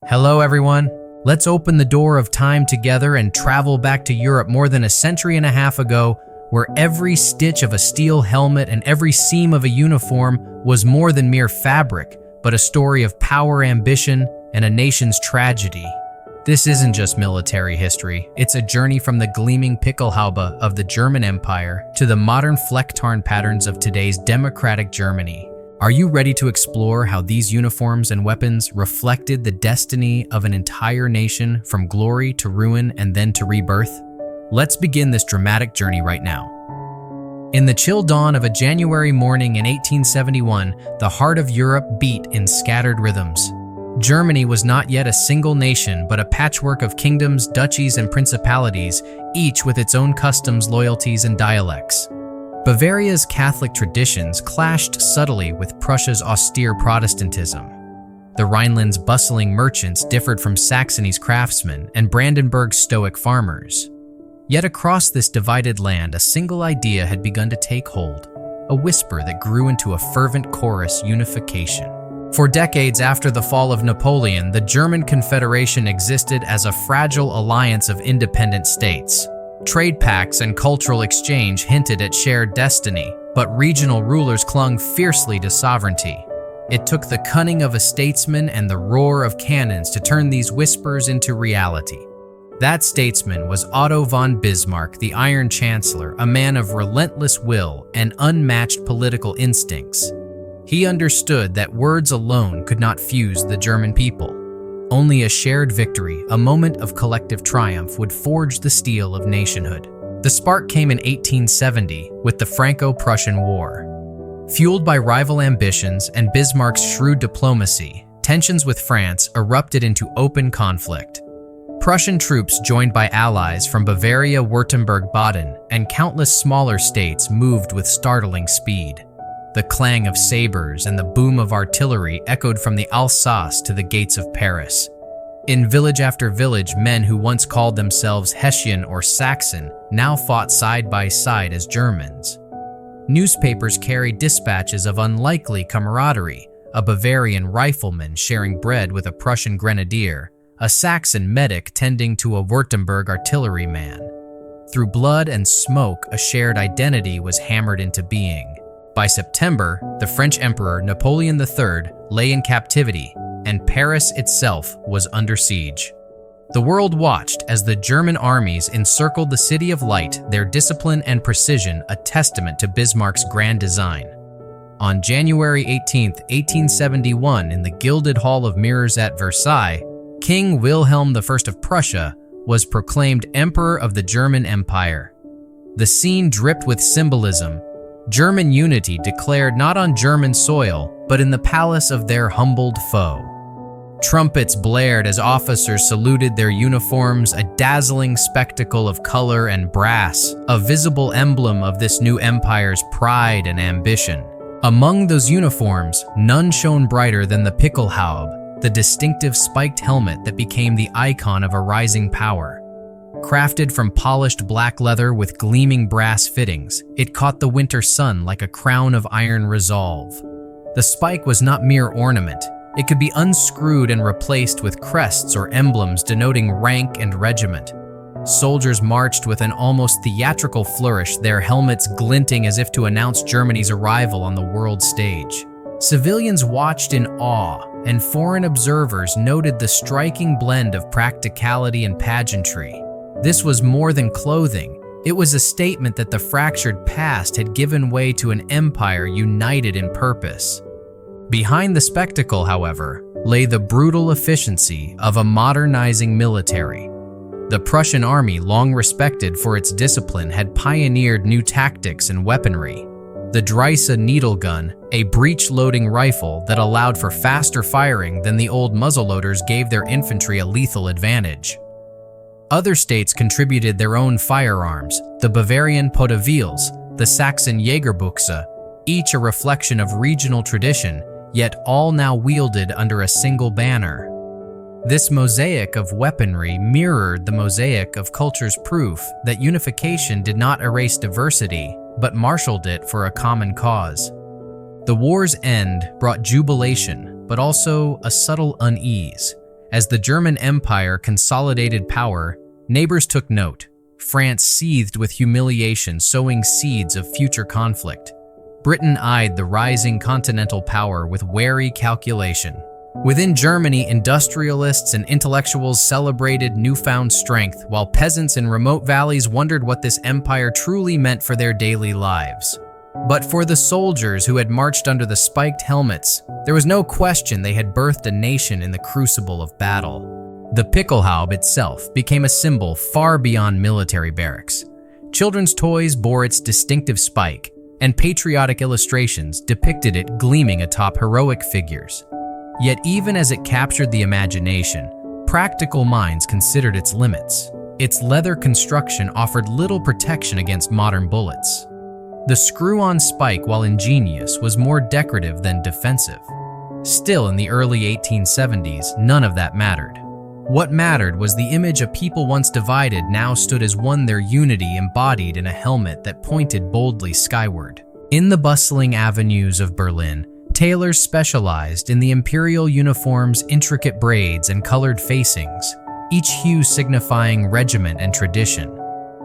Hello everyone. Let's open the door of time together and travel back to Europe more than a century and a half ago, where every stitch of a steel helmet and every seam of a uniform was more than mere fabric, but a story of power, ambition, and a nation's tragedy. This isn't just military history, it's a journey from the gleaming Pickelhaube of the German Empire to the modern Flecktarn patterns of today's democratic Germany. Are you ready to explore how these uniforms and weapons reflected the destiny of an entire nation from glory to ruin and then to rebirth? Let's begin this dramatic journey right now. In the chill dawn of a January morning in 1871, the heart of Europe beat in scattered rhythms. Germany was not yet a single nation, but a patchwork of kingdoms, duchies, and principalities, each with its own customs, loyalties, and dialects. Bavaria's Catholic traditions clashed subtly with Prussia's austere Protestantism. The Rhineland's bustling merchants differed from Saxony's craftsmen and Brandenburg's stoic farmers. Yet across this divided land, a single idea had begun to take hold, a whisper that grew into a fervent chorus: unification. For decades after the fall of Napoleon, the German Confederation existed as a fragile alliance of independent states. Trade pacts and cultural exchange hinted at shared destiny, but regional rulers clung fiercely to sovereignty. It took the cunning of a statesman and the roar of cannons to turn these whispers into reality. That statesman was Otto von Bismarck, the Iron Chancellor, a man of relentless will and unmatched political instincts. He understood that words alone could not fuse the German people. Only a shared victory, a moment of collective triumph, would forge the steel of nationhood. The spark came in 1870 with the Franco-Prussian War. Fueled by rival ambitions and Bismarck's shrewd diplomacy, tensions with France erupted into open conflict. Prussian troops, joined by allies from Bavaria, Württemberg, Baden, and countless smaller states, moved with startling speed. The clang of sabers and the boom of artillery echoed from the Alsace to the gates of Paris. In village after village, men who once called themselves Hessian or Saxon now fought side by side as Germans. Newspapers carried dispatches of unlikely camaraderie: a Bavarian rifleman sharing bread with a Prussian grenadier, a Saxon medic tending to a Württemberg artilleryman. Through blood and smoke, a shared identity was hammered into being. By September, the French Emperor Napoleon III lay in captivity, and Paris itself was under siege. The world watched as the German armies encircled the City of Light, their discipline and precision a testament to Bismarck's grand design. On January 18, 1871, in the Gilded Hall of Mirrors at Versailles, King Wilhelm I of Prussia was proclaimed Emperor of the German Empire. The scene dripped with symbolism. German unity declared not on German soil, but in the palace of their humbled foe. Trumpets blared as officers saluted their uniforms, a dazzling spectacle of color and brass, a visible emblem of this new empire's pride and ambition. Among those uniforms, none shone brighter than the Pickelhaube, the distinctive spiked helmet that became the icon of a rising power. Crafted from polished black leather with gleaming brass fittings, it caught the winter sun like a crown of iron resolve. The spike was not mere ornament. It could be unscrewed and replaced with crests or emblems denoting rank and regiment. Soldiers marched with an almost theatrical flourish, their helmets glinting as if to announce Germany's arrival on the world stage. Civilians watched in awe, and foreign observers noted the striking blend of practicality and pageantry. This was more than clothing. It was a statement that the fractured past had given way to an empire united in purpose. Behind the spectacle, however, lay the brutal efficiency of a modernizing military. The Prussian army, long respected for its discipline, had pioneered new tactics and weaponry. The Dreisse needle gun, a breech-loading rifle that allowed for faster firing than the old muzzleloaders, gave their infantry a lethal advantage. Other states contributed their own firearms, the Bavarian Pottewils, the Saxon Jägerbuchse, each a reflection of regional tradition, yet all now wielded under a single banner. This mosaic of weaponry mirrored the mosaic of culture's proof that unification did not erase diversity, but marshaled it for a common cause. The war's end brought jubilation, but also a subtle unease. As the German Empire consolidated power, neighbors took note. France seethed with humiliation, sowing seeds of future conflict. Britain eyed the rising continental power with wary calculation. Within Germany, industrialists and intellectuals celebrated newfound strength, while peasants in remote valleys wondered what this empire truly meant for their daily lives. But for the soldiers who had marched under the spiked helmets, there was no question they had birthed a nation in the crucible of battle. The Pickelhaube itself became a symbol far beyond military barracks. Children's toys bore its distinctive spike, and patriotic illustrations depicted it gleaming atop heroic figures. Yet even as it captured the imagination, practical minds considered its limits. Its leather construction offered little protection against modern bullets. The screw-on spike, while ingenious, was more decorative than defensive. Still, in the early 1870s, none of that mattered. What mattered was the image a people once divided now stood as one, their unity embodied in a helmet that pointed boldly skyward. In the bustling avenues of Berlin, tailors specialized in the imperial uniform's intricate braids and colored facings, each hue signifying regiment and tradition.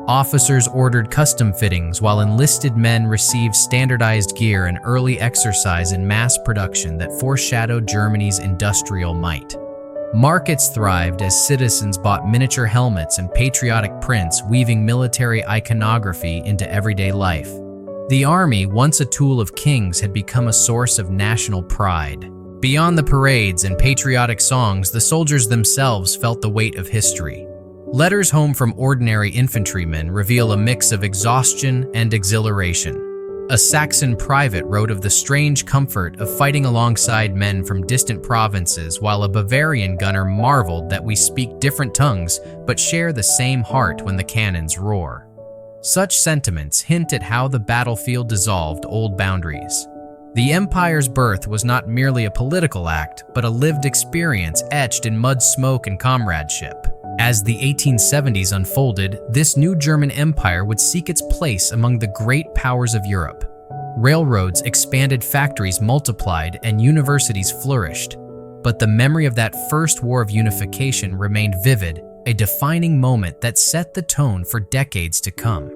Officers ordered custom fittings, while enlisted men received standardized gear and early exercise in mass production that foreshadowed Germany's industrial might. Markets thrived as citizens bought miniature helmets and patriotic prints, weaving military iconography into everyday life. The army, once a tool of kings, had become a source of national pride. Beyond the parades and patriotic songs, the soldiers themselves felt the weight of history. Letters home from ordinary infantrymen reveal a mix of exhaustion and exhilaration. A Saxon private wrote of the strange comfort of fighting alongside men from distant provinces, while a Bavarian gunner marveled that we speak different tongues but share the same heart when the cannons roar. Such sentiments hint at how the battlefield dissolved old boundaries. The empire's birth was not merely a political act, but a lived experience etched in mud, smoke, and comradeship. As the 1870s unfolded, this new German empire would seek its place among the great powers of Europe. Railroads expanded, factories multiplied, and universities flourished. But the memory of that first war of unification remained vivid, a defining moment that set the tone for decades to come.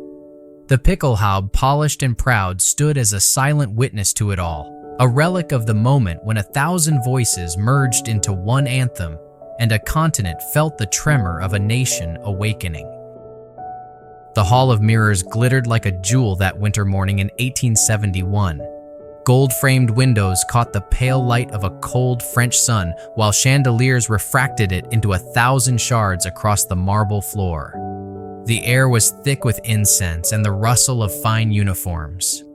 The Pickelhaube, polished and proud, stood as a silent witness to it all, a relic of the moment when 1,000 voices merged into one anthem, and a continent felt the tremor of a nation awakening. The Hall of Mirrors glittered like a jewel that winter morning in 1871. Gold-framed windows caught the pale light of a cold French sun, while chandeliers refracted it into 1,000 shards across the marble floor. The air was thick with incense and the rustle of fine uniforms.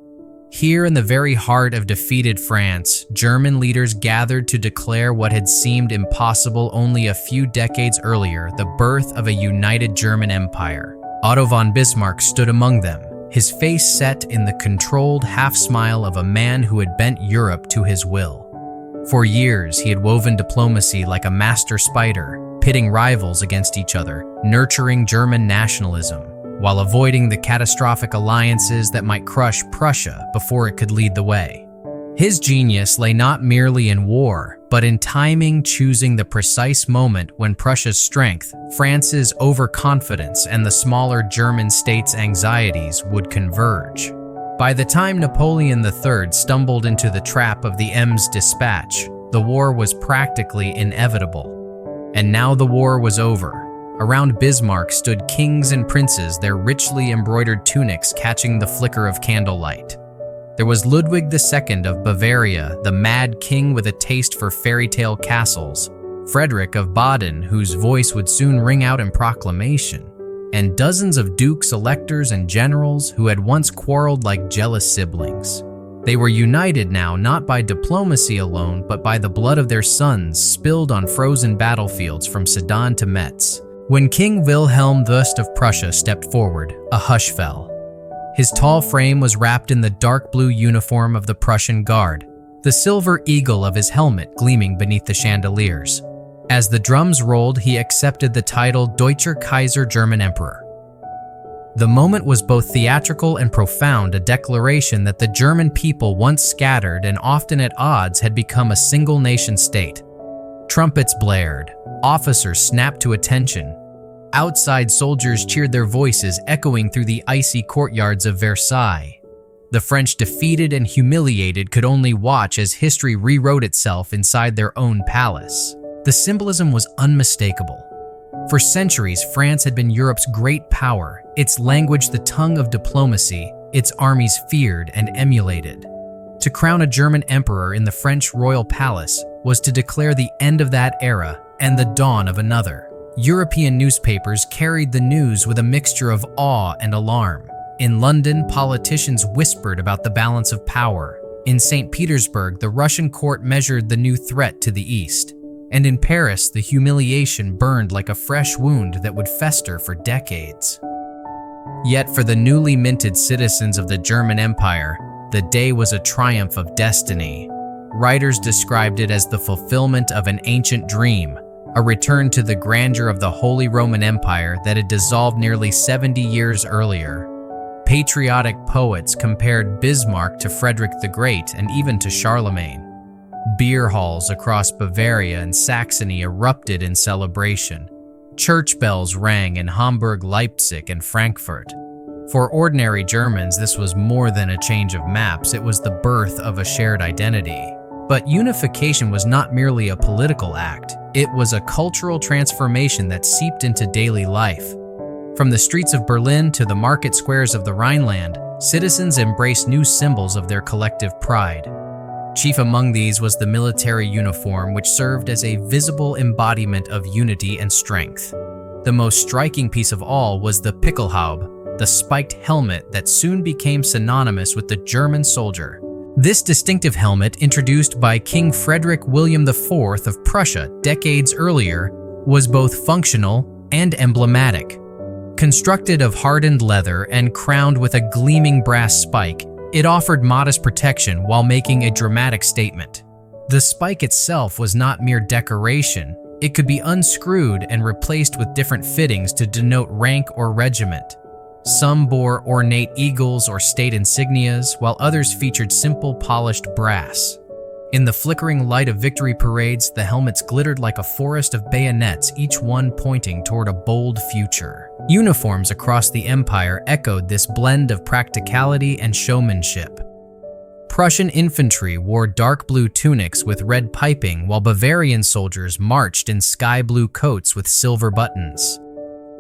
Here in the very heart of defeated France, German leaders gathered to declare what had seemed impossible only a few decades earlier, the birth of a united German empire. Otto von Bismarck stood among them, his face set in the controlled half-smile of a man who had bent Europe to his will. For years, he had woven diplomacy like a master spider, pitting rivals against each other, nurturing German nationalism, while avoiding the catastrophic alliances that might crush Prussia before it could lead the way. His genius lay not merely in war, but in timing, choosing the precise moment when Prussia's strength, France's overconfidence, and the smaller German states' anxieties would converge. By the time Napoleon III stumbled into the trap of the Ems dispatch, the war was practically inevitable. And now the war was over. Around Bismarck stood kings and princes, their richly embroidered tunics catching the flicker of candlelight. There was Ludwig II of Bavaria, the mad king with a taste for fairy tale castles, Frederick of Baden, whose voice would soon ring out in proclamation, and dozens of dukes, electors, and generals who had once quarreled like jealous siblings. They were united now not by diplomacy alone, but by the blood of their sons spilled on frozen battlefields from Sedan to Metz. When King Wilhelm I of Prussia stepped forward, a hush fell. His tall frame was wrapped in the dark blue uniform of the Prussian Guard, the silver eagle of his helmet gleaming beneath the chandeliers. As the drums rolled, he accepted the title Deutscher Kaiser, German Emperor. The moment was both theatrical and profound, a declaration that the German people, once scattered and often at odds, had become a single nation state. Trumpets blared. Officers snapped to attention. Outside soldiers cheered, their voices echoing through the icy courtyards of Versailles. The French, defeated and humiliated, could only watch as history rewrote itself inside their own palace. The symbolism was unmistakable. For centuries, France had been Europe's great power, its language the tongue of diplomacy, its armies feared and emulated. To crown a German emperor in the French royal palace was to declare the end of that era and the dawn of another. European newspapers carried the news with a mixture of awe and alarm. In London, politicians whispered about the balance of power. In St. Petersburg, the Russian court measured the new threat to the east. And in Paris, the humiliation burned like a fresh wound that would fester for decades. Yet for the newly minted citizens of the German Empire, the day was a triumph of destiny. Writers described it as the fulfillment of an ancient dream, a return to the grandeur of the Holy Roman Empire that had dissolved nearly 70 years earlier. Patriotic poets compared Bismarck to Frederick the Great and even to Charlemagne. Beer halls across Bavaria and Saxony erupted in celebration. Church bells rang in Hamburg, Leipzig, and Frankfurt. For ordinary Germans, this was more than a change of maps, it was the birth of a shared identity. But unification was not merely a political act, it was a cultural transformation that seeped into daily life. From the streets of Berlin to the market squares of the Rhineland, citizens embraced new symbols of their collective pride. Chief among these was the military uniform, which served as a visible embodiment of unity and strength. The most striking piece of all was the Pickelhaube, the spiked helmet that soon became synonymous with the German soldier. This distinctive helmet, introduced by King Frederick William IV of Prussia decades earlier, was both functional and emblematic. Constructed of hardened leather and crowned with a gleaming brass spike, it offered modest protection while making a dramatic statement. The spike itself was not mere decoration. It could be unscrewed and replaced with different fittings to denote rank or regiment. Some bore ornate eagles or state insignias, while others featured simple polished brass. In the flickering light of victory parades, the helmets glittered like a forest of bayonets, each one pointing toward a bold future. Uniforms across the empire echoed this blend of practicality and showmanship. Prussian infantry wore dark blue tunics with red piping, while Bavarian soldiers marched in sky blue coats with silver buttons.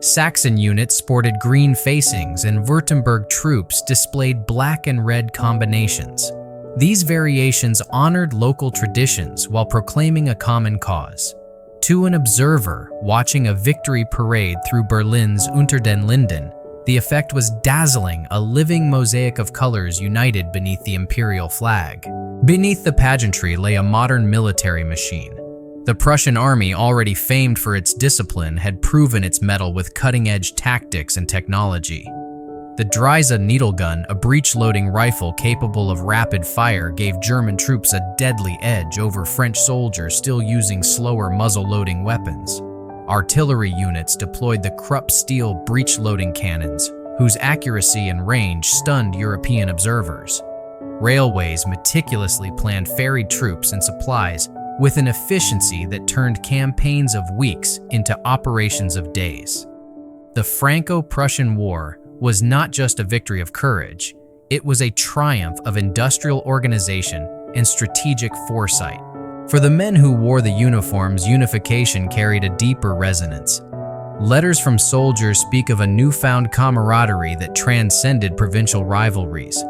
Saxon units sported green facings, and Württemberg troops displayed black and red combinations. These variations honored local traditions while proclaiming a common cause. To an observer watching a victory parade through Berlin's Unter den Linden, the effect was dazzling, a living mosaic of colors united beneath the imperial flag. Beneath the pageantry lay a modern military machine. The Prussian army, already famed for its discipline, had proven its mettle with cutting-edge tactics and technology. The Dreiser needle gun, a breech-loading rifle capable of rapid fire, gave German troops a deadly edge over French soldiers still using slower muzzle-loading weapons. Artillery units deployed the Krupp steel breech-loading cannons, whose accuracy and range stunned European observers. Railways meticulously planned ferried troops and supplies with an efficiency that turned campaigns of weeks into operations of days. The Franco-Prussian War was not just a victory of courage, it was a triumph of industrial organization and strategic foresight. For the men who wore the uniforms, unification carried a deeper resonance. Letters from soldiers speak of a newfound camaraderie that transcended provincial rivalries.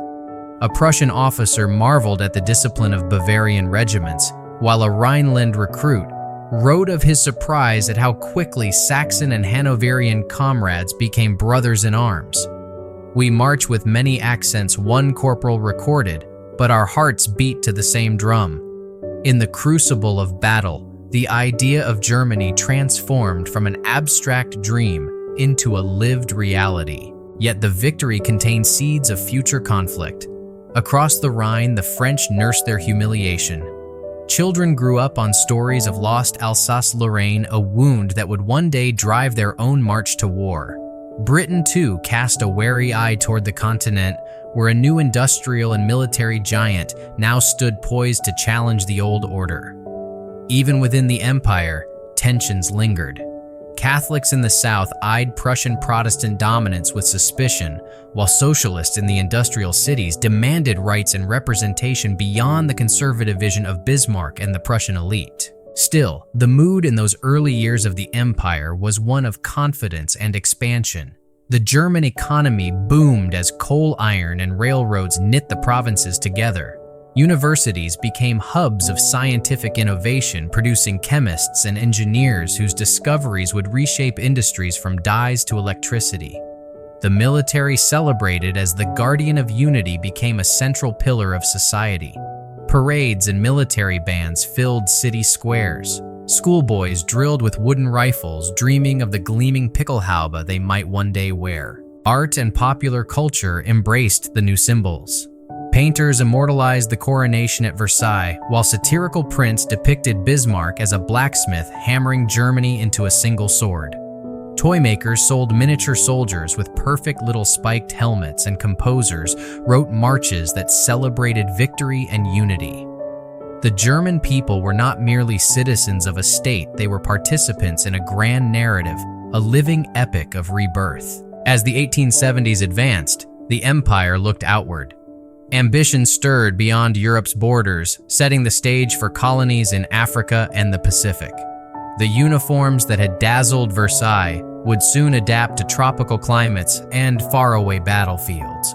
A Prussian officer marveled at the discipline of Bavarian regiments, while a Rhineland recruit wrote of his surprise at how quickly Saxon and Hanoverian comrades became brothers in arms. "We march with many accents," one corporal recorded, "but our hearts beat to the same drum." In the crucible of battle, the idea of Germany transformed from an abstract dream into a lived reality. Yet the victory contained seeds of future conflict. Across the Rhine, the French nursed their humiliation. Children grew up on stories of lost Alsace-Lorraine, a wound that would one day drive their own march to war. Britain, too, cast a wary eye toward the continent, where a new industrial and military giant now stood poised to challenge the old order. Even within the empire, tensions lingered. Catholics in the south eyed Prussian Protestant dominance with suspicion, while socialists in the industrial cities demanded rights and representation beyond the conservative vision of Bismarck and the Prussian elite. Still, the mood in those early years of the empire was one of confidence and expansion. The German economy boomed as coal, iron, and railroads knit the provinces together. Universities became hubs of scientific innovation, producing chemists and engineers whose discoveries would reshape industries from dyes to electricity. The military, celebrated as the guardian of unity, became a central pillar of society. Parades and military bands filled city squares. Schoolboys drilled with wooden rifles, dreaming of the gleaming Pickelhaube they might one day wear. Art and popular culture embraced the new symbols. Painters immortalized the coronation at Versailles, while satirical prints depicted Bismarck as a blacksmith hammering Germany into a single sword. Toy makers sold miniature soldiers with perfect little spiked helmets, and composers wrote marches that celebrated victory and unity. The German people were not merely citizens of a state, they were participants in a grand narrative, a living epic of rebirth. As the 1870s advanced, the empire looked outward. Ambition stirred beyond Europe's borders, setting the stage for colonies in Africa and the Pacific. The uniforms that had dazzled Versailles would soon adapt to tropical climates and faraway battlefields.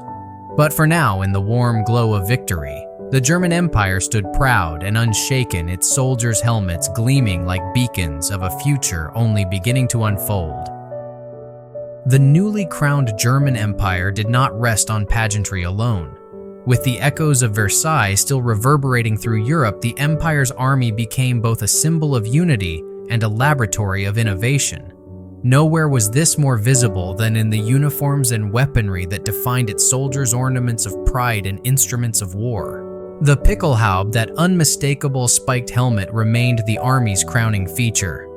But for now, in the warm glow of victory, the German Empire stood proud and unshaken, its soldiers' helmets gleaming like beacons of a future only beginning to unfold. The newly crowned German Empire did not rest on pageantry alone. With the echoes of Versailles still reverberating through Europe, the empire's army became both a symbol of unity and a laboratory of innovation. Nowhere was this more visible than in the uniforms and weaponry that defined its soldiers' ornaments of pride and instruments of war. The Pickelhaube, that unmistakable spiked helmet, remained the army's crowning feature.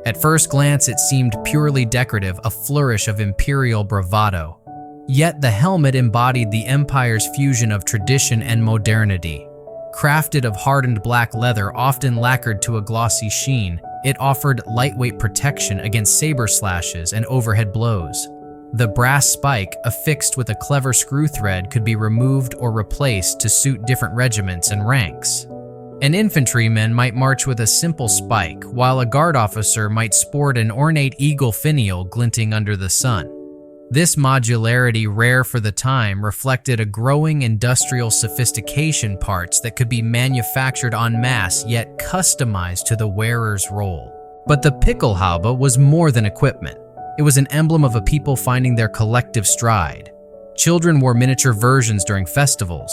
At first glance, it seemed purely decorative, a flourish of imperial bravado. Yet the helmet embodied the empire's fusion of tradition and modernity. Crafted of hardened black leather, often lacquered to a glossy sheen, it offered lightweight protection against saber slashes and overhead blows. The brass spike, affixed with a clever screw thread, could be removed or replaced to suit different regiments and ranks. An infantryman might march with a simple spike, while a guard officer might sport an ornate eagle finial glinting under the sun. This modularity, rare for the time, reflected a growing industrial sophistication, parts that could be manufactured en masse yet customized to the wearer's role. But the Pickelhaube was more than equipment. It was an emblem of a people finding their collective stride. Children wore miniature versions during festivals.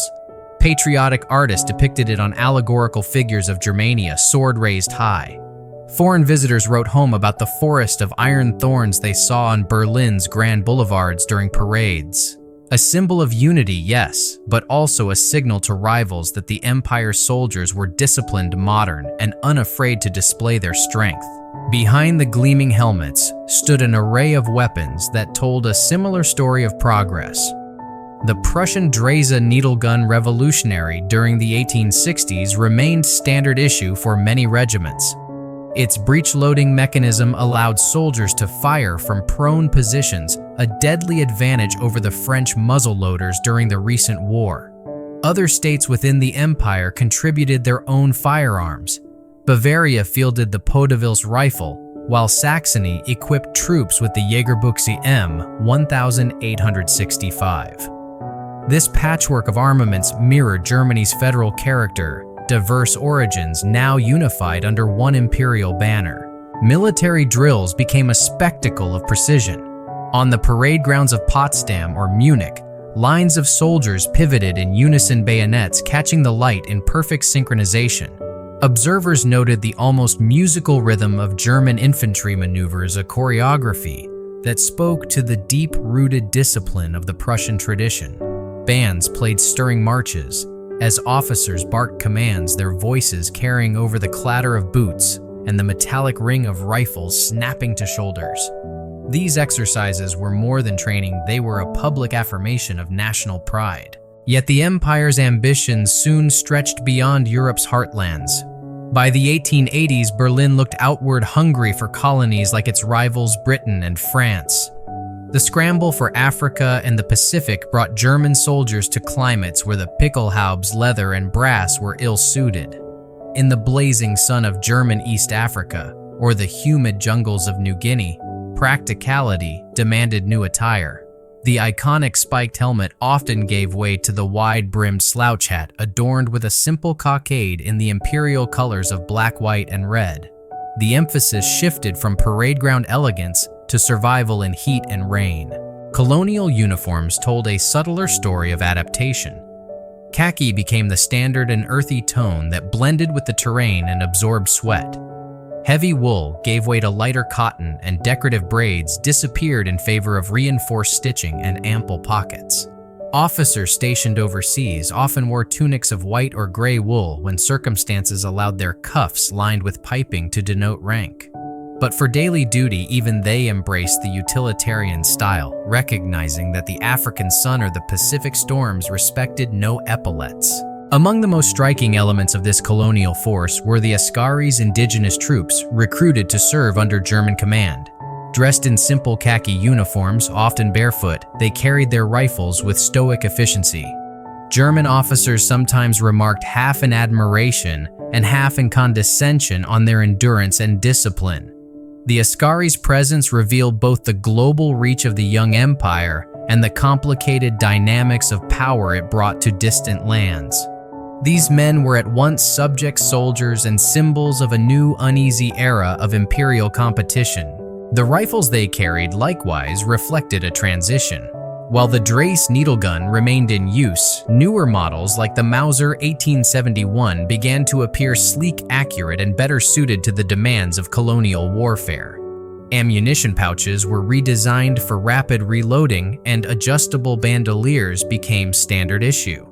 Patriotic artists depicted it on allegorical figures of Germania, sword raised high. Foreign visitors wrote home about the forest of iron thorns they saw on Berlin's grand boulevards during parades. A symbol of unity, yes, but also a signal to rivals that the empire's soldiers were disciplined, modern, and unafraid to display their strength. Behind the gleaming helmets stood an array of weapons that told a similar story of progress. The Prussian Drese needle gun, revolutionary during the 1860s, remained standard issue for many regiments. Its breech-loading mechanism allowed soldiers to fire from prone positions, a deadly advantage over the French muzzle-loaders during the recent war. Other states within the empire contributed their own firearms. Bavaria fielded the Podevils rifle, while Saxony equipped troops with the Jägerbüchse M1865. This patchwork of armaments mirrored Germany's federal character, diverse origins now unified under one imperial banner. Military drills became a spectacle of precision. On the parade grounds of Potsdam or Munich, lines of soldiers pivoted in unison, bayonets catching the light in perfect synchronization. Observers noted the almost musical rhythm of German infantry maneuvers, a choreography that spoke to the deep-rooted discipline of the Prussian tradition. Bands played stirring marches as officers barked commands, their voices carrying over the clatter of boots and the metallic ring of rifles snapping to shoulders. These exercises were more than training, they were a public affirmation of national pride. Yet the empire's ambitions soon stretched beyond Europe's heartlands. By the 1880s, Berlin looked outward, hungry for colonies like its rivals Britain and France. The scramble for Africa and the Pacific brought German soldiers to climates where the Pickelhaube's leather and brass were ill-suited. In the blazing sun of German East Africa, or the humid jungles of New Guinea, practicality demanded new attire. The iconic spiked helmet often gave way to the wide-brimmed slouch hat adorned with a simple cockade in the imperial colors of black, white, and red. The emphasis shifted from parade ground elegance to survival in heat and rain. Colonial uniforms told a subtler story of adaptation. Khaki became the standard and earthy tone that blended with the terrain and absorbed sweat. Heavy wool gave way to lighter cotton, and decorative braids disappeared in favor of reinforced stitching and ample pockets. Officers stationed overseas often wore tunics of white or gray wool when circumstances allowed their cuffs lined with piping to denote rank. But for daily duty, even they embraced the utilitarian style, recognizing that the African sun or the Pacific storms respected no epaulets. Among the most striking elements of this colonial force were the Askari's indigenous troops recruited to serve under German command. Dressed in simple khaki uniforms, often barefoot, they carried their rifles with stoic efficiency. German officers sometimes remarked half in admiration and half in condescension on their endurance and discipline. The Askari's presence revealed both the global reach of the young empire and the complicated dynamics of power it brought to distant lands. These men were at once subject soldiers and symbols of a new, uneasy era of imperial competition. The rifles they carried likewise reflected a transition. While the Drace needlegun remained in use, newer models like the Mauser 1871 began to appear sleek, accurate, and better suited to the demands of colonial warfare. Ammunition pouches were redesigned for rapid reloading, and adjustable bandoliers became standard issue.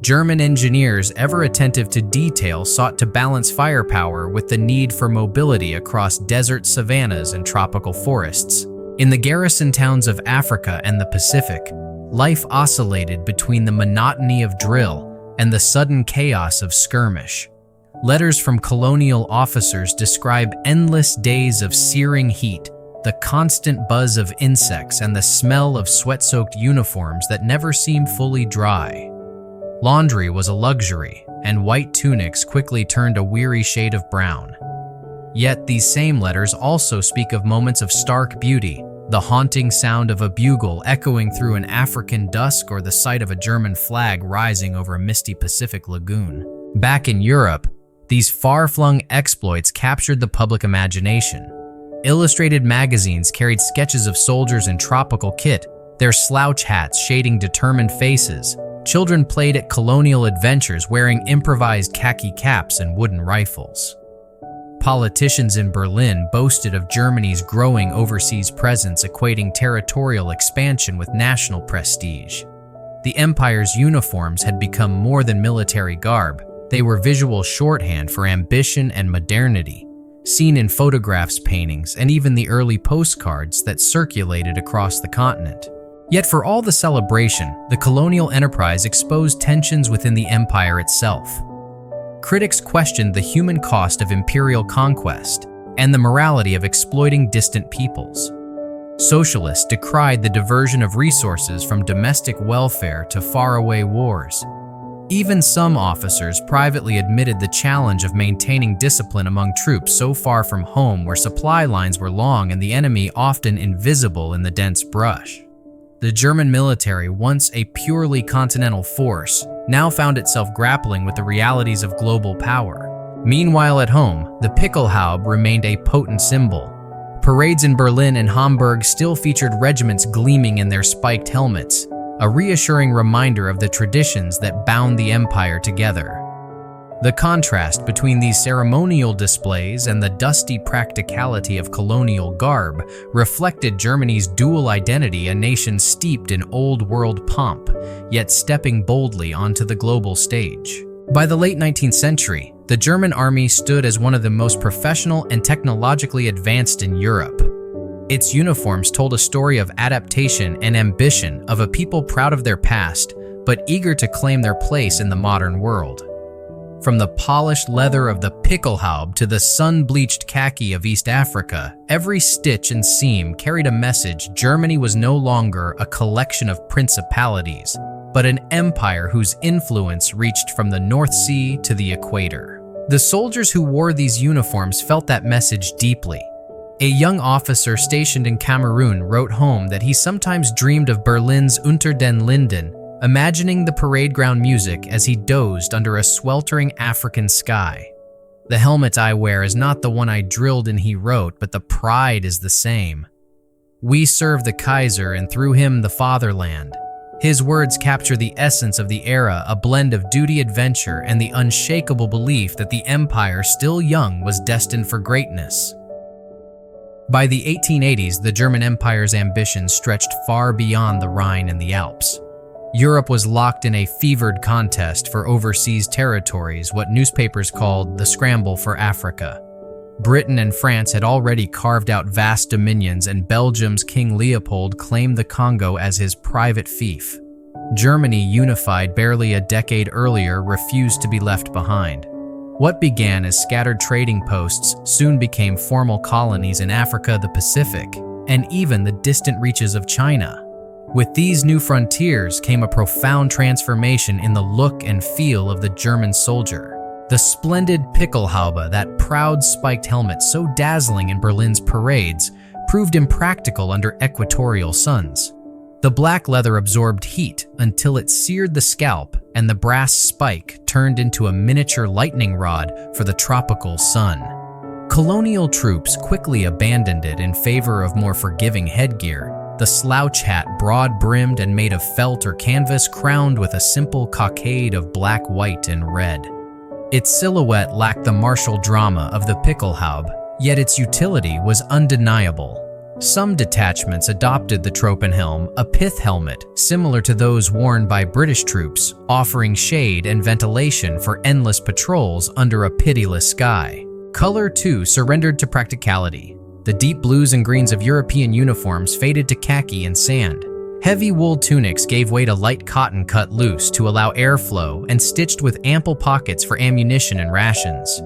German engineers, ever attentive to detail, sought to balance firepower with the need for mobility across desert savannas and tropical forests. In the garrison towns of Africa and the Pacific, life oscillated between the monotony of drill and the sudden chaos of skirmish. Letters from colonial officers describe endless days of searing heat, the constant buzz of insects, and the smell of sweat-soaked uniforms that never seemed fully dry. Laundry was a luxury, and white tunics quickly turned a weary shade of brown. Yet these same letters also speak of moments of stark beauty, the haunting sound of a bugle echoing through an African dusk or the sight of a German flag rising over a misty Pacific lagoon. Back in Europe, these far-flung exploits captured the public imagination. Illustrated magazines carried sketches of soldiers in tropical kit, their slouch hats shading determined faces. Children played at colonial adventures wearing improvised khaki caps and wooden rifles. Politicians in Berlin boasted of Germany's growing overseas presence, equating territorial expansion with national prestige. The empire's uniforms had become more than military garb. They were visual shorthand for ambition and modernity, seen in photographs, paintings, and even the early postcards that circulated across the continent. Yet for all the celebration, the colonial enterprise exposed tensions within the empire itself. Critics questioned the human cost of imperial conquest and the morality of exploiting distant peoples. Socialists decried the diversion of resources from domestic welfare to faraway wars. Even some officers privately admitted the challenge of maintaining discipline among troops so far from home, where supply lines were long and the enemy often invisible in the dense brush. The German military, once a purely continental force, now found itself grappling with the realities of global power. Meanwhile, at home, the Pickelhaube remained a potent symbol. Parades in Berlin and Hamburg still featured regiments gleaming in their spiked helmets, a reassuring reminder of the traditions that bound the empire together. The contrast between these ceremonial displays and the dusty practicality of colonial garb reflected Germany's dual identity, a nation steeped in old-world pomp, yet stepping boldly onto the global stage. By the late 19th century, the German army stood as one of the most professional and technologically advanced in Europe. Its uniforms told a story of adaptation and ambition, of a people proud of their past, but eager to claim their place in the modern world. From the polished leather of the Pickelhaube to the sun-bleached khaki of East Africa, every stitch and seam carried a message. Germany was no longer a collection of principalities, but an empire whose influence reached from the North Sea to the equator. The soldiers who wore these uniforms felt that message deeply. A young officer stationed in Cameroon wrote home that he sometimes dreamed of Berlin's Unter den Linden, imagining the parade ground music as he dozed under a sweltering African sky. "The helmet I wear is not the one I drilled in," he wrote, "but the pride is the same. We serve the Kaiser and through him the fatherland." His words capture the essence of the era, a blend of duty, adventure, and the unshakable belief that the empire, still young, was destined for greatness. By the 1880s, the German Empire's ambitions stretched far beyond the Rhine and the Alps. Europe was locked in a fevered contest for overseas territories, what newspapers called the scramble for Africa. Britain and France had already carved out vast dominions, and Belgium's King Leopold claimed the Congo as his private fief. Germany, unified barely a decade earlier, refused to be left behind. What began as scattered trading posts soon became formal colonies in Africa, the Pacific, and even the distant reaches of China. With these new frontiers came a profound transformation in the look and feel of the German soldier. The splendid Pickelhaube, that proud spiked helmet so dazzling in Berlin's parades, proved impractical under equatorial suns. The black leather absorbed heat until it seared the scalp, and the brass spike turned into a miniature lightning rod for the tropical sun. Colonial troops quickly abandoned it in favor of more forgiving headgear. The slouch hat, broad-brimmed and made of felt or canvas, crowned with a simple cockade of black, white, and red. Its silhouette lacked the martial drama of the Pickelhaube, yet its utility was undeniable. Some detachments adopted the Tropenhelm, a pith helmet similar to those worn by British troops, offering shade and ventilation for endless patrols under a pitiless sky. Color, too, surrendered to practicality. The deep blues and greens of European uniforms faded to khaki and sand. Heavy wool tunics gave way to light cotton cut loose to allow airflow and stitched with ample pockets for ammunition and rations.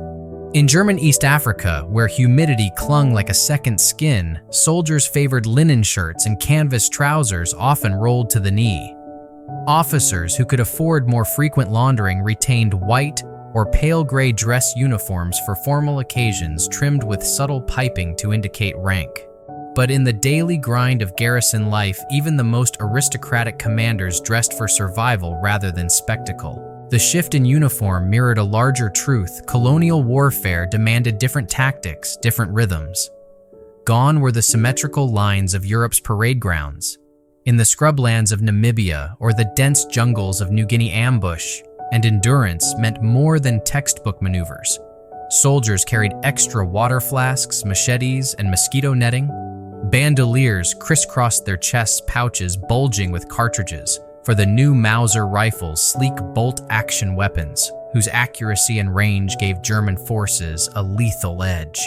In German East Africa, where humidity clung like a second skin, soldiers favored linen shirts and canvas trousers often rolled to the knee. Officers who could afford more frequent laundering retained white or pale gray dress uniforms for formal occasions trimmed with subtle piping to indicate rank. But in the daily grind of garrison life, even the most aristocratic commanders dressed for survival rather than spectacle. The shift in uniform mirrored a larger truth. Colonial warfare demanded different tactics, different rhythms. Gone were the symmetrical lines of Europe's parade grounds. In the scrublands of Namibia or the dense jungles of New Guinea ambush, and endurance meant more than textbook maneuvers. Soldiers carried extra water flasks, machetes, and mosquito netting. Bandoliers crisscrossed their chest pouches bulging with cartridges for the new Mauser rifles, sleek bolt-action weapons, whose accuracy and range gave German forces a lethal edge.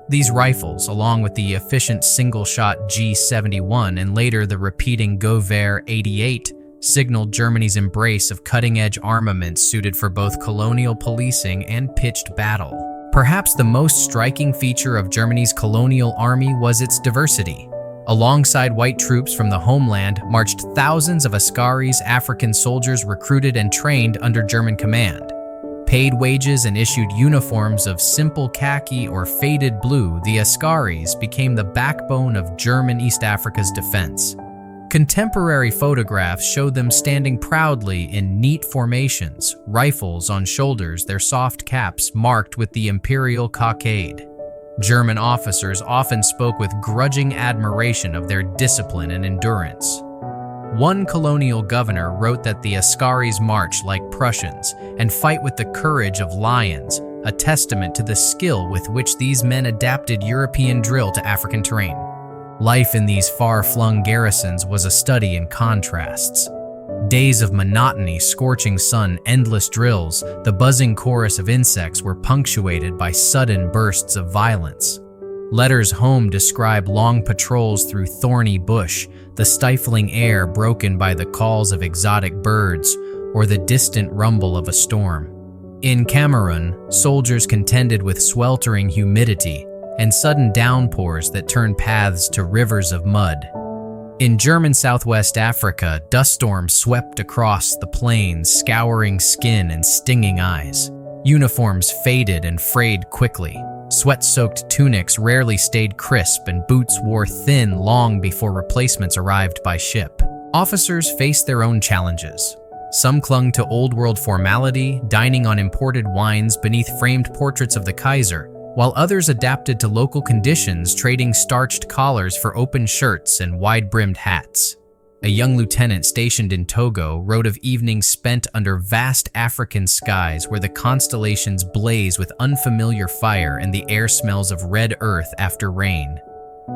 These rifles, along with the efficient single-shot G71 and later the repeating Gewehr 88, signaled Germany's embrace of cutting-edge armaments suited for both colonial policing and pitched battle. Perhaps the most striking feature of Germany's colonial army was its diversity. Alongside white troops from the homeland marched thousands of Askaris, African soldiers recruited and trained under German command. Paid wages and issued uniforms of simple khaki or faded blue, the Askaris became the backbone of German East Africa's defense. Contemporary photographs showed them standing proudly in neat formations, rifles on shoulders, their soft caps marked with the imperial cockade. German officers often spoke with grudging admiration of their discipline and endurance. One colonial governor wrote that the Askaris march like Prussians and fight with the courage of lions, a testament to the skill with which these men adapted European drill to African terrain. Life in these far-flung garrisons was a study in contrasts. Days of monotony, scorching sun, endless drills, the buzzing chorus of insects were punctuated by sudden bursts of violence. Letters home describe long patrols through thorny bush, the stifling air broken by the calls of exotic birds or the distant rumble of a storm. In Cameroon, soldiers contended with sweltering humidity and sudden downpours that turned paths to rivers of mud. In German Southwest Africa, dust storms swept across the plains, scouring skin and stinging eyes. Uniforms faded and frayed quickly. Sweat-soaked tunics rarely stayed crisp, and boots wore thin long before replacements arrived by ship. Officers faced their own challenges. Some clung to old-world formality, dining on imported wines beneath framed portraits of the Kaiser, while others adapted to local conditions, trading starched collars for open shirts and wide-brimmed hats. A young lieutenant stationed in Togo wrote of evenings spent under vast African skies where the constellations blaze with unfamiliar fire and the air smells of red earth after rain.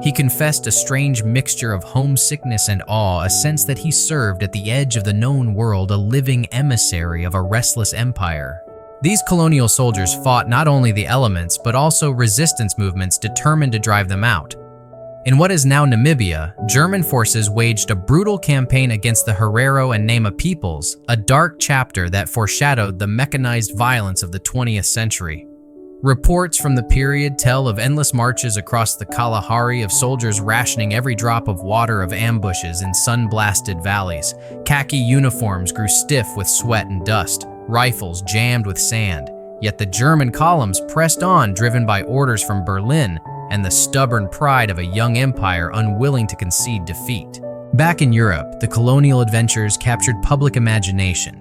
He confessed a strange mixture of homesickness and awe, a sense that he served at the edge of the known world, a living emissary of a restless empire. These colonial soldiers fought not only the elements, but also resistance movements determined to drive them out. In what is now Namibia, German forces waged a brutal campaign against the Herero and Nama peoples, a dark chapter that foreshadowed the mechanized violence of the 20th century. Reports from the period tell of endless marches across the Kalahari, of soldiers rationing every drop of water, of ambushes in sun-blasted valleys. Khaki uniforms grew stiff with sweat and dust, rifles jammed with sand. Yet the German columns pressed on, driven by orders from Berlin and the stubborn pride of a young empire unwilling to concede defeat. Back in Europe, the colonial adventures captured public imagination.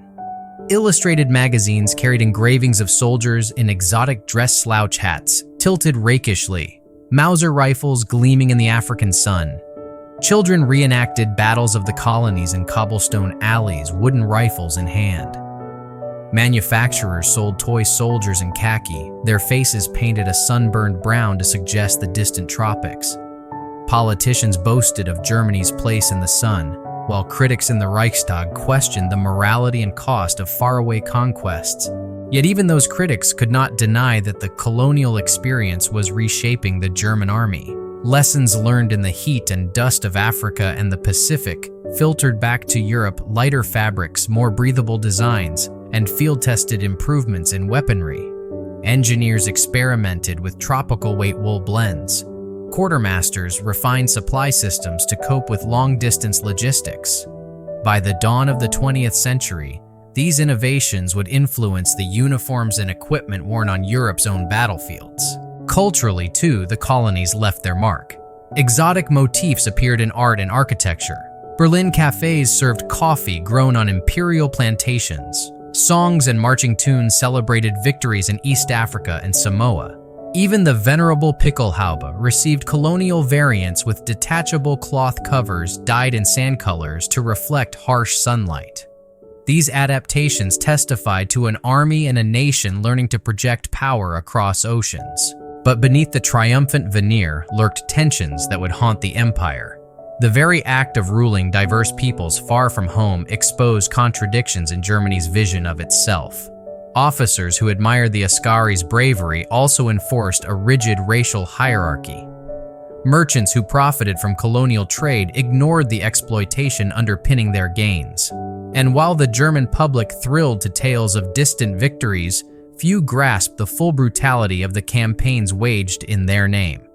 Illustrated magazines carried engravings of soldiers in exotic dress slouch hats, tilted rakishly, Mauser rifles gleaming in the African sun. Children reenacted battles of the colonies in cobblestone alleys, wooden rifles in hand. Manufacturers sold toy soldiers in khaki, their faces painted a sunburned brown to suggest the distant tropics. Politicians boasted of Germany's place in the sun, while critics in the Reichstag questioned the morality and cost of faraway conquests. Yet even those critics could not deny that the colonial experience was reshaping the German army. Lessons learned in the heat and dust of Africa and the Pacific filtered back to Europe, lighter fabrics, more breathable designs, and field-tested improvements in weaponry. Engineers experimented with tropical weight wool blends. Quartermasters refined supply systems to cope with long-distance logistics. By the dawn of the 20th century, these innovations would influence the uniforms and equipment worn on Europe's own battlefields. Culturally, too, the colonies left their mark. Exotic motifs appeared in art and architecture. Berlin cafes served coffee grown on imperial plantations. Songs and marching tunes celebrated victories in East Africa and Samoa. Even the venerable Pickelhaube received colonial variants with detachable cloth covers dyed in sand colors to reflect harsh sunlight. These adaptations testified to an army and a nation learning to project power across oceans. But beneath the triumphant veneer lurked tensions that would haunt the empire. The very act of ruling diverse peoples far from home exposed contradictions in Germany's vision of itself. Officers who admired the Askari's bravery also enforced a rigid racial hierarchy. Merchants who profited from colonial trade ignored the exploitation underpinning their gains. And while the German public thrilled to tales of distant victories, few grasped the full brutality of the campaigns waged in their name.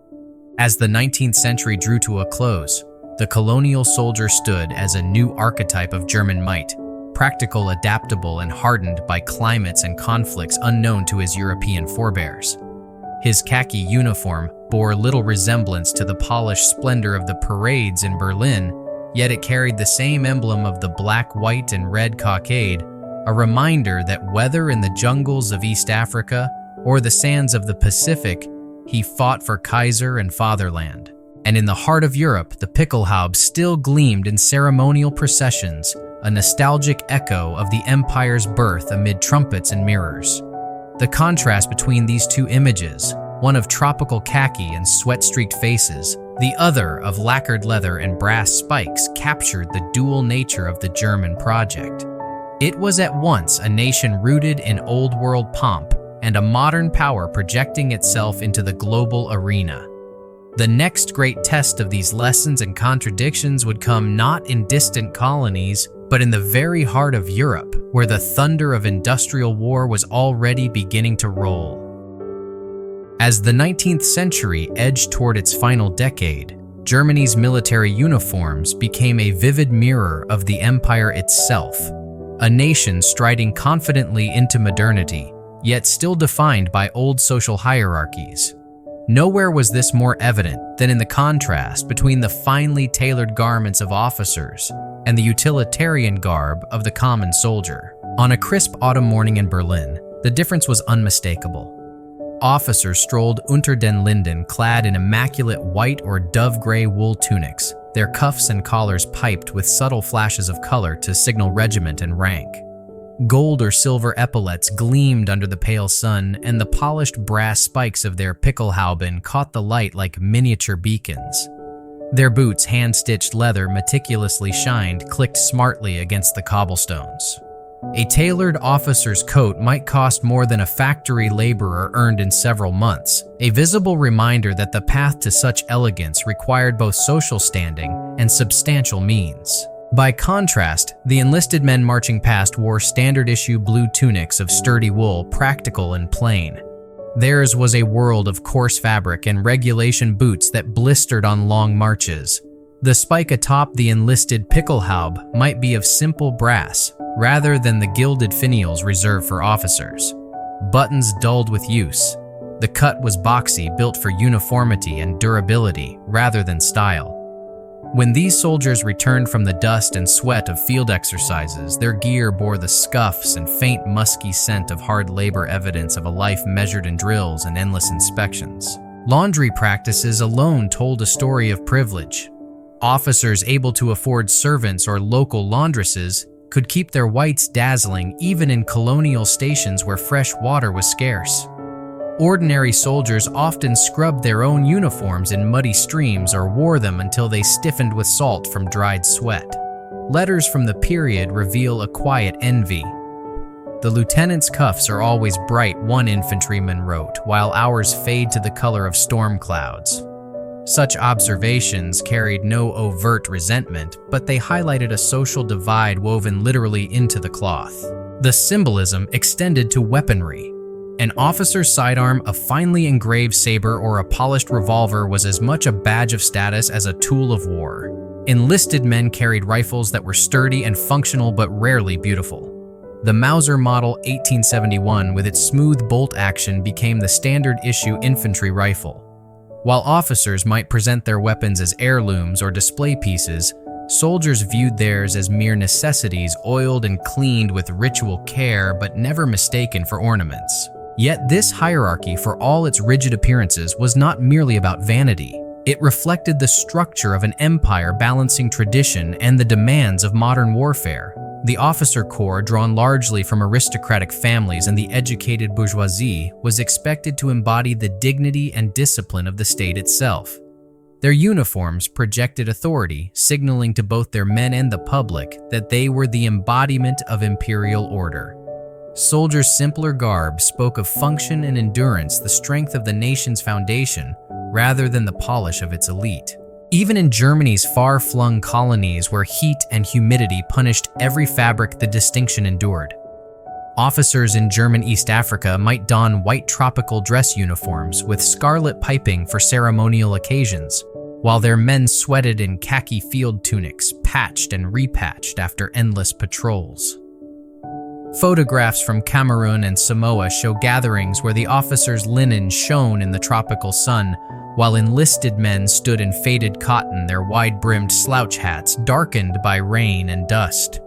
As the 19th century drew to a close, the colonial soldier stood as a new archetype of German might, practical, adaptable, and hardened by climates and conflicts unknown to his European forebears. His khaki uniform bore little resemblance to the polished splendor of the parades in Berlin, yet it carried the same emblem of the black, white, and red cockade, a reminder that whether in the jungles of East Africa or the sands of the Pacific, he fought for Kaiser and fatherland. And in the heart of Europe, the Pickelhaube still gleamed in ceremonial processions, a nostalgic echo of the empire's birth amid trumpets and mirrors. The contrast between these two images, one of tropical khaki and sweat-streaked faces, the other of lacquered leather and brass spikes, captured the dual nature of the German project. It was at once a nation rooted in old-world pomp and a modern power projecting itself into the global arena. The next great test of these lessons and contradictions would come not in distant colonies, but in the very heart of Europe, where the thunder of industrial war was already beginning to roll. As the 19th century edged toward its final decade, Germany's military uniforms became a vivid mirror of the empire itself, a nation striding confidently into modernity, yet still defined by old social hierarchies. Nowhere was this more evident than in the contrast between the finely tailored garments of officers and the utilitarian garb of the common soldier. On a crisp autumn morning in Berlin, the difference was unmistakable. Officers strolled unter den Linden clad in immaculate white or dove-gray wool tunics, their cuffs and collars piped with subtle flashes of color to signal regiment and rank. Gold or silver epaulets gleamed under the pale sun, and the polished brass spikes of their Pickelhauben caught the light like miniature beacons. Their boots, hand-stitched leather meticulously shined, clicked smartly against the cobblestones. A tailored officer's coat might cost more than a factory laborer earned in several months, a visible reminder that the path to such elegance required both social standing and substantial means. By contrast, the enlisted men marching past wore standard-issue blue tunics of sturdy wool, practical and plain. Theirs was a world of coarse fabric and regulation boots that blistered on long marches. The spike atop the enlisted Pickelhaube might be of simple brass, rather than the gilded finials reserved for officers. Buttons dulled with use. The cut was boxy, built for uniformity and durability, rather than style. When these soldiers returned from the dust and sweat of field exercises, their gear bore the scuffs and faint musky scent of hard labor, evidence of a life measured in drills and endless inspections. Laundry practices alone told a story of privilege. Officers able to afford servants or local laundresses could keep their whites dazzling even in colonial stations where fresh water was scarce. Ordinary soldiers often scrubbed their own uniforms in muddy streams or wore them until they stiffened with salt from dried sweat. Letters from the period reveal a quiet envy. "The lieutenant's cuffs are always bright," one infantryman wrote, "while ours fade to the color of storm clouds." Such observations carried no overt resentment, but they highlighted a social divide woven literally into the cloth. The symbolism extended to weaponry. An officer's sidearm, a finely engraved saber, or a polished revolver was as much a badge of status as a tool of war. Enlisted men carried rifles that were sturdy and functional but rarely beautiful. The Mauser Model 1871 with its smooth bolt action became the standard-issue infantry rifle. While officers might present their weapons as heirlooms or display pieces, soldiers viewed theirs as mere necessities, oiled and cleaned with ritual care but never mistaken for ornaments. Yet this hierarchy, for all its rigid appearances, was not merely about vanity. It reflected the structure of an empire balancing tradition and the demands of modern warfare. The officer corps, drawn largely from aristocratic families and the educated bourgeoisie, was expected to embody the dignity and discipline of the state itself. Their uniforms projected authority, signaling to both their men and the public that they were the embodiment of imperial order. Soldiers' simpler garb spoke of function and endurance, the strength of the nation's foundation, rather than the polish of its elite. Even in Germany's far-flung colonies where heat and humidity punished every fabric, the distinction endured. Officers in German East Africa might don white tropical dress uniforms with scarlet piping for ceremonial occasions, while their men sweated in khaki field tunics, patched and repatched after endless patrols. Photographs from Cameroon and Samoa show gatherings where the officers' linen shone in the tropical sun, while enlisted men stood in faded cotton, their wide-brimmed slouch hats darkened by rain and dust.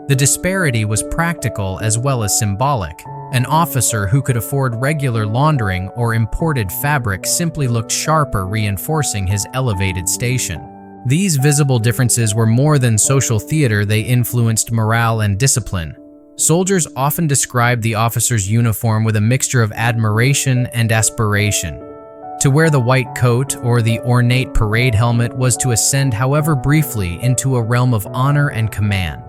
The disparity was practical as well as symbolic. An officer who could afford regular laundering or imported fabric simply looked sharper, reinforcing his elevated station. These visible differences were more than social theater, they influenced morale and discipline. Soldiers often described the officer's uniform with a mixture of admiration and aspiration. To wear the white coat or the ornate parade helmet was to ascend, however briefly, into a realm of honor and command.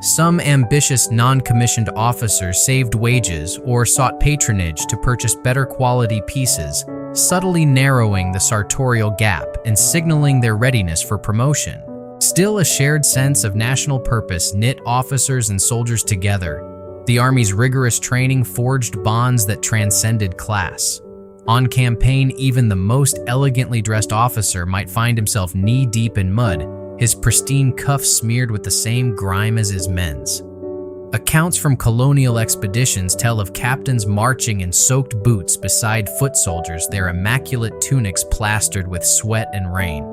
Some ambitious non-commissioned officers saved wages or sought patronage to purchase better quality pieces, subtly narrowing the sartorial gap and signaling their readiness for promotion. Still, a shared sense of national purpose knit officers and soldiers together. The Army's rigorous training forged bonds that transcended class. On campaign, even the most elegantly dressed officer might find himself knee-deep in mud, his pristine cuffs smeared with the same grime as his men's. Accounts from colonial expeditions tell of captains marching in soaked boots beside foot soldiers, their immaculate tunics plastered with sweat and rain.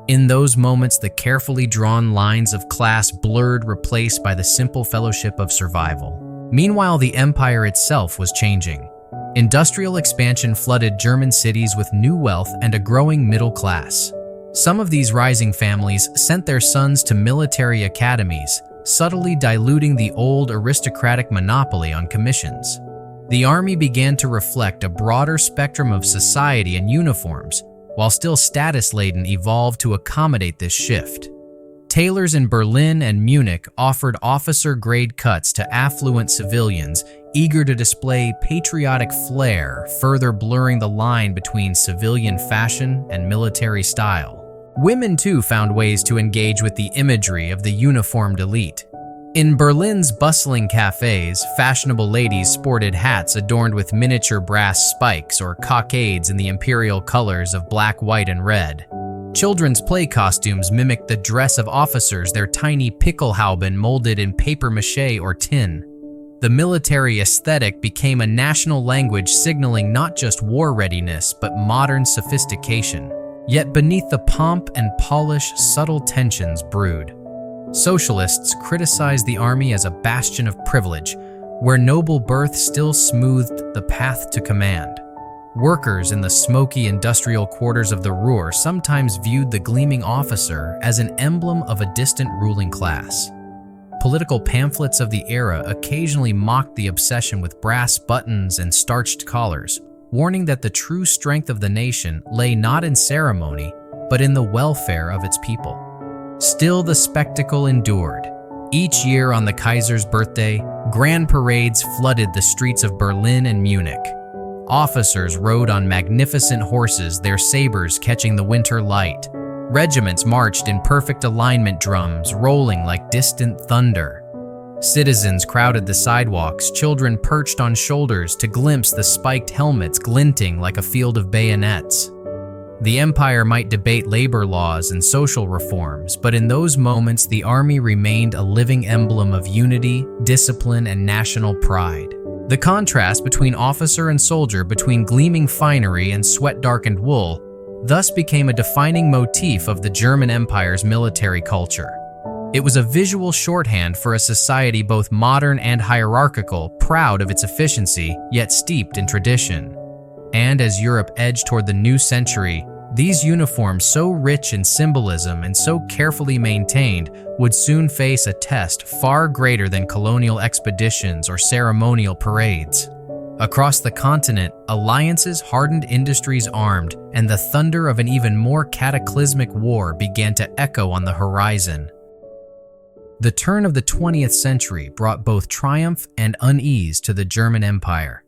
In those moments, the carefully drawn lines of class blurred, replaced by the simple fellowship of survival. Meanwhile, the empire itself was changing. Industrial expansion flooded German cities with new wealth and a growing middle class. Some of these rising families sent their sons to military academies, subtly diluting the old aristocratic monopoly on commissions. The army began to reflect a broader spectrum of society and uniforms, while still status-laden evolved to accommodate this shift. Tailors in Berlin and Munich offered officer-grade cuts to affluent civilians eager to display patriotic flair, further blurring the line between civilian fashion and military style. Women too found ways to engage with the imagery of the uniformed elite. In Berlin's bustling cafes, fashionable ladies sported hats adorned with miniature brass spikes or cockades in the imperial colors of black, white, and red. Children's play costumes mimicked the dress of officers, their tiny Pickelhauben molded in papier-mâché or tin. The military aesthetic became a national language signaling not just war readiness, but modern sophistication. Yet beneath the pomp and polish, subtle tensions brewed. Socialists criticized the army as a bastion of privilege, where noble birth still smoothed the path to command. Workers in the smoky industrial quarters of the Ruhr sometimes viewed the gleaming officer as an emblem of a distant ruling class. Political pamphlets of the era occasionally mocked the obsession with brass buttons and starched collars, warning that the true strength of the nation lay not in ceremony, but in the welfare of its people. Still, the spectacle endured. Each year on the Kaiser's birthday, grand parades flooded the streets of Berlin and Munich. Officers rode on magnificent horses, their sabers catching the winter light. Regiments marched in perfect alignment, drums rolling like distant thunder. Citizens crowded the sidewalks, children perched on shoulders to glimpse the spiked helmets glinting like a field of bayonets. The empire might debate labor laws and social reforms, but in those moments the army remained a living emblem of unity, discipline, and national pride. The contrast between officer and soldier, between gleaming finery and sweat-darkened wool, thus became a defining motif of the German Empire's military culture. It was a visual shorthand for a society both modern and hierarchical, proud of its efficiency, yet steeped in tradition. And as Europe edged toward the new century, these uniforms, so rich in symbolism and so carefully maintained, would soon face a test far greater than colonial expeditions or ceremonial parades. Across the continent, alliances hardened, industries armed, and the thunder of an even more cataclysmic war began to echo on the horizon. The turn of the 20th century brought both triumph and unease to the German Empire.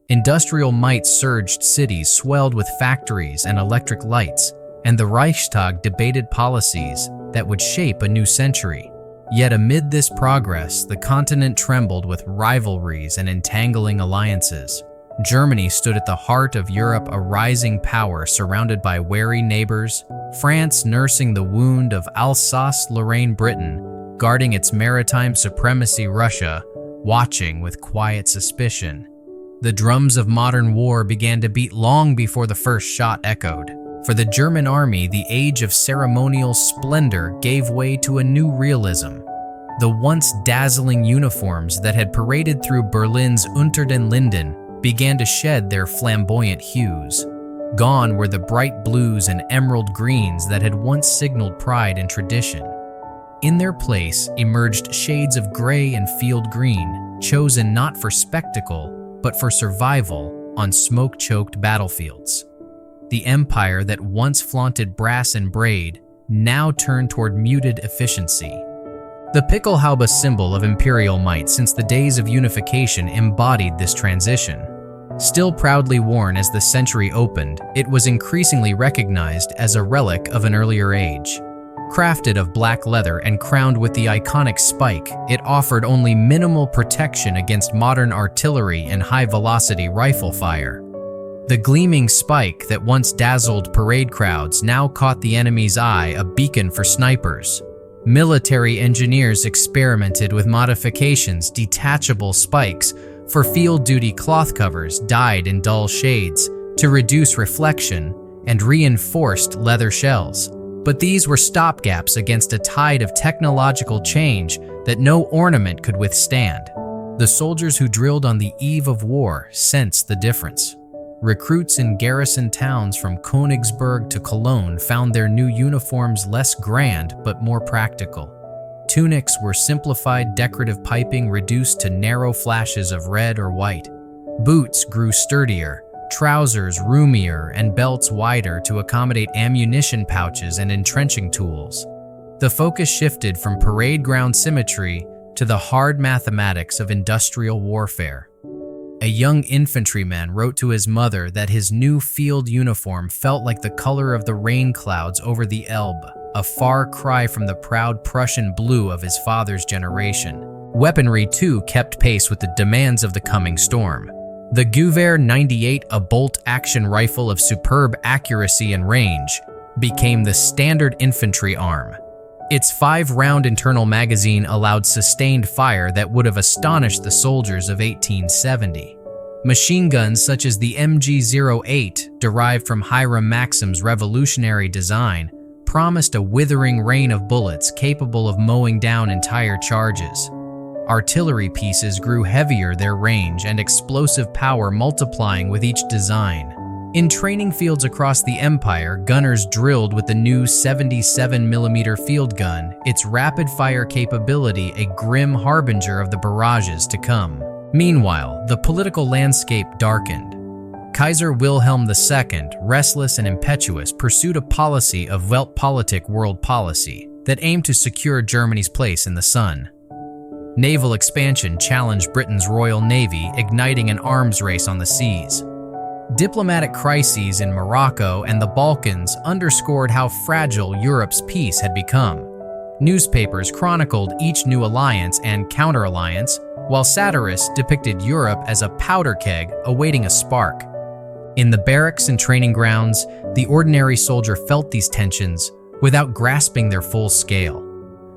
Industrial might surged, cities swelled with factories and electric lights, and the Reichstag debated policies that would shape a new century. Yet amid this progress, the continent trembled with rivalries and entangling alliances. Germany stood at the heart of Europe, a rising power surrounded by wary neighbors, France nursing the wound of Alsace-Lorraine, Britain, guarding its maritime supremacy, Russia, watching with quiet suspicion. The drums of modern war began to beat long before the first shot echoed. For the German army, the age of ceremonial splendor gave way to a new realism. The once dazzling uniforms that had paraded through Berlin's Unter den Linden began to shed their flamboyant hues. Gone were the bright blues and emerald greens that had once signaled pride and tradition. In their place emerged shades of gray and field green, chosen not for spectacle, but for survival on smoke-choked battlefields. The empire that once flaunted brass and braid now turned toward muted efficiency. The Pickelhaube, symbol of imperial might since the days of unification, embodied this transition. Still proudly worn as the century opened, it was increasingly recognized as a relic of an earlier age. Crafted of black leather and crowned with the iconic spike, it offered only minimal protection against modern artillery and high-velocity rifle fire. The gleaming spike that once dazzled parade crowds now caught the enemy's eye, a beacon for snipers. Military engineers experimented with modifications, detachable spikes for field-duty cloth covers dyed in dull shades to reduce reflection, and reinforced leather shells. But these were stopgaps against a tide of technological change that no ornament could withstand. The soldiers who drilled on the eve of war sensed the difference. Recruits in garrison towns from Königsberg to Cologne found their new uniforms less grand but more practical. Tunics were simplified decorative piping reduced to narrow flashes of red or white. Boots grew sturdier, trousers roomier, and belts wider to accommodate ammunition pouches and entrenching tools. The focus shifted from parade ground symmetry to the hard mathematics of industrial warfare. A young infantryman wrote to his mother that his new field uniform felt like the color of the rain clouds over the Elbe, a far cry from the proud Prussian blue of his father's generation. Weaponry, too, kept pace with the demands of the coming storm. The Gewehr 98, a bolt-action rifle of superb accuracy and range, became the standard infantry arm. Its 5-round internal magazine allowed sustained fire that would have astonished the soldiers of 1870. Machine guns such as the MG-08, derived from Hiram Maxim's revolutionary design, promised a withering rain of bullets capable of mowing down entire charges. Artillery pieces grew heavier, their range and explosive power multiplying with each design. In training fields across the empire, gunners drilled with the new 77mm field gun, its rapid-fire capability a grim harbinger of the barrages to come. Meanwhile, the political landscape darkened. Kaiser Wilhelm II, restless and impetuous, pursued a policy of Weltpolitik, world policy, that aimed to secure Germany's place in the sun. Naval expansion challenged Britain's Royal Navy, igniting an arms race on the seas. Diplomatic crises in Morocco and the Balkans underscored how fragile Europe's peace had become. Newspapers chronicled each new alliance and counter-alliance, while satirists depicted Europe as a powder keg awaiting a spark. In the barracks and training grounds, the ordinary soldier felt these tensions without grasping their full scale.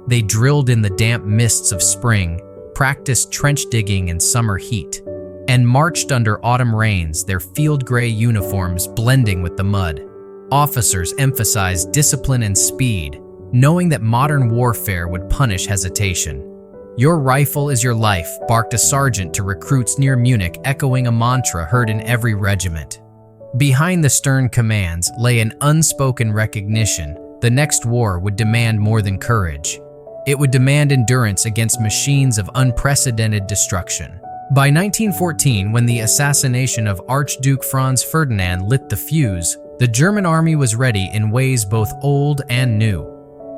They drilled in the damp mists of spring, practiced trench digging in summer heat, and marched under autumn rains, their field gray uniforms blending with the mud. Officers emphasized discipline and speed, knowing that modern warfare would punish hesitation. "Your rifle is your life," barked a sergeant to recruits near Munich, echoing a mantra heard in every regiment. Behind the stern commands lay an unspoken recognition the next war would demand more than courage. It would demand endurance against machines of unprecedented destruction. By 1914, when the assassination of Archduke Franz Ferdinand lit the fuse, the German army was ready in ways both old and new.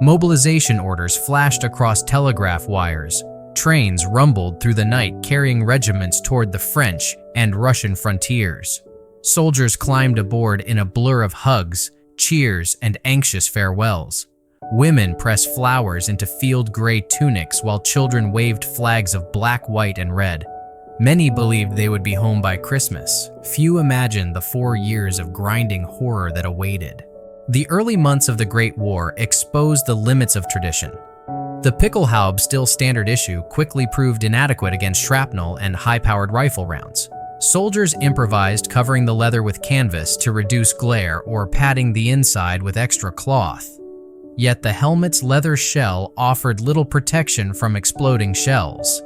Mobilization orders flashed across telegraph wires. Trains rumbled through the night carrying regiments toward the French and Russian frontiers. Soldiers climbed aboard in a blur of hugs, cheers, and anxious farewells. Women pressed flowers into field gray tunics while children waved flags of black, white, and red. Many believed they would be home by Christmas. Few imagined the 4 years of grinding horror that awaited. The early months of the Great War exposed the limits of tradition. The Pickelhaube, still standard issue, quickly proved inadequate against shrapnel and high-powered rifle rounds. Soldiers improvised, covering the leather with canvas to reduce glare or padding the inside with extra cloth. Yet the helmet's leather shell offered little protection from exploding shells.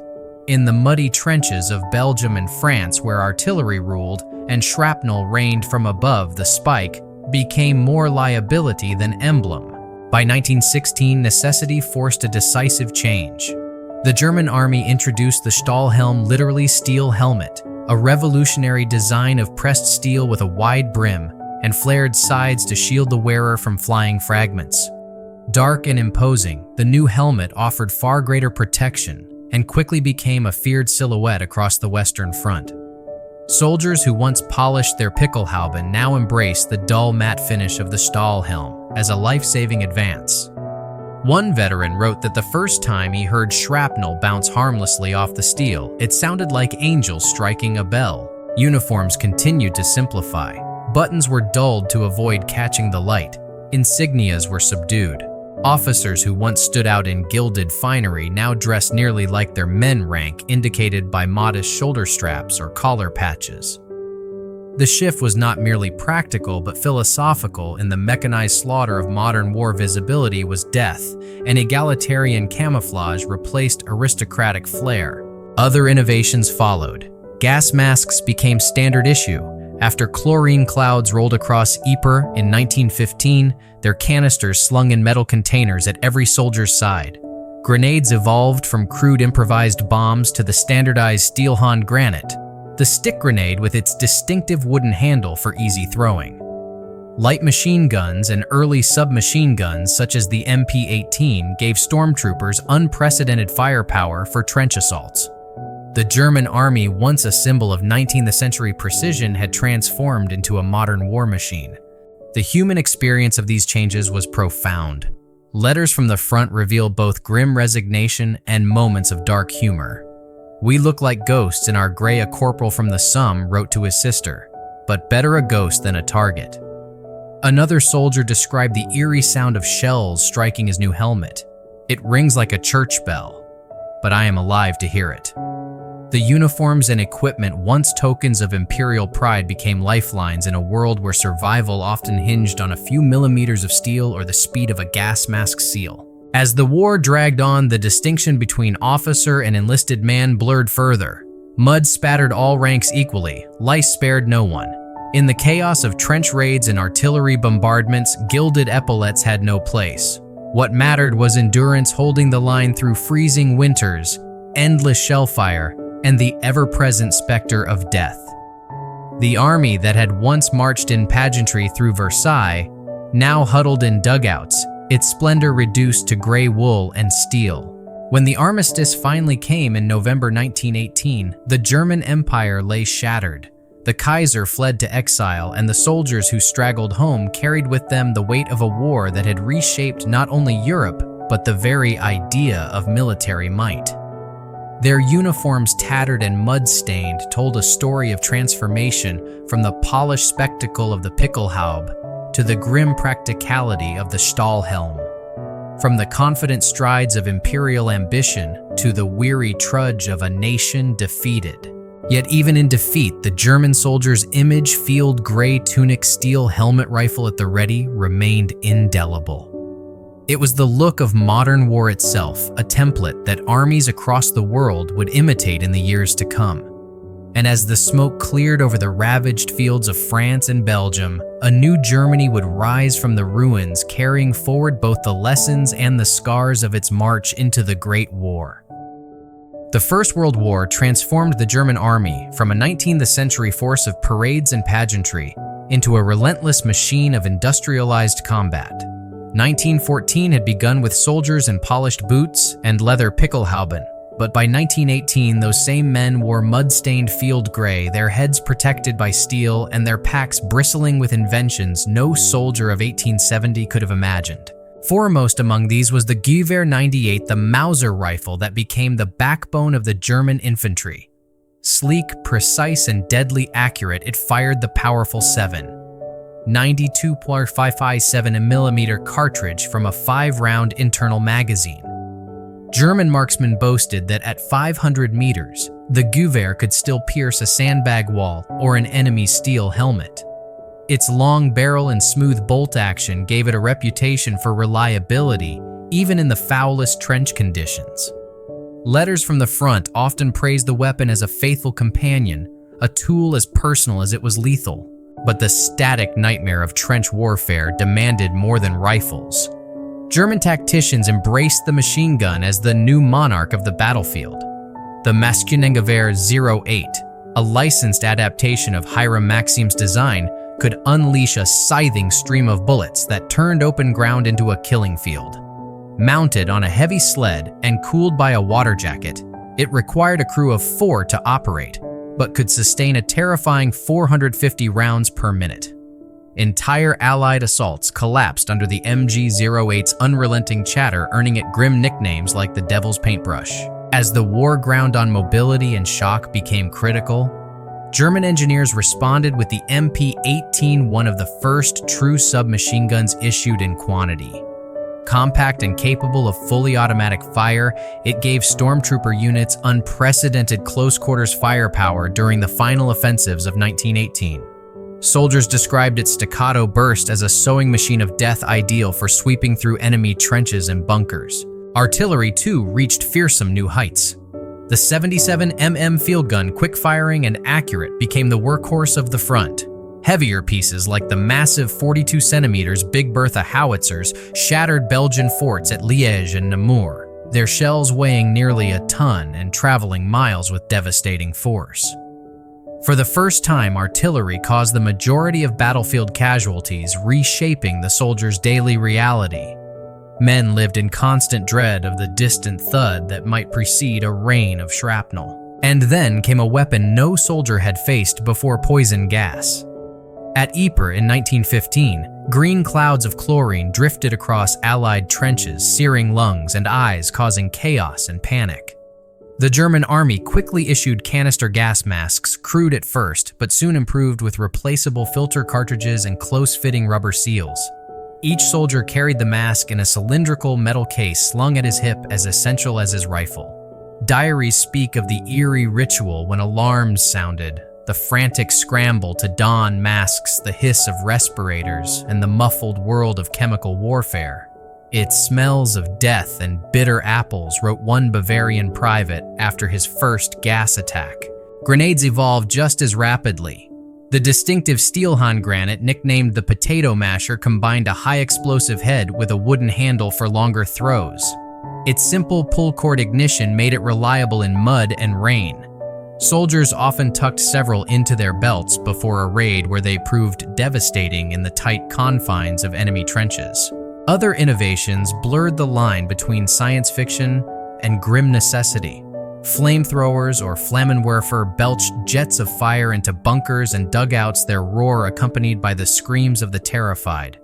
In the muddy trenches of Belgium and France, where artillery ruled and shrapnel rained from above, the spike became more liability than emblem. By 1916, necessity forced a decisive change. The German army introduced the Stahlhelm, literally steel helmet, a revolutionary design of pressed steel with a wide brim and flared sides to shield the wearer from flying fragments. Dark and imposing, the new helmet offered far greater protection and quickly became a feared silhouette across the Western Front. Soldiers who once polished their Pickelhaube now embraced the dull matte finish of the Stahlhelm as a life-saving advance. One veteran wrote that the first time he heard shrapnel bounce harmlessly off the steel, it sounded like angels striking a bell. Uniforms continued to simplify. Buttons were dulled to avoid catching the light. Insignias were subdued. Officers who once stood out in gilded finery now dressed nearly like their men rank, indicated by modest shoulder straps or collar patches. The shift was not merely practical but philosophical. In the mechanized slaughter of modern war, visibility was death, and egalitarian camouflage replaced aristocratic flair. Other innovations followed. Gas masks became standard issue. After chlorine clouds rolled across Ypres in 1915, their canisters slung in metal containers at every soldier's side. Grenades evolved from crude improvised bombs to the standardized steel hand granate. The stick grenade with its distinctive wooden handle for easy throwing. Light machine guns and early submachine guns such as the MP-18 gave stormtroopers unprecedented firepower for trench assaults. The German army, once a symbol of 19th century precision, had transformed into a modern war machine. The human experience of these changes was profound. Letters from the front reveal both grim resignation and moments of dark humor. "We look like ghosts in our gray," a corporal from the Somme wrote to his sister, "but better a ghost than a target." Another soldier described the eerie sound of shells striking his new helmet. "It rings like a church bell, but I am alive to hear it." The uniforms and equipment, once tokens of imperial pride, became lifelines in a world where survival often hinged on a few millimeters of steel or the speed of a gas mask seal. As the war dragged on, the distinction between officer and enlisted man blurred further. Mud spattered all ranks equally, lice spared no one. In the chaos of trench raids and artillery bombardments, gilded epaulets had no place. What mattered was endurance, holding the line through freezing winters, endless shellfire, and the ever-present specter of death. The army that had once marched in pageantry through Versailles now huddled in dugouts, its splendor reduced to gray wool and steel. When the armistice finally came in November 1918, the German Empire lay shattered. The Kaiser fled to exile, and the soldiers who straggled home carried with them the weight of a war that had reshaped not only Europe, but the very idea of military might. Their uniforms, tattered and mud-stained, told a story of transformation, from the polished spectacle of the Pickelhaube to the grim practicality of the Stahlhelm, from the confident strides of imperial ambition to the weary trudge of a nation defeated. Yet even in defeat, the German soldier's image, field gray tunic, steel helmet, rifle at the ready, remained indelible. It was the look of modern war itself, a template that armies across the world would imitate in the years to come. And as the smoke cleared over the ravaged fields of France and Belgium, a new Germany would rise from the ruins, carrying forward both the lessons and the scars of its march into the Great War. The First World War transformed the German army from a 19th century force of parades and pageantry into a relentless machine of industrialized combat. 1914 had begun with soldiers in polished boots and leather Pickelhauben, but by 1918 those same men wore mud-stained field gray, their heads protected by steel and their packs bristling with inventions no soldier of 1870 could have imagined. Foremost among these was the Gewehr 98, the Mauser rifle that became the backbone of the German infantry. Sleek, precise, and deadly accurate, it fired the powerful 7.92.557mm cartridge from a 5-round internal magazine. German marksmen boasted that at 500 meters, the Gewehr could still pierce a sandbag wall or an enemy's steel helmet. Its long barrel and smooth bolt action gave it a reputation for reliability, even in the foulest trench conditions. Letters from the front often praised the weapon as a faithful companion, a tool as personal as it was lethal. But the static nightmare of trench warfare demanded more than rifles. German tacticians embraced the machine gun as the new monarch of the battlefield. The Maschinengewehr 08, a licensed adaptation of Hiram Maxim's design, could unleash a scything stream of bullets that turned open ground into a killing field. Mounted on a heavy sled and cooled by a water jacket, it required a crew of 4 to operate, but could sustain a terrifying 450 rounds per minute. Entire Allied assaults collapsed under the MG-08's unrelenting chatter, earning it grim nicknames like the Devil's Paintbrush. As the war ground on mobility and shock became critical, German engineers responded with the MP-18, one of the first true submachine guns issued in quantity. Compact and capable of fully automatic fire, it gave stormtrooper units unprecedented close-quarters firepower during the final offensives of 1918. Soldiers described its staccato burst as a sewing machine of death, ideal for sweeping through enemy trenches and bunkers. Artillery, too, reached fearsome new heights. The 77mm field gun, quick-firing and accurate, became the workhorse of the front. Heavier pieces like the massive 42cm Big Bertha howitzers shattered Belgian forts at Liège and Namur, their shells weighing nearly a ton and traveling miles with devastating force. For the first time, artillery caused the majority of battlefield casualties, reshaping the soldiers' daily reality. Men lived in constant dread of the distant thud that might precede a rain of shrapnel. And then came a weapon no soldier had faced before: poison gas. At Ypres in 1915, green clouds of chlorine drifted across Allied trenches, searing lungs and eyes, causing chaos and panic. The German army quickly issued canister gas masks, crude at first, but soon improved with replaceable filter cartridges and close-fitting rubber seals. Each soldier carried the mask in a cylindrical metal case slung at his hip, as essential as his rifle. Diaries speak of the eerie ritual when alarms sounded, the frantic scramble to don masks, the hiss of respirators, and the muffled world of chemical warfare. "It smells of death and bitter apples," wrote one Bavarian private after his first gas attack. Grenades evolved just as rapidly. The distinctive Steelhahn granite, nicknamed the potato masher, combined a high-explosive head with a wooden handle for longer throws. Its simple pull-cord ignition made it reliable in mud and rain. Soldiers often tucked several into their belts before a raid, where they proved devastating in the tight confines of enemy trenches. Other innovations blurred the line between science fiction and grim necessity. Flamethrowers, or Flammenwerfer, belched jets of fire into bunkers and dugouts, their roar accompanied by the screams of the terrified.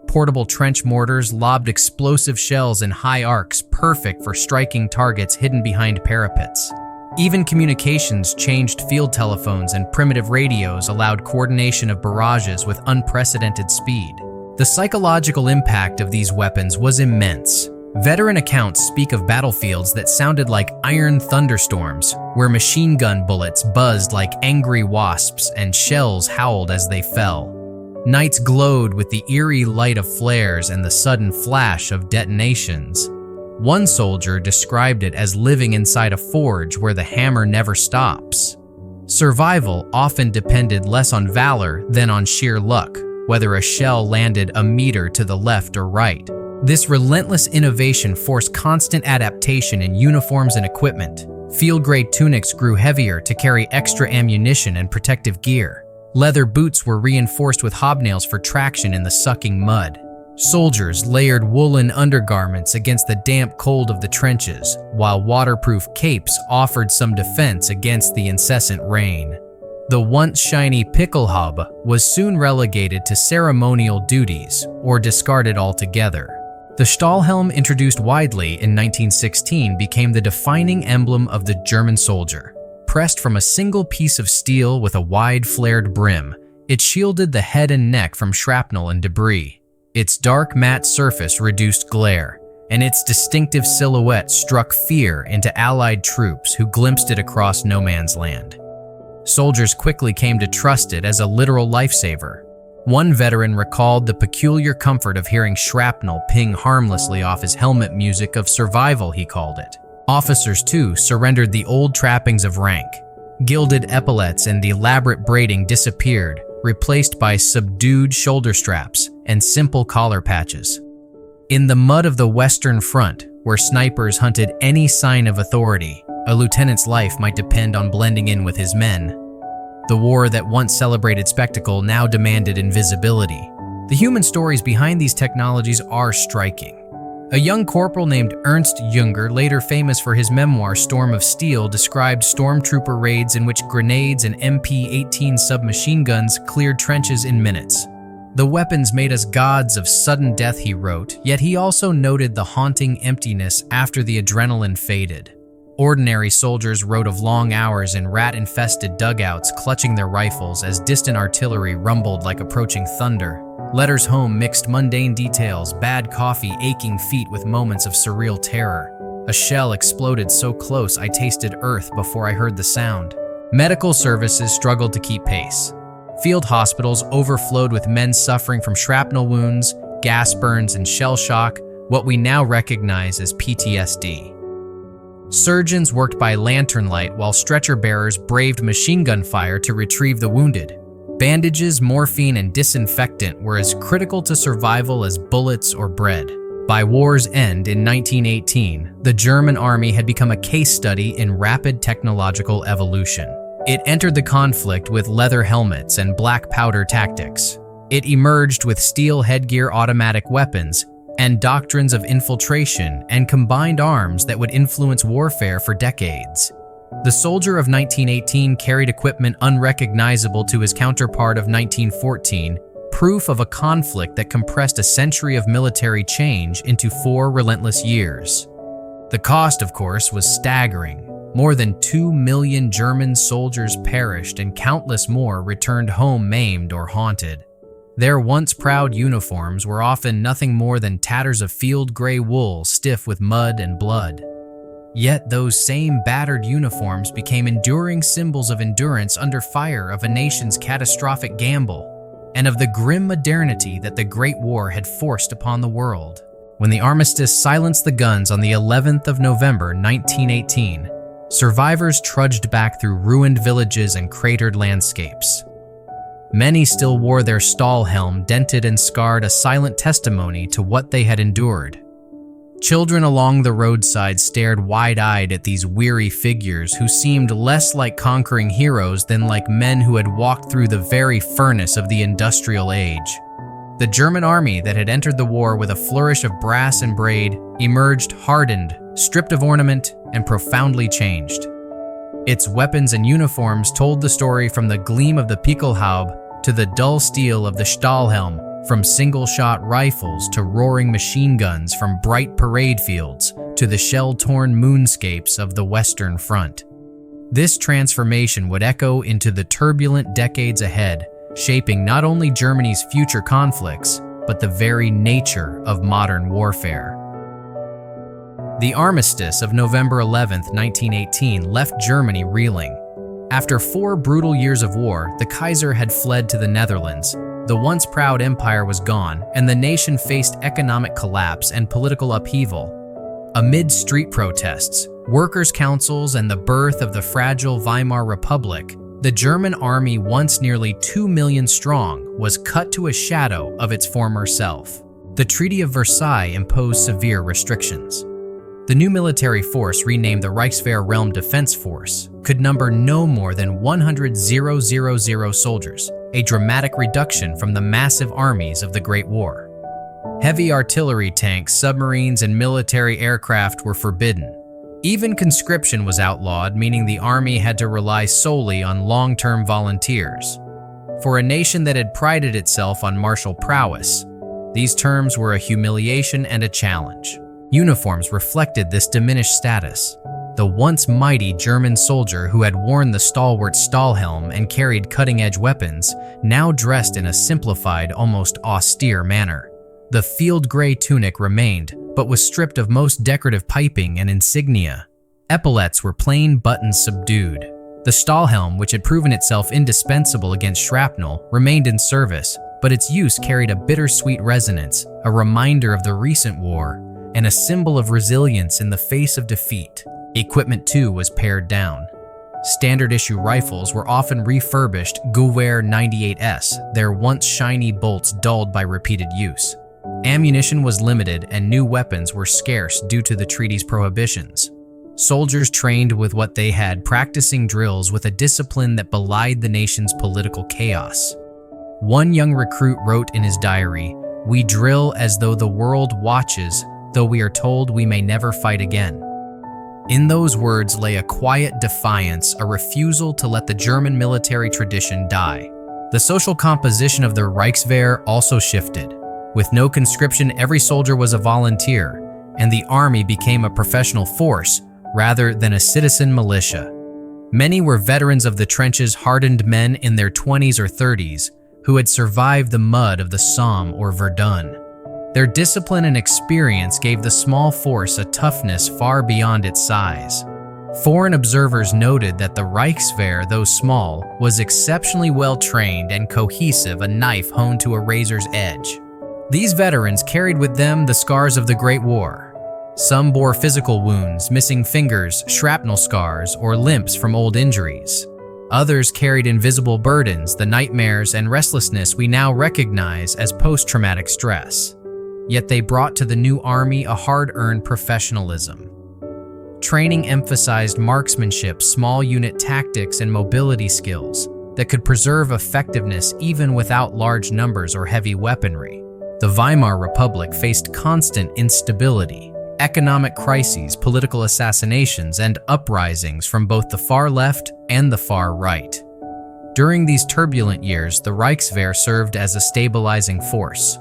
Portable trench mortars lobbed explosive shells in high arcs, perfect for striking targets hidden behind parapets. Even communications changed. Field telephones and primitive radios allowed coordination of barrages with unprecedented speed. The psychological impact of these weapons was immense. Veteran accounts speak of battlefields that sounded like iron thunderstorms, where machine gun bullets buzzed like angry wasps and shells howled as they fell. Nights glowed with the eerie light of flares and the sudden flash of detonations. One soldier described it as living inside a forge where the hammer never stops. Survival often depended less on valor than on sheer luck, whether a shell landed a meter to the left or right. This relentless innovation forced constant adaptation in uniforms and equipment. Field-grade tunics grew heavier to carry extra ammunition and protective gear. Leather boots were reinforced with hobnails for traction in the sucking mud. Soldiers layered woolen undergarments against the damp cold of the trenches, while waterproof capes offered some defense against the incessant rain. The once shiny Pickelhaube was soon relegated to ceremonial duties or discarded altogether. The Stahlhelm, introduced widely in 1916, became the defining emblem of the German soldier. Pressed from a single piece of steel with a wide flared brim, it shielded the head and neck from shrapnel and debris. Its dark matte surface reduced glare, and its distinctive silhouette struck fear into Allied troops who glimpsed it across no man's land. Soldiers quickly came to trust it as a literal lifesaver. One veteran recalled the peculiar comfort of hearing shrapnel ping harmlessly off his helmet, music of survival, he called it. Officers, too, surrendered the old trappings of rank. Gilded epaulets and the elaborate braiding disappeared, replaced by subdued shoulder straps and simple collar patches. In the mud of the Western Front, where snipers hunted any sign of authority, a lieutenant's life might depend on blending in with his men. The war that once celebrated spectacle now demanded invisibility. The human stories behind these technologies are striking. A young corporal named Ernst Junger, later famous for his memoir Storm of Steel, described stormtrooper raids in which grenades and MP-18 submachine guns cleared trenches in minutes. The weapons made us gods of sudden death, he wrote, yet he also noted the haunting emptiness after the adrenaline faded. Ordinary soldiers wrote of long hours in rat-infested dugouts clutching their rifles as distant artillery rumbled like approaching thunder. Letters home mixed mundane details, bad coffee, aching feet with moments of surreal terror. A shell exploded so close I tasted earth before I heard the sound. Medical services struggled to keep pace. Field hospitals overflowed with men suffering from shrapnel wounds, gas burns, and shell shock, what we now recognize as PTSD. Surgeons worked by lantern light while stretcher bearers braved machine gun fire to retrieve the wounded. Bandages, morphine, and disinfectant were as critical to survival as bullets or bread. By war's end in 1918, the German army had become a case study in rapid technological evolution. It entered the conflict with leather helmets and black powder tactics. It emerged with steel headgear, automatic weapons, and doctrines of infiltration and combined arms that would influence warfare for decades. The soldier of 1918 carried equipment unrecognizable to his counterpart of 1914, proof of a conflict that compressed a century of military change into 4 relentless years. The cost, of course, was staggering. More than 2 million German soldiers perished and countless more returned home maimed or haunted. Their once proud uniforms were often nothing more than tatters of field gray wool stiff with mud and blood. Yet those same battered uniforms became enduring symbols of endurance under fire of a nation's catastrophic gamble, and of the grim modernity that the Great War had forced upon the world. When the armistice silenced the guns on the 11th of November 1918, survivors trudged back through ruined villages and cratered landscapes. Many still wore their Stahlhelm, dented and scarred, a silent testimony to what they had endured. Children along the roadside stared wide-eyed at these weary figures who seemed less like conquering heroes than like men who had walked through the very furnace of the industrial age. The German army that had entered the war with a flourish of brass and braid emerged hardened, stripped of ornament, and profoundly changed. Its weapons and uniforms told the story from the gleam of the Pickelhaube to the dull steel of the Stahlhelm, from single-shot rifles to roaring machine guns, from bright parade fields to the shell-torn moonscapes of the Western Front. This transformation would echo into the turbulent decades ahead, shaping not only Germany's future conflicts, but the very nature of modern warfare. The armistice of November 11, 1918, left Germany reeling. After 4 brutal years of war, the Kaiser had fled to the Netherlands. The once proud empire was gone, and the nation faced economic collapse and political upheaval. Amid street protests, workers' councils, and the birth of the fragile Weimar Republic, the German army, once nearly 2 million strong, was cut to a shadow of its former self. The Treaty of Versailles imposed severe restrictions. The new military force, renamed the Reichswehr Realm Defense Force, could number no more than 100,000 soldiers, a dramatic reduction from the massive armies of the Great War. Heavy artillery, tanks, submarines, and military aircraft were forbidden. Even conscription was outlawed, meaning the army had to rely solely on long-term volunteers. For a nation that had prided itself on martial prowess, these terms were a humiliation and a challenge. Uniforms reflected this diminished status. The once mighty German soldier who had worn the stalwart Stahlhelm and carried cutting-edge weapons now dressed in a simplified, almost austere manner. The field gray tunic remained, but was stripped of most decorative piping and insignia. Epaulets were plain buttons subdued. The Stahlhelm, which had proven itself indispensable against shrapnel, remained in service, but its use carried a bittersweet resonance, a reminder of the recent war, and a symbol of resilience in the face of defeat. Equipment too was pared down. Standard-issue rifles were often refurbished Gewehr 98S, their once shiny bolts dulled by repeated use. Ammunition was limited and new weapons were scarce due to the treaty's prohibitions. Soldiers trained with what they had, practicing drills with a discipline that belied the nation's political chaos. One young recruit wrote in his diary, "We drill as though the world watches, though we are told we may never fight again." In those words lay a quiet defiance, a refusal to let the German military tradition die. The social composition of the Reichswehr also shifted. With no conscription, every soldier was a volunteer, and the army became a professional force rather than a citizen militia. Many were veterans of the trenches, hardened men in their 20s or 30s who had survived the mud of the Somme or Verdun. Their discipline and experience gave the small force a toughness far beyond its size. Foreign observers noted that the Reichswehr, though small, was exceptionally well-trained and cohesive, a knife honed to a razor's edge. These veterans carried with them the scars of the Great War. Some bore physical wounds, missing fingers, shrapnel scars, or limps from old injuries. Others carried invisible burdens, the nightmares and restlessness we now recognize as post-traumatic stress. Yet they brought to the new army a hard-earned professionalism. Training emphasized marksmanship, small unit tactics, and mobility skills that could preserve effectiveness even without large numbers or heavy weaponry. The Weimar Republic faced constant instability, economic crises, political assassinations, and uprisings from both the far left and the far right. During these turbulent years, the Reichswehr served as a stabilizing force.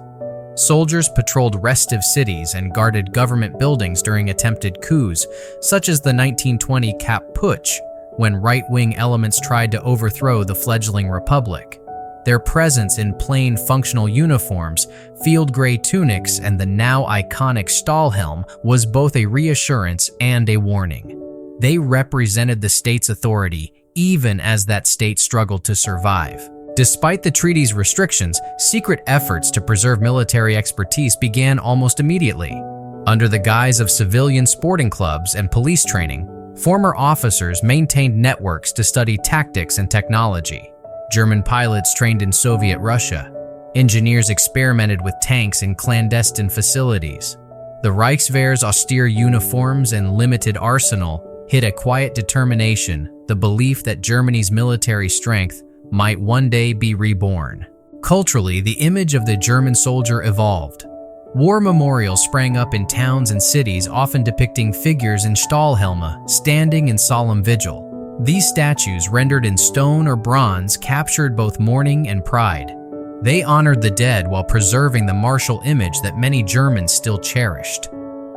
Soldiers patrolled restive cities and guarded government buildings during attempted coups, such as the 1920 Kapp Putsch, when right-wing elements tried to overthrow the fledgling republic. Their presence in plain functional uniforms, field gray tunics, and the now iconic Stahlhelm was both a reassurance and a warning. They represented the state's authority, even as that state struggled to survive. Despite the treaty's restrictions, secret efforts to preserve military expertise began almost immediately. Under the guise of civilian sporting clubs and police training, former officers maintained networks to study tactics and technology. German pilots trained in Soviet Russia. Engineers experimented with tanks in clandestine facilities. The Reichswehr's austere uniforms and limited arsenal hid a quiet determination, the belief that Germany's military strength might one day be reborn. Culturally, the image of the German soldier evolved. War memorials sprang up in towns and cities, often depicting figures in Stahlhelme standing in solemn vigil. These statues, rendered in stone or bronze, captured both mourning and pride. They honored the dead while preserving the martial image that many Germans still cherished.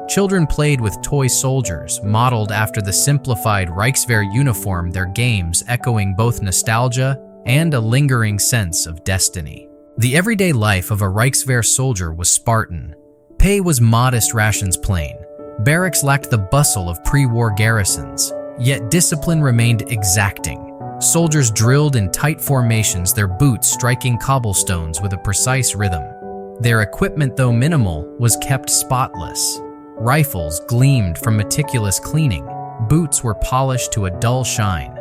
Children played with toy soldiers, modeled after the simplified Reichswehr uniform, their games echoing both nostalgia and a lingering sense of destiny. The everyday life of a Reichswehr soldier was Spartan. Pay was modest, rations plain. Barracks lacked the bustle of pre-war garrisons. Yet discipline remained exacting. Soldiers drilled in tight formations, their boots striking cobblestones with a precise rhythm. Their equipment, though minimal, was kept spotless. Rifles gleamed from meticulous cleaning. Boots were polished to a dull shine.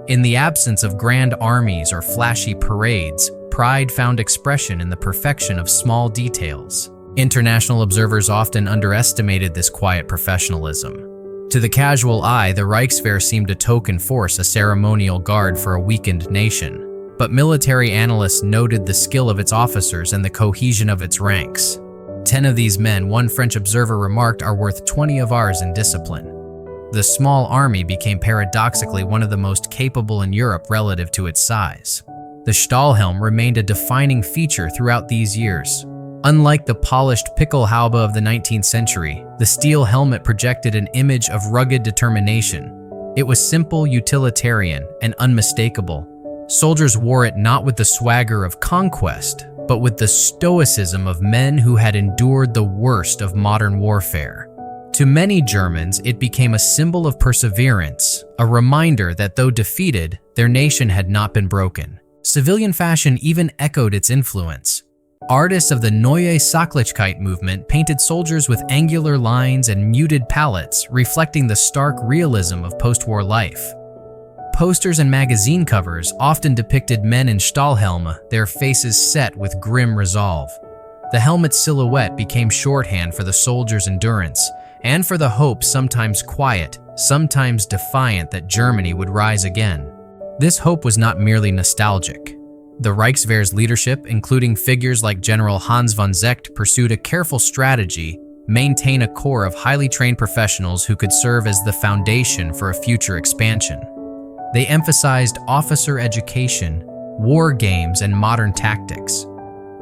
In the absence of grand armies or flashy parades, pride found expression in the perfection of small details. International observers often underestimated this quiet professionalism. To the casual eye, the Reichswehr seemed a token force, a ceremonial guard for a weakened nation. But military analysts noted the skill of its officers and the cohesion of its ranks. 10 of these men, one French observer remarked, are worth 20 of ours in discipline. The small army became paradoxically one of the most capable in Europe relative to its size. The Stahlhelm remained a defining feature throughout these years. Unlike the polished Pickelhaube of the 19th century, the steel helmet projected an image of rugged determination. It was simple, utilitarian, and unmistakable. Soldiers wore it not with the swagger of conquest, but with the stoicism of men who had endured the worst of modern warfare. To many Germans, it became a symbol of perseverance, a reminder that though defeated, their nation had not been broken. Civilian fashion even echoed its influence. Artists of the Neue Sachlichkeit movement painted soldiers with angular lines and muted palettes, reflecting the stark realism of post-war life. Posters and magazine covers often depicted men in Stahlhelme, their faces set with grim resolve. The helmet's silhouette became shorthand for the soldier's endurance, and for the hope, sometimes quiet, sometimes defiant, that Germany would rise again. This hope was not merely nostalgic. The Reichswehr's leadership, including figures like General Hans von Zecht, pursued a careful strategy, maintain a core of highly trained professionals who could serve as the foundation for a future expansion. They emphasized officer education, war games, and modern tactics.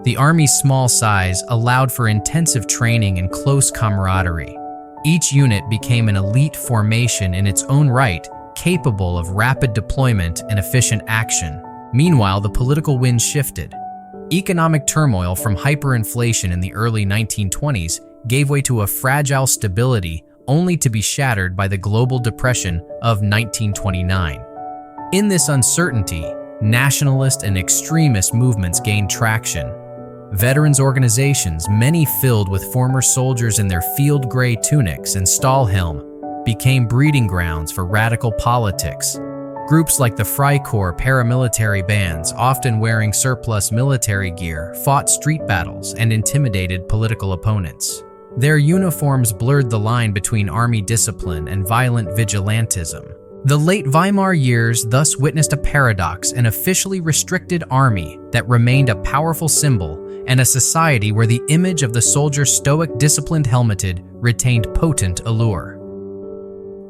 The Army's small size allowed for intensive training and close camaraderie. Each unit became an elite formation in its own right, capable of rapid deployment and efficient action. Meanwhile, the political wind shifted. Economic turmoil from hyperinflation in the early 1920s gave way to a fragile stability only to be shattered by the global depression of 1929. In this uncertainty, nationalist and extremist movements gained traction. Veterans organizations, many filled with former soldiers in their field gray tunics and Stahlhelm, became breeding grounds for radical politics. Groups like the Freikorps paramilitary bands, often wearing surplus military gear, fought street battles and intimidated political opponents. Their uniforms blurred the line between army discipline and violent vigilantism. The late Weimar years thus witnessed a paradox: an officially restricted army that remained a powerful symbol, and a society where the image of the soldier stoic, disciplined, helmeted retained potent allure.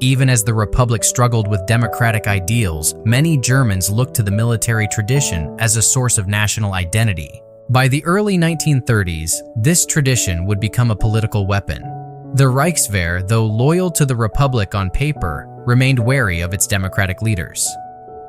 Even as the Republic struggled with democratic ideals, many Germans looked to the military tradition as a source of national identity. By the early 1930s, this tradition would become a political weapon. The Reichswehr, though loyal to the Republic on paper, remained wary of its democratic leaders.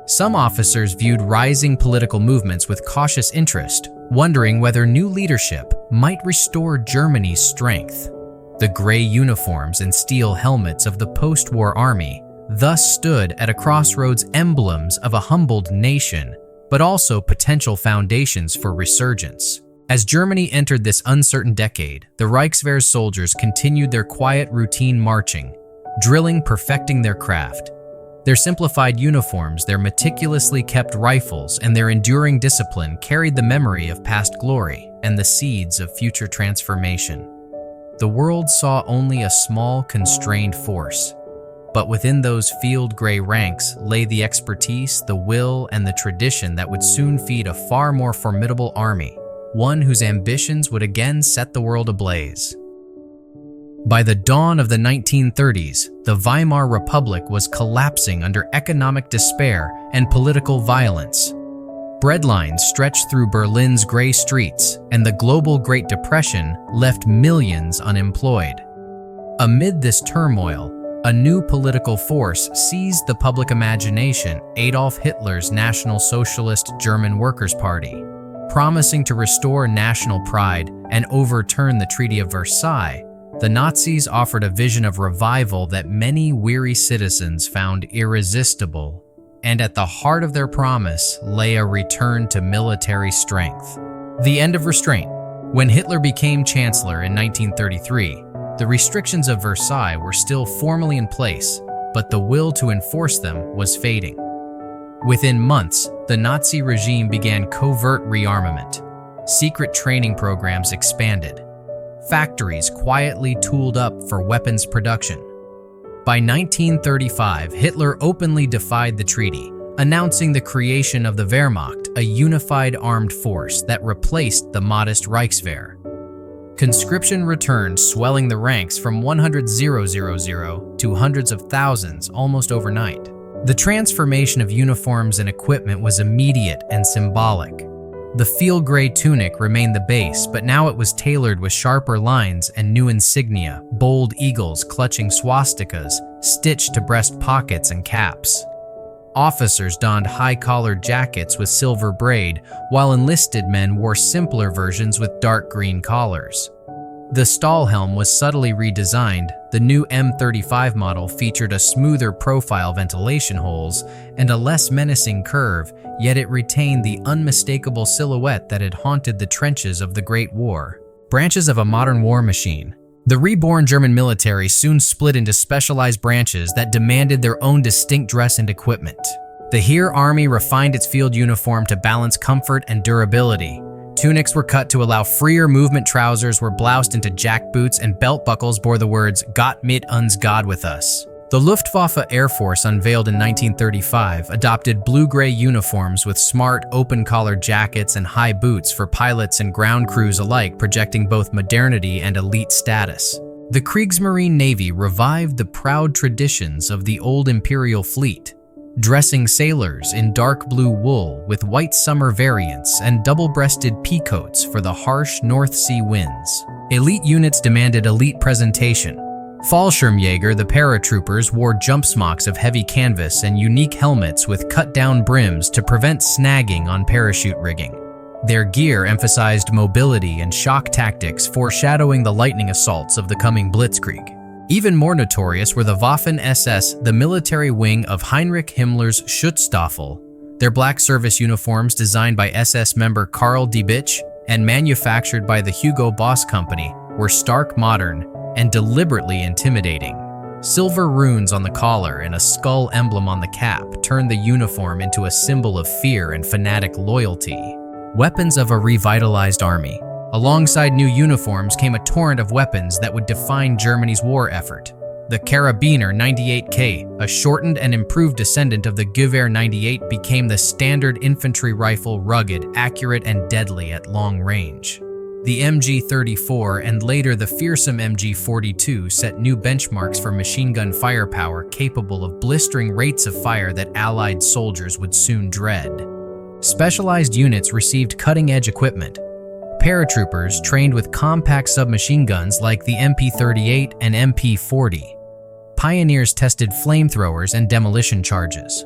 Some officers viewed rising political movements with cautious interest, wondering whether new leadership might restore Germany's strength. The gray uniforms and steel helmets of the post-war army thus stood at a crossroads, emblems of a humbled nation, but also potential foundations for resurgence. As Germany entered this uncertain decade, the Reichswehr's soldiers continued their quiet, routine marching, drilling, perfecting their craft. Their simplified uniforms, their meticulously kept rifles, and their enduring discipline carried the memory of past glory and the seeds of future transformation. The world saw only a small, constrained force, but within those field gray ranks lay the expertise, the will, and the tradition that would soon feed a far more formidable army, one whose ambitions would again set the world ablaze. By the dawn of the 1930s, the Weimar Republic was collapsing under economic despair and political violence. Breadlines stretched through Berlin's gray streets, and the global Great Depression left millions unemployed. Amid this turmoil, a new political force seized the public imagination: Adolf Hitler's National Socialist German Workers' Party. Promising to restore national pride and overturn the Treaty of Versailles, the Nazis offered a vision of revival that many weary citizens found irresistible. And at the heart of their promise lay a return to military strength. The end of restraint. When Hitler became chancellor in 1933, the restrictions of Versailles were still formally in place, but the will to enforce them was fading. Within months, the Nazi regime began covert rearmament. Secret training programs expanded. Factories quietly tooled up for weapons production. By 1935, Hitler openly defied the treaty, announcing the creation of the Wehrmacht, a unified armed force that replaced the modest Reichswehr. Conscription returned, swelling the ranks from 100,000 to hundreds of thousands almost overnight. The transformation of uniforms and equipment was immediate and symbolic. The field gray tunic remained the base, but now it was tailored with sharper lines and new insignia: bold eagles clutching swastikas, stitched to breast pockets and caps. Officers donned high-collared jackets with silver braid, while enlisted men wore simpler versions with dark green collars. The Stahlhelm was subtly redesigned. The new M35 model featured a smoother profile, ventilation holes, and a less menacing curve, yet it retained the unmistakable silhouette that had haunted the trenches of the Great War. Branches of a modern war machine. The reborn German military soon split into specialized branches that demanded their own distinct dress and equipment. The Heer Army refined its field uniform to balance comfort and durability. Tunics were cut to allow freer movement, trousers were bloused into jack boots, and belt buckles bore the words "Gott mit uns, God with us." The Luftwaffe Air Force, unveiled in 1935, adopted blue-gray uniforms with smart, open-collared jackets and high boots for pilots and ground crews alike, projecting both modernity and elite status. The Kriegsmarine Navy revived the proud traditions of the old Imperial fleet. dressing sailors in dark blue wool with white summer variants and double-breasted peacoats for the harsh North Sea winds. Elite units demanded elite presentation. Fallschirmjäger, the paratroopers, wore jump smocks of heavy canvas and unique helmets with cut-down brims to prevent snagging on parachute rigging. Their gear emphasized mobility and shock tactics, foreshadowing the lightning assaults of the coming Blitzkrieg. Even more notorious were the Waffen-SS, the military wing of Heinrich Himmler's Schutzstaffel. Their black service uniforms, designed by SS member Karl Diebitsch and manufactured by the Hugo Boss Company, were stark modern and deliberately intimidating. Silver runes on the collar and a skull emblem on the cap turned the uniform into a symbol of fear and fanatic loyalty. Weapons of a revitalized army. Alongside new uniforms came a torrent of weapons that would define Germany's war effort. The Karabiner 98K, a shortened and improved descendant of the Gewehr 98, became the standard infantry rifle, rugged, accurate, and deadly at long range. The MG-34 and later the fearsome MG-42 set new benchmarks for machine gun firepower capable of blistering rates of fire that Allied soldiers would soon dread. Specialized units received cutting-edge equipment. Paratroopers trained with compact submachine guns like the MP-38 and MP-40. Pioneers tested flamethrowers and demolition charges.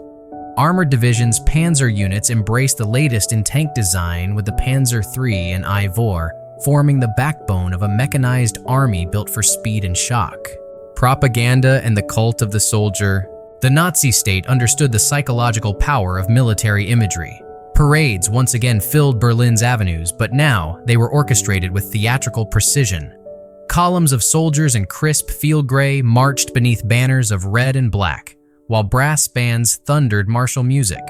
Armored divisions' panzer units embraced the latest in tank design with the Panzer III and Ivor, forming the backbone of a mechanized army built for speed and shock. Propaganda and the cult of the soldier. The Nazi state understood the psychological power of military imagery. Parades once again filled Berlin's avenues, but now they were orchestrated with theatrical precision. Columns of soldiers in crisp field gray marched beneath banners of red and black, while brass bands thundered martial music.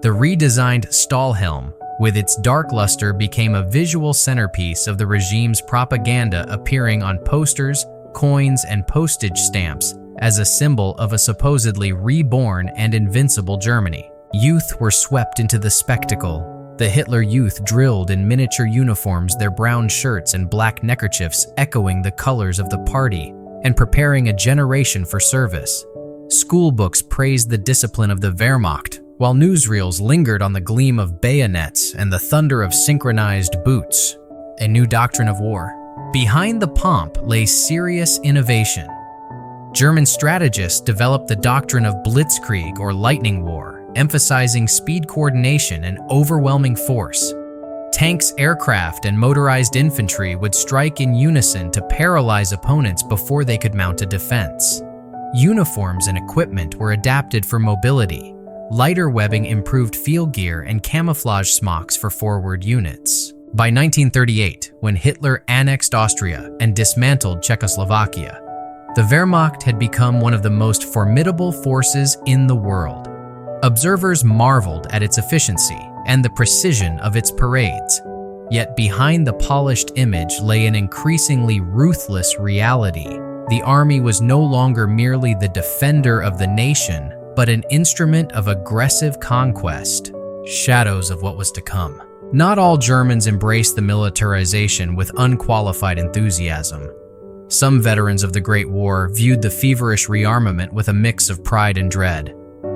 The redesigned Stahlhelm, with its dark luster, became a visual centerpiece of the regime's propaganda, appearing on posters, coins, and postage stamps as a symbol of a supposedly reborn and invincible Germany. Youth were swept into the spectacle. The Hitler Youth drilled in miniature uniforms, their brown shirts and black neckerchiefs echoing the colors of the party and preparing a generation for service. Schoolbooks praised the discipline of the Wehrmacht, while newsreels lingered on the gleam of bayonets and the thunder of synchronized boots. A new doctrine of war. Behind the pomp lay serious innovation. German strategists developed the doctrine of Blitzkrieg or lightning war, emphasizing speed coordination and overwhelming force. Tanks, aircraft, and motorized infantry would strike in unison to paralyze opponents before they could mount a defense. Uniforms and equipment were adapted for mobility. Lighter webbing improved field gear and camouflage smocks for forward units. By 1938, when Hitler annexed Austria and dismantled Czechoslovakia, the Wehrmacht had become one of the most formidable forces in the world. Observers marveled at its efficiency and the precision of its parades. Yet behind the polished image lay an increasingly ruthless reality. The army was no longer merely the defender of the nation, but an instrument of aggressive conquest. Shadows of what was to come. Not all Germans embraced the militarization with unqualified enthusiasm. Some veterans of the Great War viewed the feverish rearmament with a mix of pride and dread.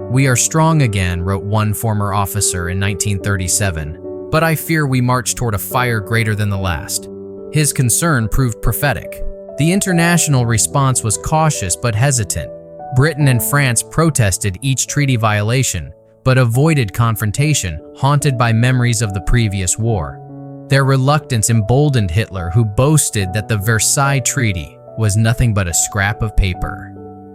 "We are strong again," wrote one former officer in 1937, "but I fear we march toward a fire greater than the last." His concern proved prophetic. The international response was cautious but hesitant. Britain and France protested each treaty violation, but avoided confrontation, haunted by memories of the previous war. Their reluctance emboldened Hitler, who boasted that the Versailles Treaty was nothing but a scrap of paper.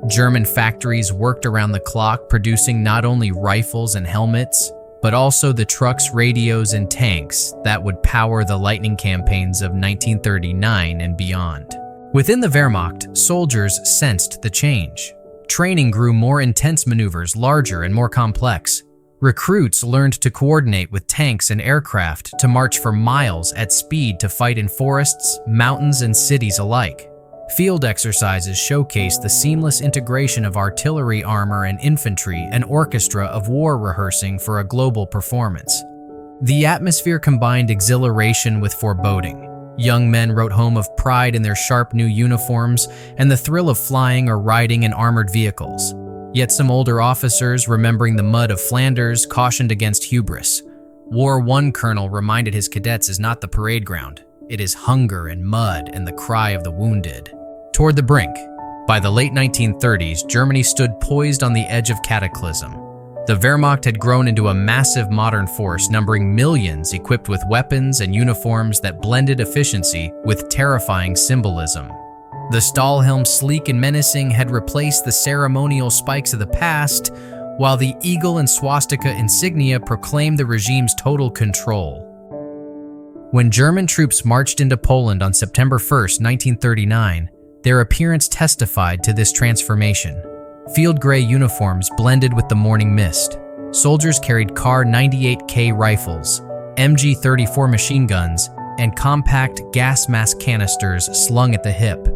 German factories worked around the clock, producing not only rifles and helmets, but also the trucks, radios, and tanks that would power the lightning campaigns of 1939 and beyond. Within the Wehrmacht, soldiers sensed the change. Training grew more intense, maneuvers larger and more complex. Recruits learned to coordinate with tanks and aircraft, to march for miles at speed to fight in forests, mountains, and cities alike. Field exercises showcased the seamless integration of artillery, armor, and infantry, an orchestra of war rehearsing for a global performance. The atmosphere combined exhilaration with foreboding. Young men wrote home of pride in their sharp new uniforms and the thrill of flying or riding in armored vehicles. Yet some older officers, remembering the mud of Flanders, cautioned against hubris. War I colonel reminded his cadets is not the parade ground. It is hunger and mud and the cry of the wounded. Toward the brink. By the late 1930s, Germany stood poised on the edge of cataclysm. The Wehrmacht had grown into a massive modern force numbering millions equipped with weapons and uniforms that blended efficiency with terrifying symbolism. The Stahlhelm, sleek and menacing, had replaced the ceremonial spikes of the past, while the eagle and swastika insignia proclaimed the regime's total control. When German troops marched into Poland on September 1, 1939, their appearance testified to this transformation. Field gray uniforms blended with the morning mist. Soldiers carried Kar 98K rifles, MG-34 machine guns, and compact gas mask canisters slung at the hip.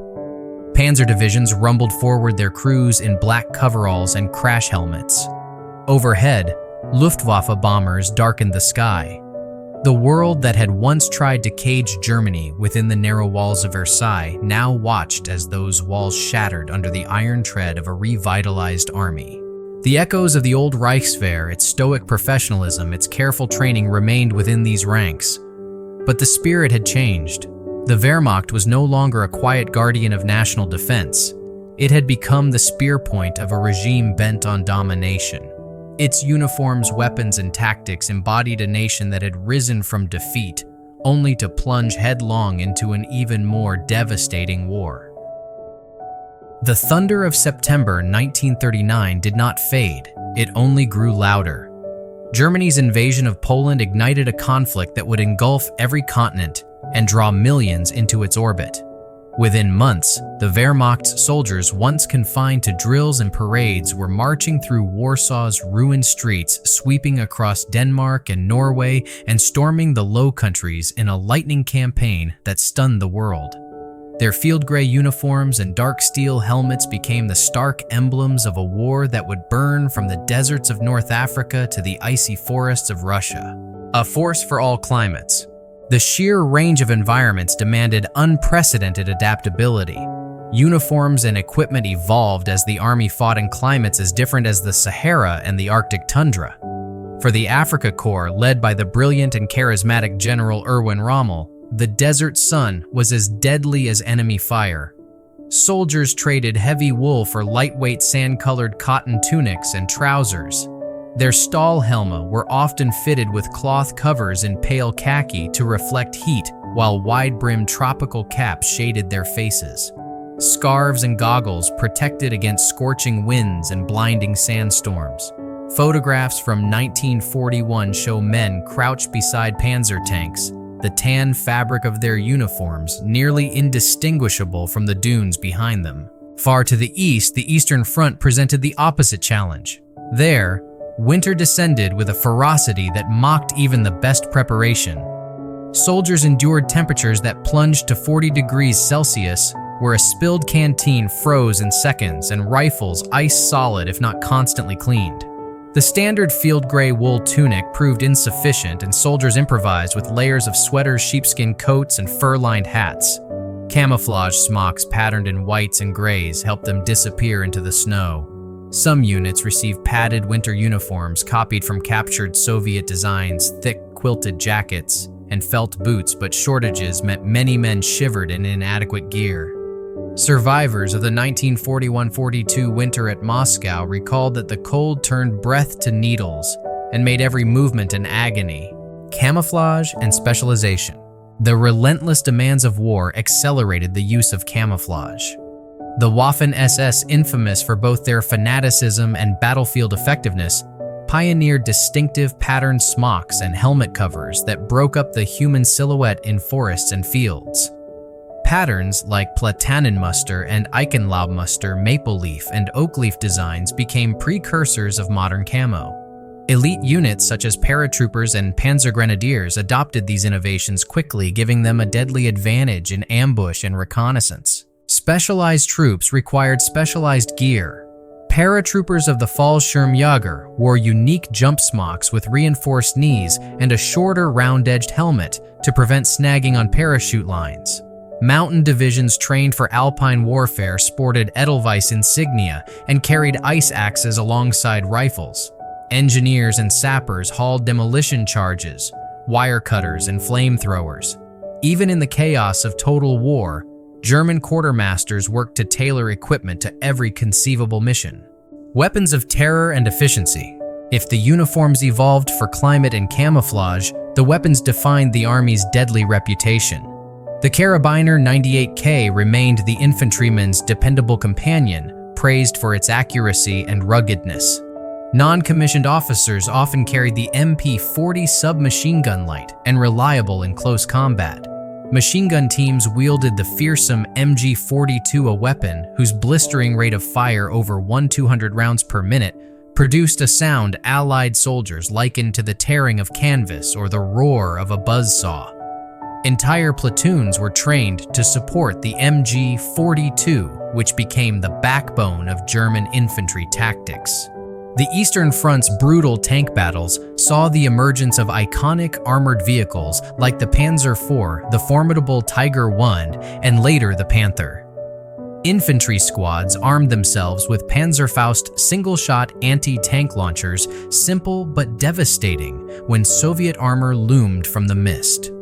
Panzer divisions rumbled forward their crews in black coveralls and crash helmets. Overhead, Luftwaffe bombers darkened the sky. The world that had once tried to cage Germany within the narrow walls of Versailles now watched as those walls shattered under the iron tread of a revitalized army. The echoes of the old Reichswehr, its stoic professionalism, its careful training remained within these ranks. But the spirit had changed. The Wehrmacht was no longer a quiet guardian of national defense. It had become the spear point of a regime bent on domination. Its uniforms, weapons, and tactics embodied a nation that had risen from defeat, only to plunge headlong into an even more devastating war. The thunder of September 1939 did not fade, it only grew louder. Germany's invasion of Poland ignited a conflict that would engulf every continent and draw millions into its orbit. Within months, the Wehrmacht's soldiers, once confined to drills and parades, were marching through Warsaw's ruined streets, sweeping across Denmark and Norway, and storming the Low Countries in a lightning campaign that stunned the world. Their field gray uniforms and dark steel helmets became the stark emblems of a war that would burn from the deserts of North Africa to the icy forests of Russia. A force for all climates. The sheer range of environments demanded unprecedented adaptability. Uniforms and equipment evolved as the army fought in climates as different as the Sahara and the Arctic tundra. For the Africa Corps, led by the brilliant and charismatic General Erwin Rommel, the desert sun was as deadly as enemy fire. Soldiers traded heavy wool for lightweight sand-colored cotton tunics and trousers. Their Stahlhelme were often fitted with cloth covers in pale khaki to reflect heat, while wide-brimmed tropical caps shaded their faces. Scarves and goggles protected against scorching winds and blinding sandstorms. Photographs from 1941 show men crouched beside panzer tanks, the tan fabric of their uniforms nearly indistinguishable from the dunes behind them. Far to the east, the Eastern Front presented the opposite challenge. There, winter descended with a ferocity that mocked even the best preparation. Soldiers endured temperatures that plunged to 40 degrees Celsius, where a spilled canteen froze in seconds and rifles ice solid if not constantly cleaned. The standard field gray wool tunic proved insufficient, and soldiers improvised with layers of sweaters, sheepskin coats, and fur-lined hats. Camouflage smocks patterned in whites and grays helped them disappear into the snow. Some units received padded winter uniforms copied from captured Soviet designs, thick quilted jackets, and felt boots, but shortages meant many men shivered in inadequate gear. Survivors of the 1941-42 winter at Moscow recalled that the cold turned breath to needles and made every movement an agony. Camouflage and specialization. The relentless demands of war accelerated the use of camouflage. The Waffen-SS, infamous for both their fanaticism and battlefield effectiveness, pioneered distinctive patterned smocks and helmet covers that broke up the human silhouette in forests and fields. Patterns like Platanenmuster and Eichenlaubmuster maple leaf and oak leaf designs became precursors of modern camo. Elite units such as paratroopers and panzer grenadiers adopted these innovations quickly, giving them a deadly advantage in ambush and reconnaissance. Specialized troops required specialized gear. Paratroopers of the Fallschirmjäger wore unique jump smocks with reinforced knees and a shorter round-edged helmet to prevent snagging on parachute lines. Mountain divisions trained for alpine warfare sported Edelweiss insignia and carried ice axes alongside rifles. Engineers and sappers hauled demolition charges, wire cutters, and flamethrowers. Even in the chaos of total war, German quartermasters worked to tailor equipment to every conceivable mission. Weapons of terror and efficiency. If the uniforms evolved for climate and camouflage, the weapons defined the Army's deadly reputation. The Karabiner 98K remained the infantryman's dependable companion, praised for its accuracy and ruggedness. Non-commissioned officers often carried the MP-40 submachine gun light and reliable in close combat. Machine gun teams wielded the fearsome MG-42, a weapon whose blistering rate of fire over 1,200 rounds per minute produced a sound Allied soldiers likened to the tearing of canvas or the roar of a buzzsaw. Entire platoons were trained to support the MG-42, which became the backbone of German infantry tactics. The Eastern Front's brutal tank battles saw the emergence of iconic armored vehicles like the Panzer IV, the formidable Tiger I, and later the Panther. Infantry squads armed themselves with Panzerfaust single-shot anti-tank launchers, simple but devastating when Soviet armor loomed from the mist.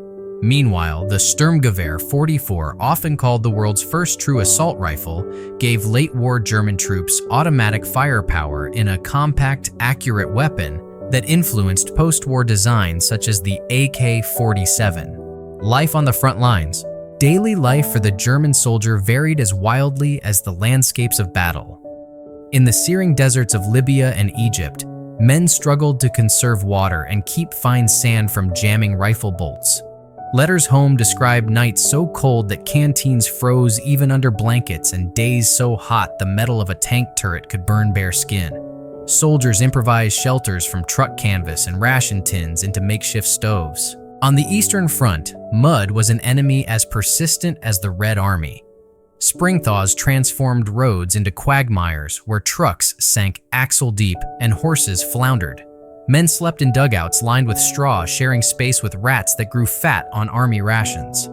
Meanwhile, the Sturmgewehr 44, often called the world's first true assault rifle, gave late-war German troops automatic firepower in a compact, accurate weapon that influenced post-war designs such as the AK-47. Life on the front lines. Daily life for the German soldier varied as wildly as the landscapes of battle. In the searing deserts of Libya and Egypt, men struggled to conserve water and keep fine sand from jamming rifle bolts. Letters home described nights so cold that canteens froze even under blankets and days so hot the metal of a tank turret could burn bare skin. Soldiers improvised shelters from truck canvas and ration tins into makeshift stoves. On the Eastern Front, mud was an enemy as persistent as the Red Army. Spring thaws transformed roads into quagmires where trucks sank axle deep and horses floundered. Men slept in dugouts lined with straw, sharing space with rats that grew fat on army rations.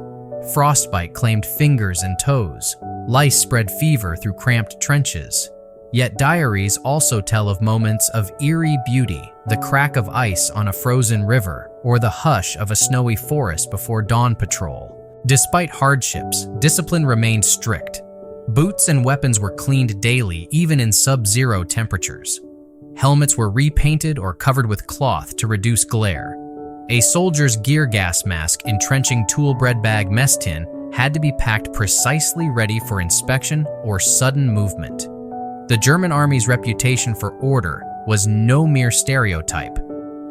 Frostbite claimed fingers and toes. Lice spread fever through cramped trenches. Yet diaries also tell of moments of eerie beauty, the crack of ice on a frozen river, or the hush of a snowy forest before dawn patrol. Despite hardships, discipline remained strict. Boots and weapons were cleaned daily, even in sub-zero temperatures. Helmets were repainted or covered with cloth to reduce glare. A soldier's gear gas mask entrenching tool bread bag mess tin had to be packed precisely ready for inspection or sudden movement. The German army's reputation for order was no mere stereotype.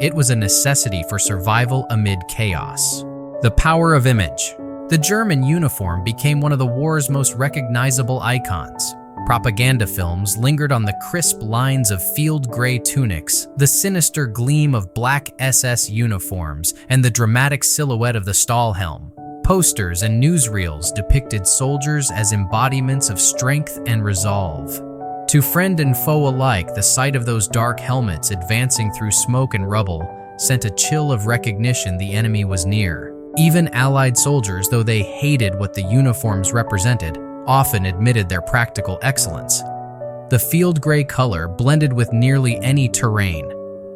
It was a necessity for survival amid chaos. The power of image. The German uniform became one of the war's most recognizable icons. Propaganda films lingered on the crisp lines of field gray tunics, the sinister gleam of black SS uniforms, and the dramatic silhouette of the Stahlhelm. Posters and newsreels depicted soldiers as embodiments of strength and resolve. To friend and foe alike, the sight of those dark helmets advancing through smoke and rubble sent a chill of recognition the enemy was near. Even Allied soldiers, though they hated what the uniforms represented, often admitted their practical excellence. The field gray color blended with nearly any terrain.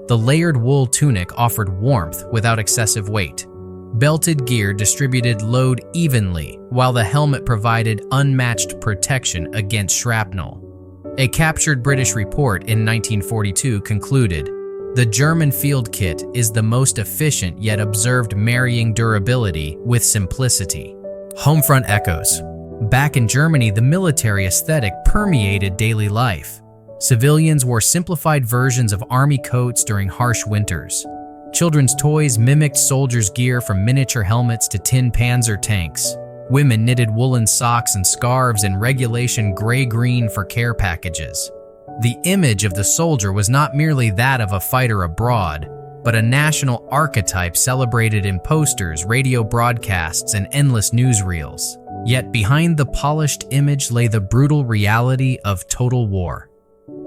The layered wool tunic offered warmth without excessive weight. Belted gear distributed load evenly, while the helmet provided unmatched protection against shrapnel. A captured British report in 1942 concluded, "The German field kit is the most efficient yet observed marrying durability with simplicity." Homefront echoes. Back in Germany, the military aesthetic permeated daily life. Civilians wore simplified versions of army coats during harsh winters. Children's toys mimicked soldiers' gear from miniature helmets to tin Panzer tanks. Women knitted woolen socks and scarves in regulation gray-green for care packages. The image of the soldier was not merely that of a fighter abroad, but a national archetype celebrated in posters, radio broadcasts, and endless newsreels. Yet behind the polished image lay the brutal reality of total war.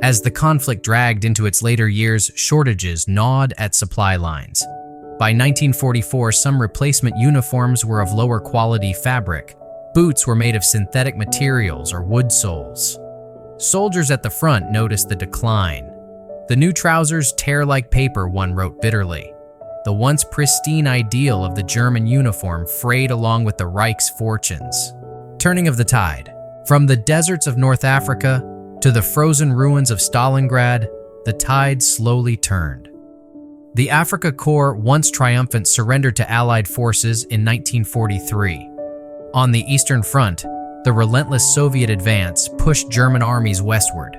As the conflict dragged into its later years, shortages gnawed at supply lines. By 1944, some replacement uniforms were of lower quality fabric. Boots were made of synthetic materials or wood soles. Soldiers at the front noticed the decline. "The new trousers tear like paper," one wrote bitterly. The once pristine ideal of the German uniform frayed along with the Reich's fortunes. Turning of the tide. From the deserts of North Africa to the frozen ruins of Stalingrad, the tide slowly turned. The Afrika Korps, once triumphant, surrendered to Allied forces in 1943. On the Eastern Front, the relentless Soviet advance pushed German armies westward.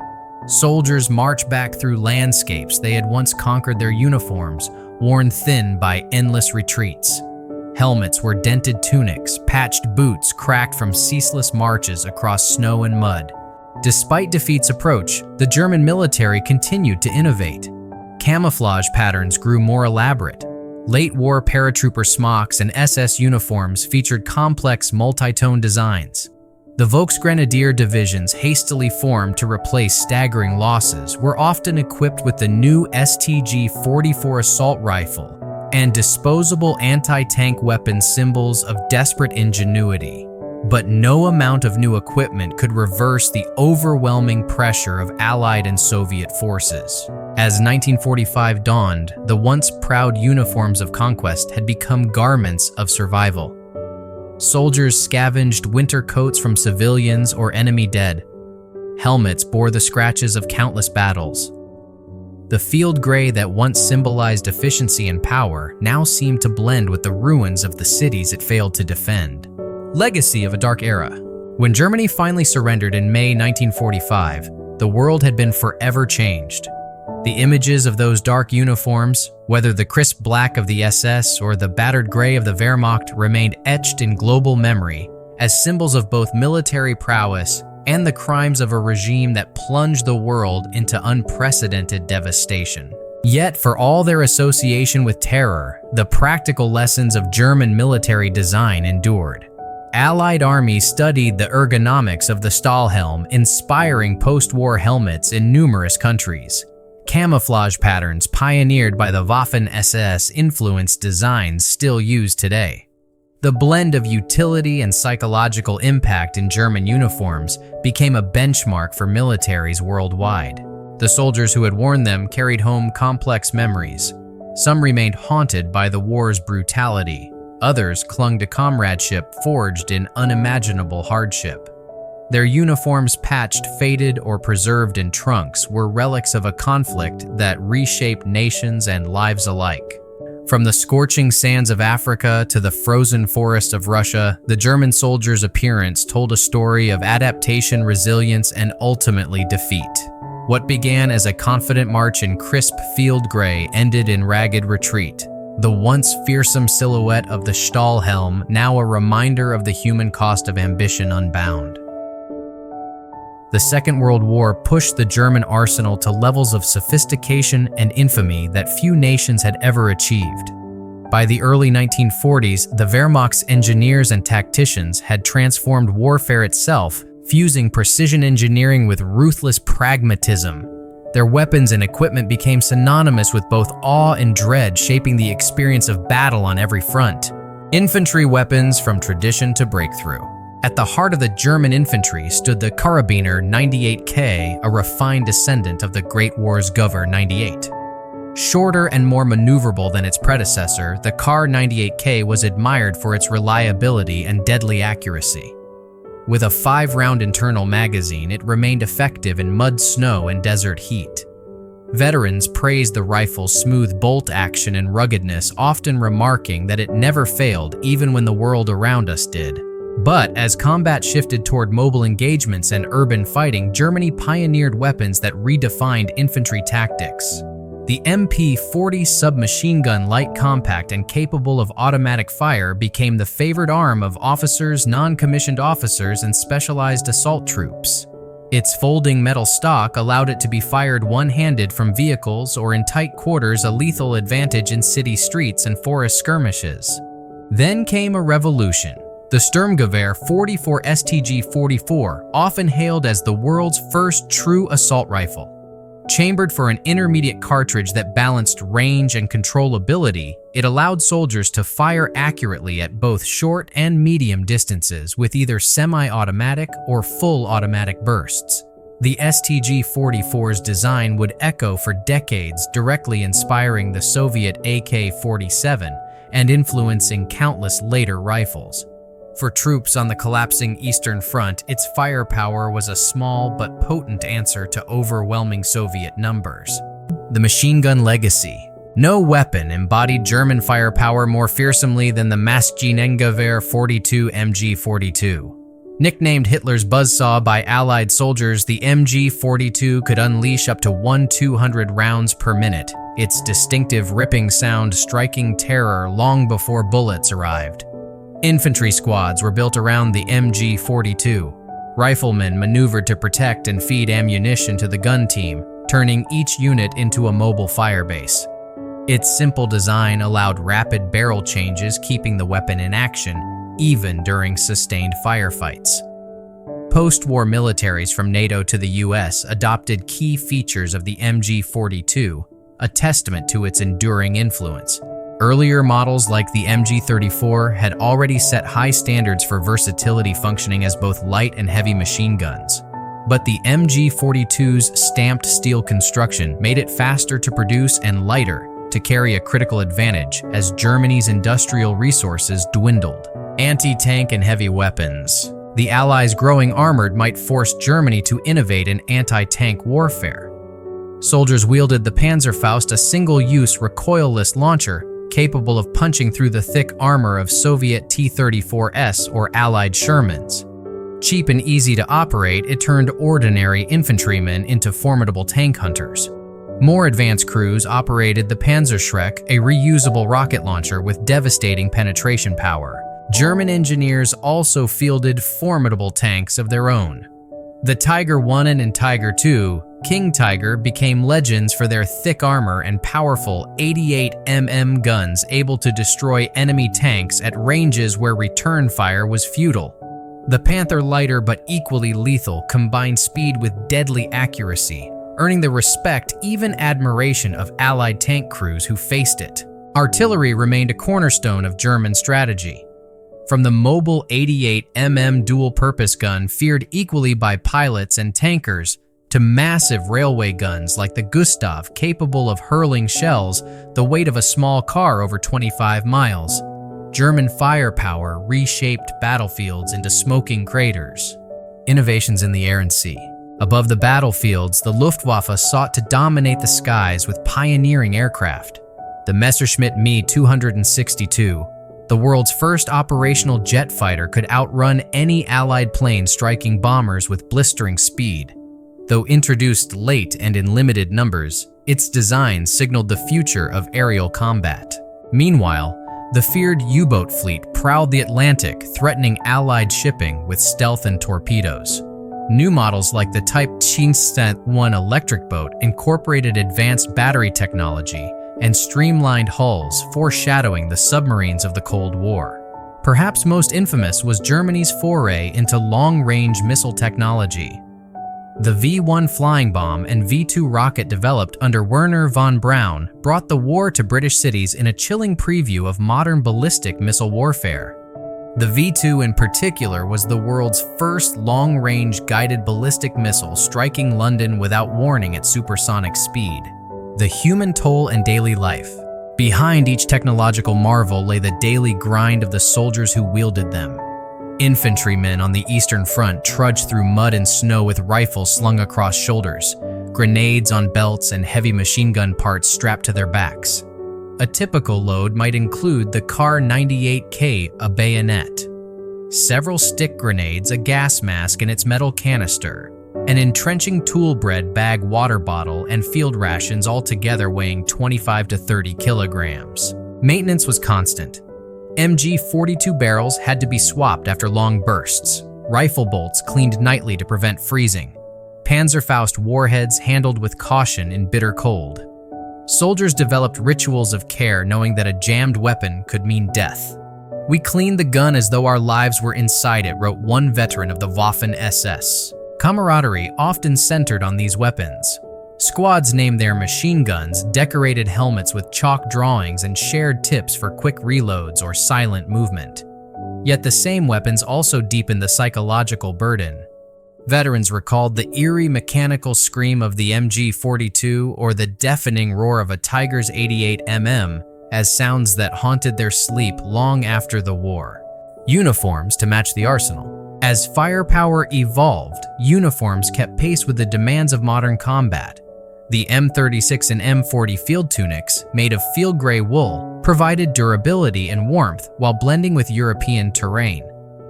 Soldiers marched back through landscapes they had once conquered, their uniforms worn thin by endless retreats. Helmets were dented tunics, patched boots cracked from ceaseless marches across snow and mud. Despite defeat's approach, the German military continued to innovate. Camouflage patterns grew more elaborate. Late-war paratrooper smocks and SS uniforms featured complex multi-tone designs. The Volksgrenadier divisions, hastily formed to replace staggering losses, were often equipped with the new STG-44 assault rifle and disposable anti-tank weapons, symbols of desperate ingenuity. But no amount of new equipment could reverse the overwhelming pressure of Allied and Soviet forces. As 1945 dawned, the once proud uniforms of conquest had become garments of survival. Soldiers scavenged winter coats from civilians or enemy dead. Helmets bore the scratches of countless battles. The field gray that once symbolized efficiency and power now seemed to blend with the ruins of the cities it failed to defend. Legacy of a dark era. When Germany finally surrendered in May 1945, the world had been forever changed. The images of those dark uniforms, whether the crisp black of the SS or the battered gray of the Wehrmacht, remained etched in global memory as symbols of both military prowess and the crimes of a regime that plunged the world into unprecedented devastation. Yet, for all their association with terror, the practical lessons of German military design endured. Allied armies studied the ergonomics of the Stahlhelm, inspiring post-war helmets in numerous countries. Camouflage patterns pioneered by the Waffen-SS influenced designs still used today. The blend of utility and psychological impact in German uniforms became a benchmark for militaries worldwide. The soldiers who had worn them carried home complex memories. Some remained haunted by the war's brutality. Others clung to comradeship forged in unimaginable hardship. Their uniforms, patched, faded, or preserved in trunks, were relics of a conflict that reshaped nations and lives alike. From the scorching sands of Africa to the frozen forests of Russia, the German soldiers' appearance told a story of adaptation, resilience, and ultimately defeat. What began as a confident march in crisp field gray ended in ragged retreat. The once fearsome silhouette of the Stahlhelm, now a reminder of the human cost of ambition unbound. The Second World War pushed the German arsenal to levels of sophistication and infamy that few nations had ever achieved. By the early 1940s, the Wehrmacht's engineers and tacticians had transformed warfare itself, fusing precision engineering with ruthless pragmatism. Their weapons and equipment became synonymous with both awe and dread, shaping the experience of battle on every front. Infantry weapons from tradition to breakthrough. At the heart of the German infantry stood the Karabiner 98K, a refined descendant of the Great War's Gewehr 98. Shorter and more maneuverable than its predecessor, the Kar 98K was admired for its reliability and deadly accuracy. With a 5-round internal magazine, it remained effective in mud, snow, and desert heat. Veterans praised the rifle's smooth bolt action and ruggedness, often remarking that it never failed even when the world around us did. But as combat shifted toward mobile engagements and urban fighting, Germany pioneered weapons that redefined infantry tactics. The MP-40 submachine gun, light, compact, and capable of automatic fire, became the favored arm of officers, non-commissioned officers, and specialized assault troops. Its folding metal stock allowed it to be fired one-handed from vehicles or in tight quarters, a lethal advantage in city streets and forest skirmishes. Then came a revolution. The Sturmgewehr 44 STG-44, often hailed as the world's first true assault rifle. Chambered for an intermediate cartridge that balanced range and controllability, it allowed soldiers to fire accurately at both short and medium distances with either semi-automatic or full automatic bursts. The STG-44's design would echo for decades, directly inspiring the Soviet AK-47 and influencing countless later rifles. For troops on the collapsing Eastern Front, its firepower was a small but potent answer to overwhelming Soviet numbers. The machine gun legacy. No weapon embodied German firepower more fearsomely than the Maschinengewehr 42 MG-42. Nicknamed Hitler's buzzsaw by Allied soldiers, the MG-42 could unleash up to 1,200 rounds per minute, its distinctive ripping sound striking terror long before bullets arrived. Infantry squads were built around the MG-42. Riflemen maneuvered to protect and feed ammunition to the gun team, turning each unit into a mobile firebase. Its simple design allowed rapid barrel changes, keeping the weapon in action, even during sustained firefights. Post-war militaries from NATO to the US adopted key features of the MG-42, a testament to its enduring influence. Earlier models like the MG-34 had already set high standards for versatility, functioning as both light and heavy machine guns. But the MG-42's stamped steel construction made it faster to produce and lighter to carry a critical advantage as Germany's industrial resources dwindled. Anti-tank and heavy weapons. The Allies' growing armored might force Germany to innovate in anti-tank warfare. Soldiers wielded the Panzerfaust, a single-use recoilless launcher capable of punching through the thick armor of Soviet T-34s or Allied Shermans. Cheap and easy to operate, it turned ordinary infantrymen into formidable tank hunters. More advanced crews operated the Panzerschreck, a reusable rocket launcher with devastating penetration power. German engineers also fielded formidable tanks of their own. The Tiger I and Tiger II, King Tiger, became legends for their thick armor and powerful 88mm guns able to destroy enemy tanks at ranges where return fire was futile. The Panther, lighter but equally lethal, combined speed with deadly accuracy, earning the respect, even admiration, of Allied tank crews who faced it. Artillery remained a cornerstone of German strategy. From the mobile 88mm dual-purpose gun feared equally by pilots and tankers, to massive railway guns like the Gustav, capable of hurling shells the weight of a small car over 25 miles. German firepower reshaped battlefields into smoking craters. Innovations in the air and sea. Above the battlefields, the Luftwaffe sought to dominate the skies with pioneering aircraft. The Messerschmitt Me 262, the world's first operational jet fighter, could outrun any Allied plane, striking bombers with blistering speed. Though introduced late and in limited numbers, its design signaled the future of aerial combat. Meanwhile, the feared U-boat fleet prowled the Atlantic, threatening Allied shipping with stealth and torpedoes. New models like the Type 1 electric boat incorporated advanced battery technology and streamlined hulls, foreshadowing the submarines of the Cold War. Perhaps most infamous was Germany's foray into long-range missile technology. The V-1 flying bomb and V-2 rocket, developed under Wernher von Braun, brought the war to British cities in a chilling preview of modern ballistic missile warfare. The V-2 in particular was the world's first long-range guided ballistic missile, striking London without warning at supersonic speed. The human toll and daily life. Behind each technological marvel lay the daily grind of the soldiers who wielded them. Infantrymen on the Eastern Front trudged through mud and snow with rifles slung across shoulders, grenades on belts, and heavy machine gun parts strapped to their backs. A typical load might include the Kar 98K, a bayonet, several stick grenades, a gas mask and its metal canister, an entrenching tool-bread bag water bottle, and field rations, altogether weighing 25 to 30 kilograms. Maintenance was constant. MG-42 barrels had to be swapped after long bursts, rifle bolts cleaned nightly to prevent freezing, Panzerfaust warheads handled with caution in bitter cold. Soldiers developed rituals of care, knowing that a jammed weapon could mean death. "We cleaned the gun as though our lives were inside it," wrote one veteran of the Waffen-SS. Camaraderie often centered on these weapons. Squads named their machine guns decorated helmets with chalk drawings and shared tips for quick reloads or silent movement. Yet the same weapons also deepened the psychological burden. Veterans recalled the eerie mechanical scream of the MG-42 or the deafening roar of a Tiger's 88mm as sounds that haunted their sleep long after the war. Uniforms to match the arsenal. As firepower evolved, uniforms kept pace with the demands of modern combat. The M36 and M40 field tunics, made of field gray wool, provided durability and warmth while blending with European terrain.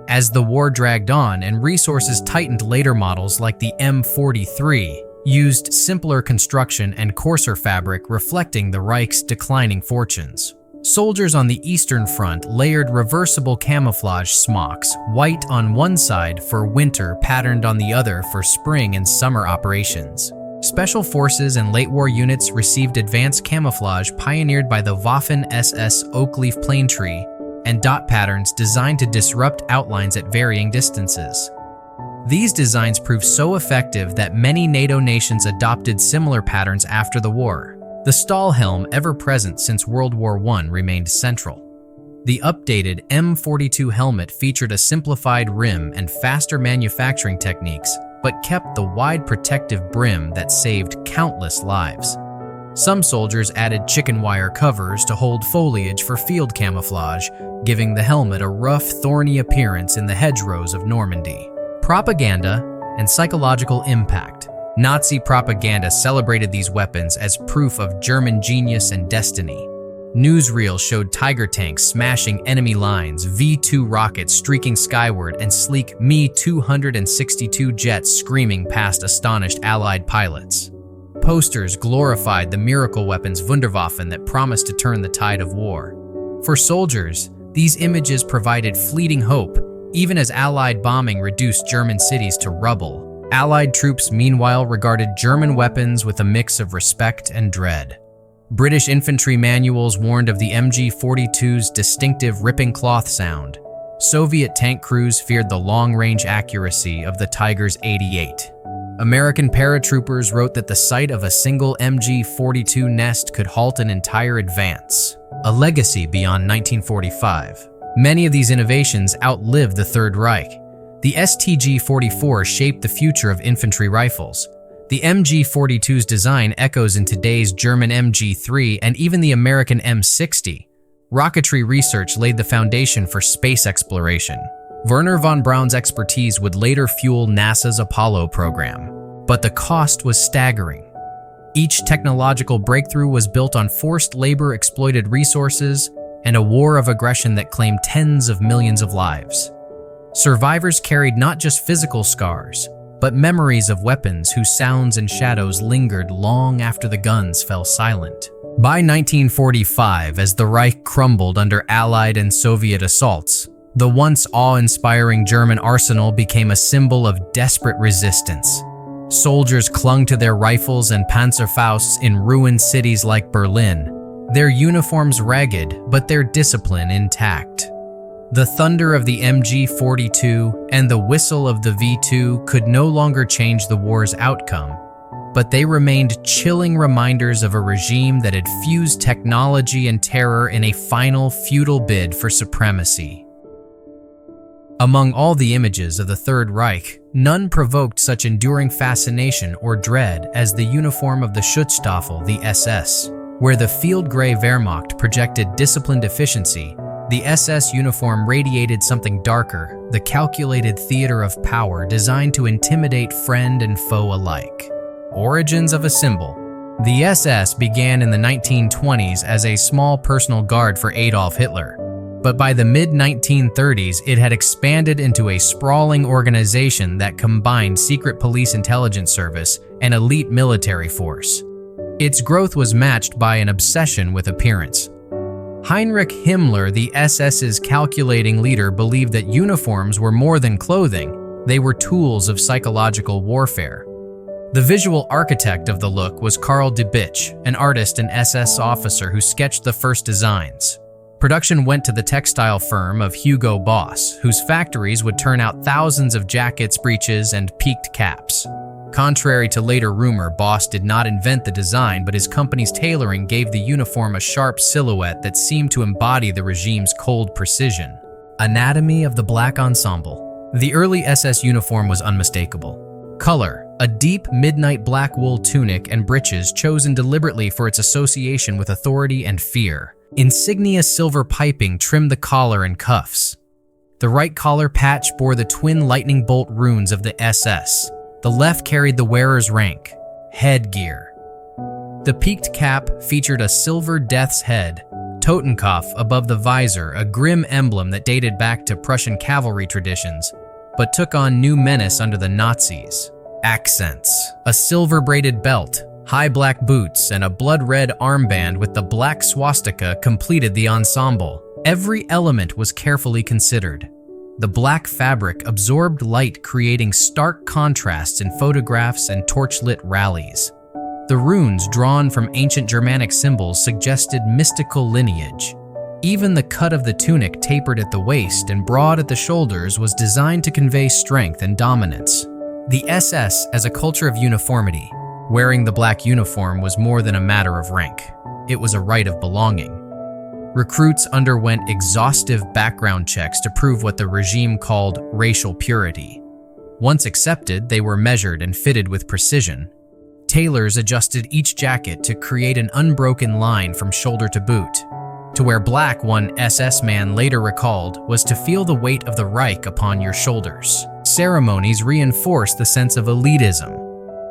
As the war dragged on and resources tightened, later models like the M43 used simpler construction and coarser fabric, reflecting the Reich's declining fortunes. Soldiers on the Eastern Front layered reversible camouflage smocks, white on one side for winter, patterned on the other for spring and summer operations. Special forces and late-war units received advanced camouflage pioneered by the Waffen-SS oak leaf plane tree and dot patterns designed to disrupt outlines at varying distances. These designs proved so effective that many NATO nations adopted similar patterns after the war. The Stahlhelm, ever present since World War I, remained central. The updated M42 helmet featured a simplified rim and faster manufacturing techniques, but kept the wide protective brim that saved countless lives. Some soldiers added chicken wire covers to hold foliage for field camouflage, giving the helmet a rough, thorny appearance in the hedgerows of Normandy. Propaganda and psychological impact. Nazi propaganda celebrated these weapons as proof of German genius and destiny. Newsreels showed Tiger tanks smashing enemy lines, V-2 rockets streaking skyward, and sleek Me-262 jets screaming past astonished Allied pilots. Posters glorified the miracle weapons Wunderwaffen that promised to turn the tide of war. For soldiers, these images provided fleeting hope, even as Allied bombing reduced German cities to rubble. Allied troops, meanwhile, regarded German weapons with a mix of respect and dread. British infantry manuals warned of the MG-42's distinctive ripping cloth sound. Soviet tank crews feared the long-range accuracy of the Tiger's 88. American paratroopers wrote that the sight of a single MG-42 nest could halt an entire advance, a legacy beyond 1945. Many of these innovations outlived the Third Reich. The STG-44 shaped the future of infantry rifles. The MG-42's design echoes in today's German MG-3 and even the American M60. Rocketry research laid the foundation for space exploration. Wernher von Braun's expertise would later fuel NASA's Apollo program. But the cost was staggering. Each technological breakthrough was built on forced labor, exploited resources, and a war of aggression that claimed tens of millions of lives. Survivors carried not just physical scars, but memories of weapons whose sounds and shadows lingered long after the guns fell silent. By 1945, as the Reich crumbled under Allied and Soviet assaults, the once awe-inspiring German arsenal became a symbol of desperate resistance. Soldiers clung to their rifles and Panzerfausts in ruined cities like Berlin, their uniforms ragged, but their discipline intact. The thunder of the MG-42 and the whistle of the V-2 could no longer change the war's outcome, but they remained chilling reminders of a regime that had fused technology and terror in a final, futile bid for supremacy. Among all the images of the Third Reich, none provoked such enduring fascination or dread as the uniform of the Schutzstaffel, the SS. Where the field gray Wehrmacht projected disciplined efficiency, the SS uniform radiated something darker, the calculated theater of power designed to intimidate friend and foe alike. Origins of a symbol. The SS began in the 1920s as a small personal guard for Adolf Hitler. But by the mid-1930s, it had expanded into a sprawling organization that combined secret police intelligence service and elite military force. Its growth was matched by an obsession with appearance. Heinrich Himmler, the SS's calculating leader, believed that uniforms were more than clothing, they were tools of psychological warfare. The visual architect of the look was Karl Dibitsch, an artist and SS officer who sketched the first designs. Production went to the textile firm of Hugo Boss, whose factories would turn out thousands of jackets, breeches, and peaked caps. Contrary to later rumor, Boss did not invent the design, but his company's tailoring gave the uniform a sharp silhouette that seemed to embody the regime's cold precision. Anatomy of the Black Ensemble. The early SS uniform was unmistakable. Color: a deep midnight black wool tunic and breeches chosen deliberately for its association with authority and fear. Insignia silver piping trimmed the collar and cuffs. The right collar patch bore the twin lightning bolt runes of the SS. The left carried the wearer's rank. Headgear. The peaked cap featured a silver death's head, Totenkopf above the visor, a grim emblem that dated back to Prussian cavalry traditions, but took on new menace under the Nazis. Accents: a silver-braided belt, high black boots, and a blood-red armband with the black swastika completed the ensemble. Every element was carefully considered. The black fabric absorbed light, creating stark contrasts in photographs and torchlit rallies. The runes, drawn from ancient Germanic symbols, suggested mystical lineage. Even the cut of the tunic, tapered at the waist and broad at the shoulders, was designed to convey strength and dominance. The SS as a culture of uniformity. Wearing the black uniform was more than a matter of rank. It was a right of belonging. Recruits underwent exhaustive background checks to prove what the regime called racial purity. Once accepted, they were measured and fitted with precision. Tailors adjusted each jacket to create an unbroken line from shoulder to boot. To wear black, one SS man later recalled, was to feel the weight of the Reich upon your shoulders. Ceremonies reinforced the sense of elitism.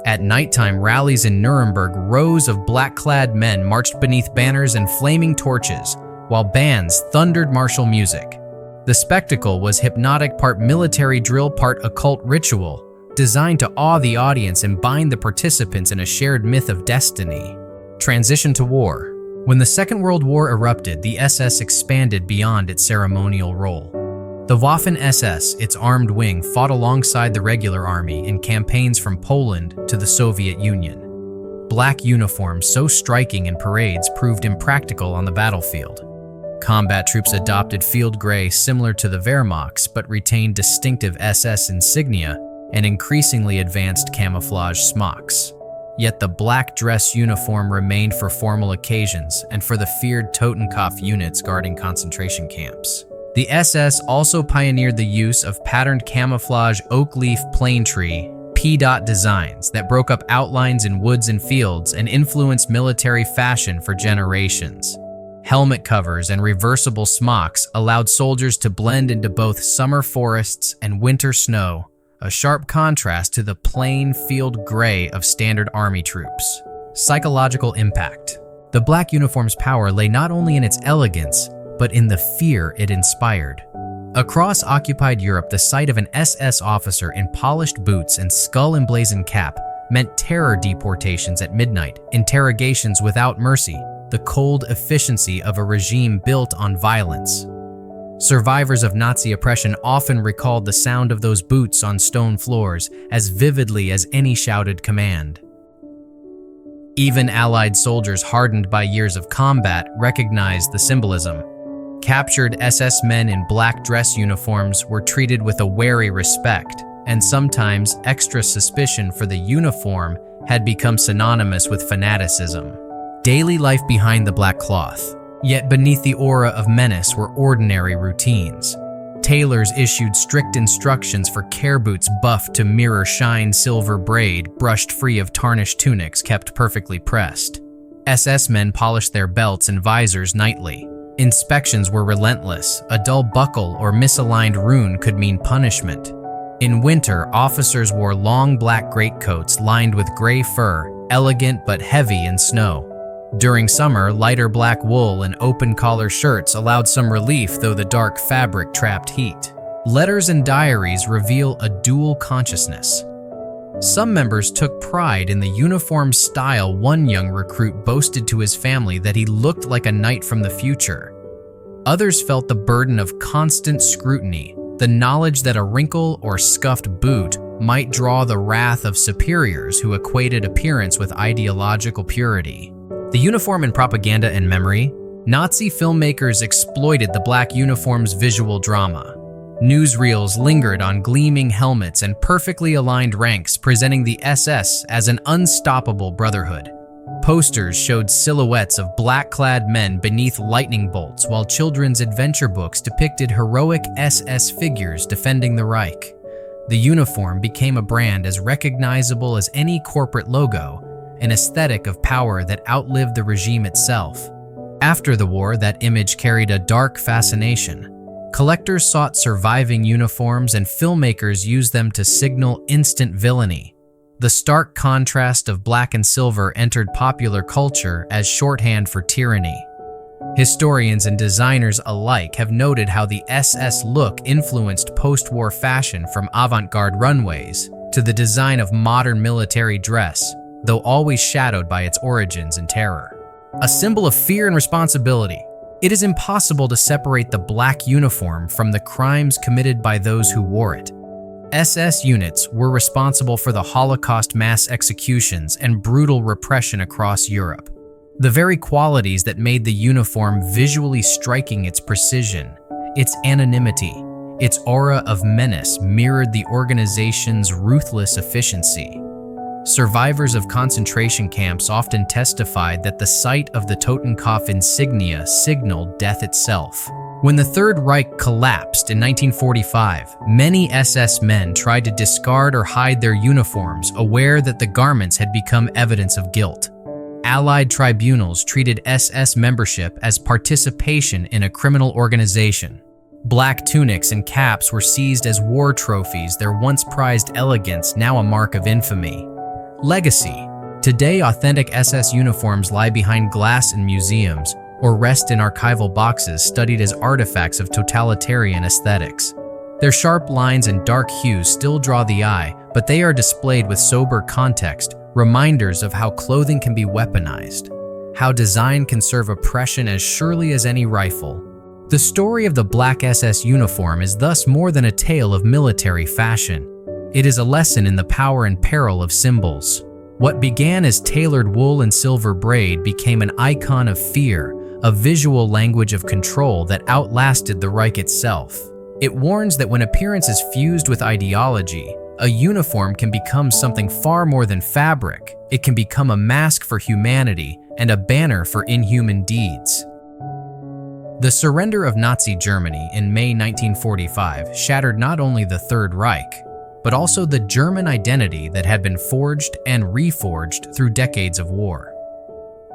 At nighttime rallies in Nuremberg, rows of black-clad men marched beneath banners and flaming torches, while bands thundered martial music. The spectacle was hypnotic, part military drill, part occult ritual, designed to awe the audience and bind the participants in a shared myth of destiny. Transition to war. When the Second World War erupted, the SS expanded beyond its ceremonial role. The Waffen-SS, its armed wing, fought alongside the regular army in campaigns from Poland to the Soviet Union. Black uniforms, so striking in parades, proved impractical on the battlefield. Combat troops adopted field gray similar to the Wehrmacht's, but retained distinctive SS insignia and increasingly advanced camouflage smocks. Yet the black dress uniform remained for formal occasions and for the feared Totenkopf units guarding concentration camps. The SS also pioneered the use of patterned camouflage oak leaf plane tree P-dot designs that broke up outlines in woods and fields and influenced military fashion for generations. Helmet covers and reversible smocks allowed soldiers to blend into both summer forests and winter snow, a sharp contrast to the plain field gray of standard army troops. Psychological impact. The black uniform's power lay not only in its elegance, but in the fear it inspired. Across occupied Europe, the sight of an SS officer in polished boots and skull-emblazoned cap meant terror deportations at midnight, interrogations without mercy, the cold efficiency of a regime built on violence. Survivors of Nazi oppression often recalled the sound of those boots on stone floors as vividly as any shouted command. Even Allied soldiers hardened by years of combat recognized the symbolism. Captured SS men in black dress uniforms were treated with a wary respect, and sometimes extra suspicion, for the uniform had become synonymous with fanaticism. Daily life behind the black cloth. Yet beneath the aura of menace were ordinary routines. Tailors issued strict instructions for care boots buffed to mirror shine silver braid, brushed free of tarnished tunics kept perfectly pressed. SS men polished their belts and visors nightly. Inspections were relentless. A dull buckle or misaligned rune could mean punishment. In winter, officers wore long black greatcoats lined with gray fur, elegant but heavy in snow. During summer, lighter black wool and open-collar shirts allowed some relief, though the dark fabric trapped heat. Letters and diaries reveal a dual consciousness. Some members took pride in the uniform style. One young recruit boasted to his family that he looked like a knight from the future. Others felt the burden of constant scrutiny, the knowledge that a wrinkle or scuffed boot might draw the wrath of superiors who equated appearance with ideological purity. The uniform in propaganda and memory. Nazi filmmakers exploited the black uniform's visual drama. Newsreels lingered on gleaming helmets and perfectly aligned ranks, presenting the SS as an unstoppable brotherhood. Posters showed silhouettes of black-clad men beneath lightning bolts, while children's adventure books depicted heroic SS figures defending the Reich. The uniform became a brand as recognizable as any corporate logo, an aesthetic of power that outlived the regime itself. After the war, that image carried a dark fascination. Collectors sought surviving uniforms, and filmmakers used them to signal instant villainy. The stark contrast of black and silver entered popular culture as shorthand for tyranny. Historians and designers alike have noted how the SS look influenced post-war fashion, from avant-garde runways to the design of modern military dress, though always shadowed by its origins and terror. A symbol of fear and responsibility, it is impossible to separate the black uniform from the crimes committed by those who wore it. SS units were responsible for the Holocaust mass executions and brutal repression across Europe. The very qualities that made the uniform visually striking, its precision, its anonymity, its aura of menace, mirrored the organization's ruthless efficiency. Survivors of concentration camps often testified that the sight of the Totenkopf insignia signaled death itself. When the Third Reich collapsed in 1945, many SS men tried to discard or hide their uniforms, aware that the garments had become evidence of guilt. Allied tribunals treated SS membership as participation in a criminal organization. Black tunics and caps were seized as war trophies, their once prized elegance now a mark of infamy. Legacy. Today, authentic SS uniforms lie behind glass in museums or rest in archival boxes, studied as artifacts of totalitarian aesthetics. Their sharp lines and dark hues still draw the eye, but they are displayed with sober context, reminders of how clothing can be weaponized, how design can serve oppression as surely as any rifle. The story of the Black SS uniform is thus more than a tale of military fashion. It is a lesson in the power and peril of symbols. What began as tailored wool and silver braid became an icon of fear, a visual language of control that outlasted the Reich itself. It warns that when appearance is fused with ideology, a uniform can become something far more than fabric. It can become a mask for humanity and a banner for inhuman deeds. The surrender of Nazi Germany in May 1945 shattered not only the Third Reich, but also the German identity that had been forged and reforged through decades of war.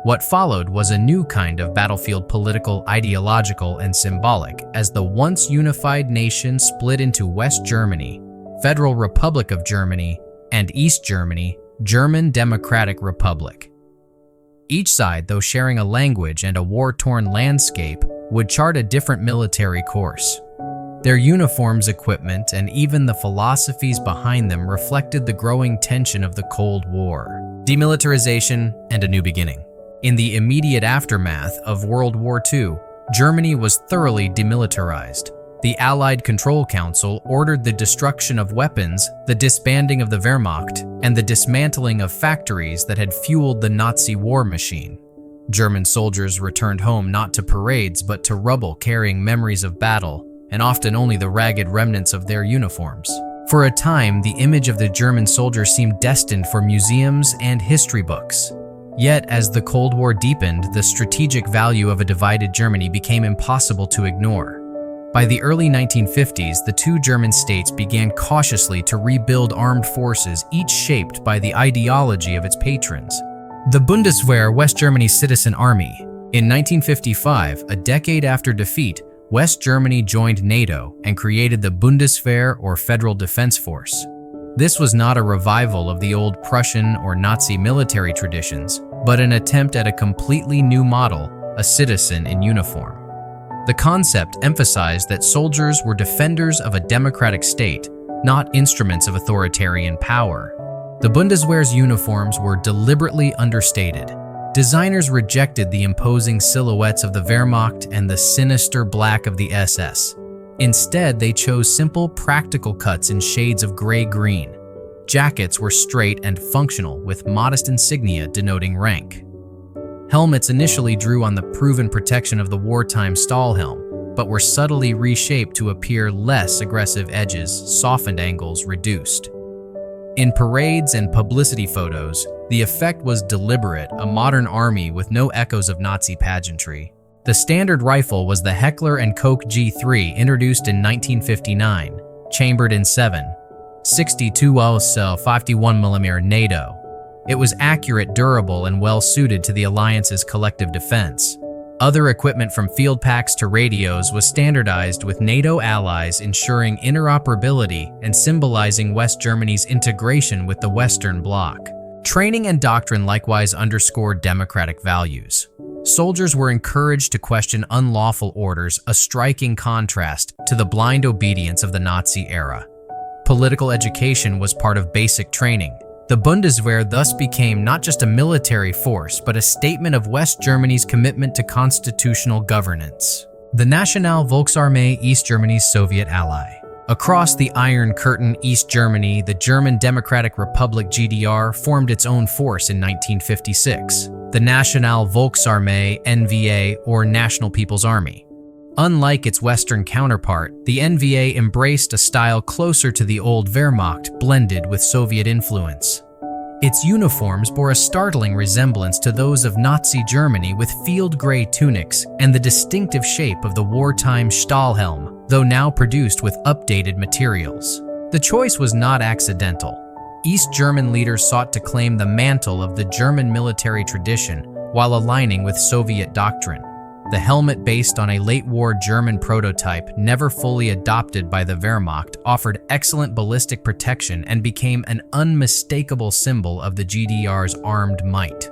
What followed was a new kind of battlefield, political, ideological, and symbolic, as the once unified nation split into West Germany, Federal Republic of Germany, and East Germany, German Democratic Republic. Each side, though sharing a language and a war-torn landscape, would chart a different military course. Their uniforms, equipment, and even the philosophies behind them reflected the growing tension of the Cold War. Demilitarization and a new beginning. In the immediate aftermath of World War II, Germany was thoroughly demilitarized. The Allied Control Council ordered the destruction of weapons, the disbanding of the Wehrmacht, and the dismantling of factories that had fueled the Nazi war machine. German soldiers returned home not to parades but to rubble, carrying memories of battle, and often only the ragged remnants of their uniforms. For a time, the image of the German soldier seemed destined for museums and history books. Yet, as the Cold War deepened, the strategic value of a divided Germany became impossible to ignore. By the early 1950s, the two German states began cautiously to rebuild armed forces, each shaped by the ideology of its patrons. The Bundeswehr, West Germany's citizen army. In 1955, a decade after defeat, West Germany joined NATO and created the Bundeswehr, or Federal Defense Force. This was not a revival of the old Prussian or Nazi military traditions, but an attempt at a completely new model, a citizen in uniform. The concept emphasized that soldiers were defenders of a democratic state, not instruments of authoritarian power. The Bundeswehr's uniforms were deliberately understated. Designers rejected the imposing silhouettes of the Wehrmacht and the sinister black of the SS. Instead, they chose simple, practical cuts in shades of gray-green. Jackets were straight and functional, with modest insignia denoting rank. Helmets initially drew on the proven protection of the wartime Stahlhelm, but were subtly reshaped to appear less aggressive edges, softened angles reduced. In parades and publicity photos, the effect was deliberate, a modern army with no echoes of Nazi pageantry. The standard rifle was the Heckler & Koch G3, introduced in 1959, chambered in 7.62 cell 51mm NATO. It was accurate, durable, and well-suited to the Alliance's collective defense. Other equipment from field packs to radios was standardized with NATO allies, ensuring interoperability and symbolizing West Germany's integration with the Western Bloc. Training and doctrine likewise underscored democratic values. Soldiers were encouraged to question unlawful orders, a striking contrast to the blind obedience of the Nazi era. Political education was part of basic training. The Bundeswehr thus became not just a military force, but a statement of West Germany's commitment to constitutional governance. The National Volksarmee, East Germany's Soviet ally. Across the Iron Curtain, East Germany, the German Democratic Republic (GDR) formed its own force in 1956, the National Volksarmee (NVA), or National People's Army. Unlike its Western counterpart, the NVA embraced a style closer to the old Wehrmacht, blended with Soviet influence. Its uniforms bore a startling resemblance to those of Nazi Germany, with field gray tunics and the distinctive shape of the wartime Stahlhelm, though now produced with updated materials. The choice was not accidental. East German leaders sought to claim the mantle of the German military tradition while aligning with Soviet doctrine. The helmet, based on a late-war German prototype never fully adopted by the Wehrmacht, offered excellent ballistic protection and became an unmistakable symbol of the GDR's armed might.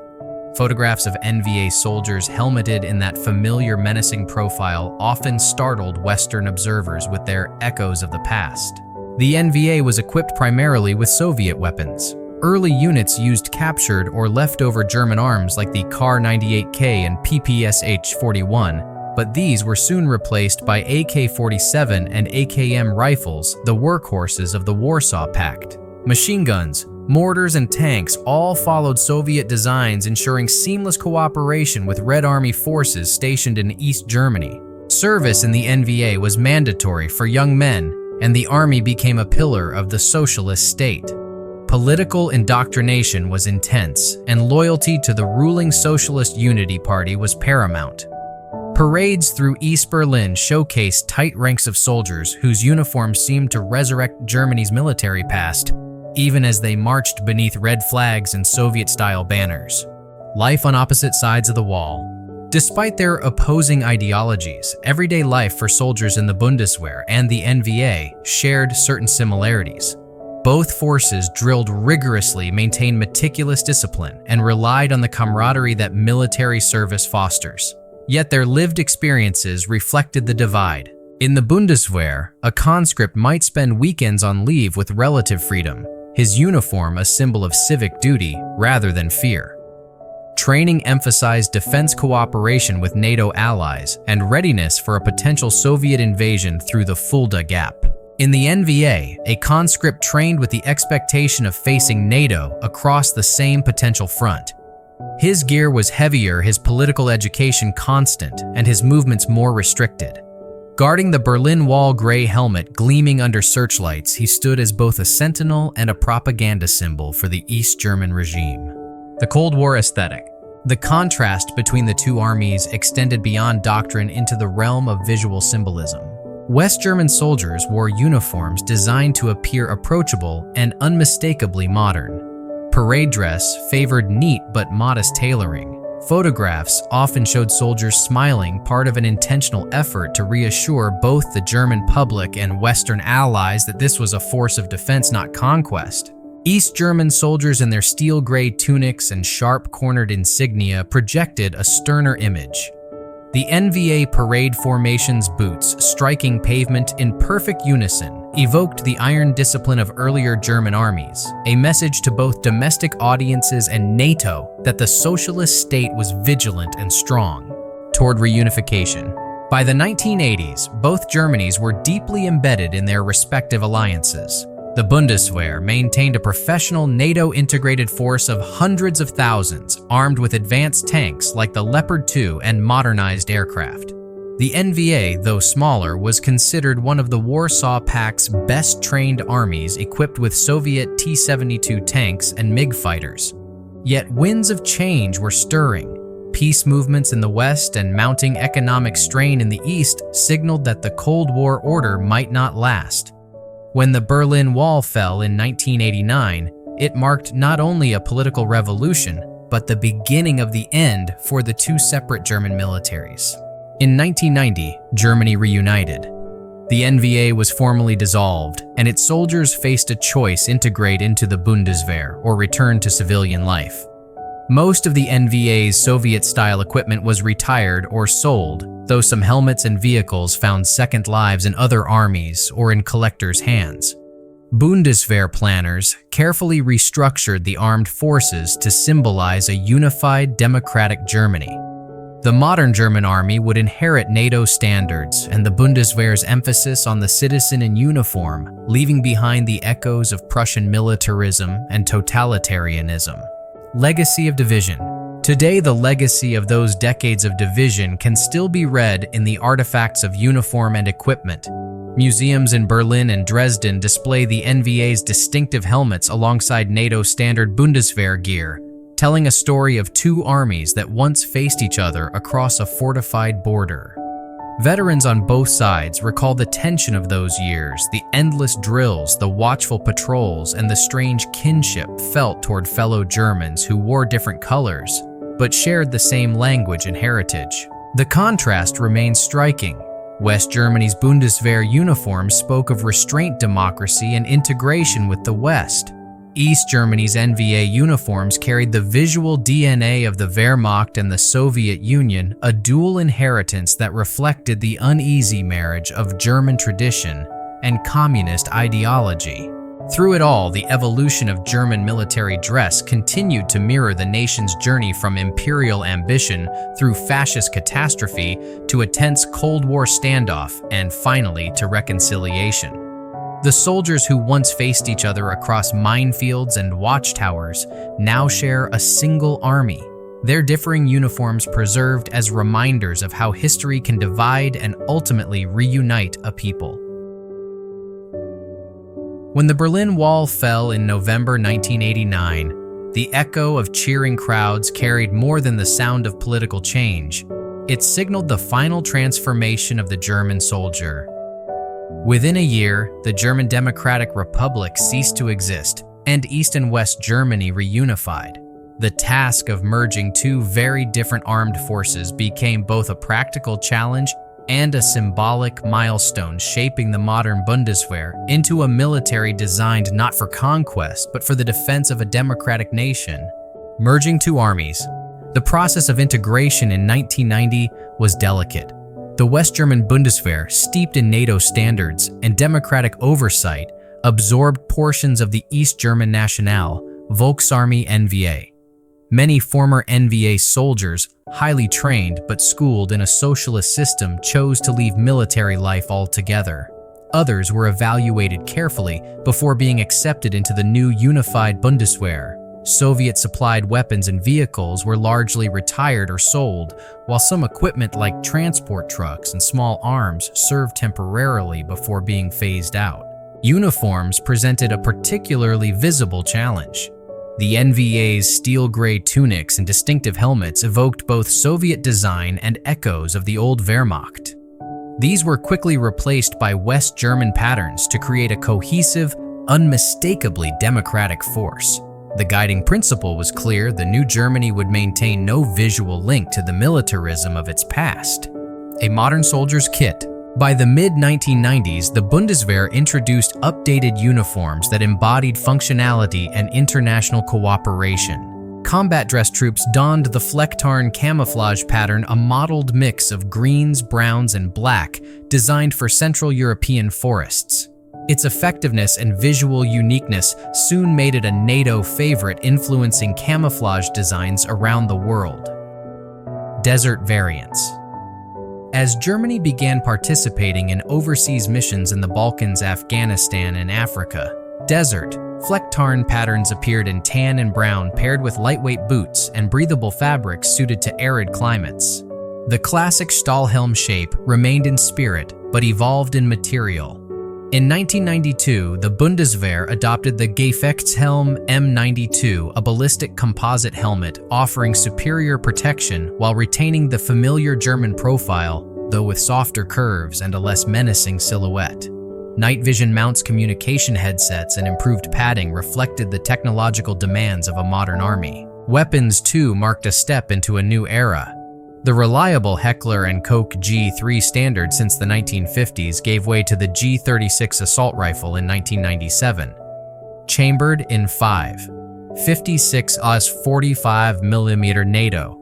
Photographs of NVA soldiers helmeted in that familiar, menacing profile often startled Western observers with their echoes of the past. The NVA was equipped primarily with Soviet weapons. Early units used captured or leftover German arms like the Kar-98K and PPSH-41, but these were soon replaced by AK-47 and AKM rifles, the workhorses of the Warsaw Pact. Machine guns, mortars, and tanks all followed Soviet designs, ensuring seamless cooperation with Red Army forces stationed in East Germany. Service in the NVA was mandatory for young men, and the army became a pillar of the socialist state. Political indoctrination was intense, and loyalty to the ruling Socialist Unity Party was paramount. Parades through East Berlin showcased tight ranks of soldiers whose uniforms seemed to resurrect Germany's military past, even as they marched beneath red flags and Soviet-style banners. Life on opposite sides of the wall. Despite their opposing ideologies, everyday life for soldiers in the Bundeswehr and the NVA shared certain similarities. Both forces drilled rigorously, maintained meticulous discipline, and relied on the camaraderie that military service fosters. Yet their lived experiences reflected the divide. In the Bundeswehr, a conscript might spend weekends on leave with relative freedom, his uniform a symbol of civic duty rather than fear. Training emphasized defense cooperation with NATO allies and readiness for a potential Soviet invasion through the Fulda Gap. In the NVA, a conscript trained with the expectation of facing NATO across the same potential front. His gear was heavier, his political education constant, and his movements more restricted. Guarding the Berlin Wall gray helmet gleaming under searchlights, he stood as both a sentinel and a propaganda symbol for the East German regime. The Cold War aesthetic. The contrast between the two armies extended beyond doctrine into the realm of visual symbolism. West German soldiers wore uniforms designed to appear approachable and unmistakably modern. Parade dress favored neat but modest tailoring. Photographs often showed soldiers smiling, part of an intentional effort to reassure both the German public and Western allies that this was a force of defense, not conquest. East German soldiers in their steel gray tunics and sharp-cornered insignia projected a sterner image. The NVA parade formation's boots striking pavement in perfect unison evoked the iron discipline of earlier German armies, a message to both domestic audiences and NATO that the socialist state was vigilant and strong. Toward reunification. By the 1980s, both Germanys were deeply embedded in their respective alliances. The Bundeswehr maintained a professional NATO-integrated force of hundreds of thousands, armed with advanced tanks like the Leopard 2 and modernized aircraft. The NVA, though smaller, was considered one of the Warsaw Pact's best-trained armies equipped with Soviet T-72 tanks and MiG fighters. Yet winds of change were stirring. Peace movements in the West and mounting economic strain in the East signaled that the Cold War order might not last. When the Berlin Wall fell in 1989, it marked not only a political revolution, but the beginning of the end for the two separate German militaries. In 1990, Germany reunited. The NVA was formally dissolved, and its soldiers faced a choice: integrate into the Bundeswehr or return to civilian life. Most of the NVA's Soviet-style equipment was retired or sold, though some helmets and vehicles found second lives in other armies or in collectors' hands. Bundeswehr planners carefully restructured the armed forces to symbolize a unified democratic Germany. The modern German army would inherit NATO standards and the Bundeswehr's emphasis on the citizen in uniform, leaving behind the echoes of Prussian militarism and totalitarianism. Legacy of division. Today, the legacy of those decades of division can still be read in the artifacts of uniform and equipment. Museums in Berlin and Dresden display the NVA's distinctive helmets alongside NATO standard Bundeswehr gear, telling a story of two armies that once faced each other across a fortified border. Veterans on both sides recall the tension of those years, the endless drills, the watchful patrols, and the strange kinship felt toward fellow Germans who wore different colors, but shared the same language and heritage. The contrast remains striking. West Germany's Bundeswehr uniforms spoke of restraint, democracy, and integration with the West. East Germany's NVA uniforms carried the visual DNA of the Wehrmacht and the Soviet Union, a dual inheritance that reflected the uneasy marriage of German tradition and communist ideology. Through it all, the evolution of German military dress continued to mirror the nation's journey from imperial ambition through fascist catastrophe to a tense Cold War standoff and finally to reconciliation. The soldiers who once faced each other across minefields and watchtowers now share a single army, their differing uniforms preserved as reminders of how history can divide and ultimately reunite a people. When the Berlin Wall fell in November 1989, the echo of cheering crowds carried more than the sound of political change. It signaled the final transformation of the German soldier. Within a year, the German Democratic Republic ceased to exist, and East and West Germany reunified. The task of merging two very different armed forces became both a practical challenge and a symbolic milestone, shaping the modern Bundeswehr into a military designed not for conquest, but for the defense of a democratic nation. Merging two armies. The process of integration in 1990 was delicate. The West German Bundeswehr, steeped in NATO standards and democratic oversight, absorbed portions of the East German National, Volksarmee NVA. Many former NVA soldiers, highly trained but schooled in a socialist system, chose to leave military life altogether. Others were evaluated carefully before being accepted into the new unified Bundeswehr. Soviet-supplied weapons and vehicles were largely retired or sold, while some equipment like transport trucks and small arms served temporarily before being phased out. Uniforms presented a particularly visible challenge. The NVA's steel-gray tunics and distinctive helmets evoked both Soviet design and echoes of the old Wehrmacht. These were quickly replaced by West German patterns to create a cohesive, unmistakably democratic force. The guiding principle was clear: the new Germany would maintain no visual link to the militarism of its past. A modern soldier's kit. By the mid-1990s, the Bundeswehr introduced updated uniforms that embodied functionality and international cooperation. Combat dress troops donned the Flecktarn camouflage pattern, a mottled mix of greens, browns, and black, designed for Central European forests. Its effectiveness and visual uniqueness soon made it a NATO favorite, influencing camouflage designs around the world. Desert variants. As Germany began participating in overseas missions in the Balkans, Afghanistan, and Africa, desert, Flecktarn patterns appeared in tan and brown, paired with lightweight boots and breathable fabrics suited to arid climates. The classic Stahlhelm shape remained in spirit, but evolved in material. In 1992, the Bundeswehr adopted the Gefechtshelm M92, a ballistic composite helmet offering superior protection while retaining the familiar German profile, though with softer curves and a less menacing silhouette. Night vision mounts communication headsets and improved padding reflected the technological demands of a modern army. Weapons, too, marked a step into a new era. The reliable Heckler & Koch G3 standard since the 1950s gave way to the G36 assault rifle in 1997. Chambered in 5.56 Aus 45 mm NATO.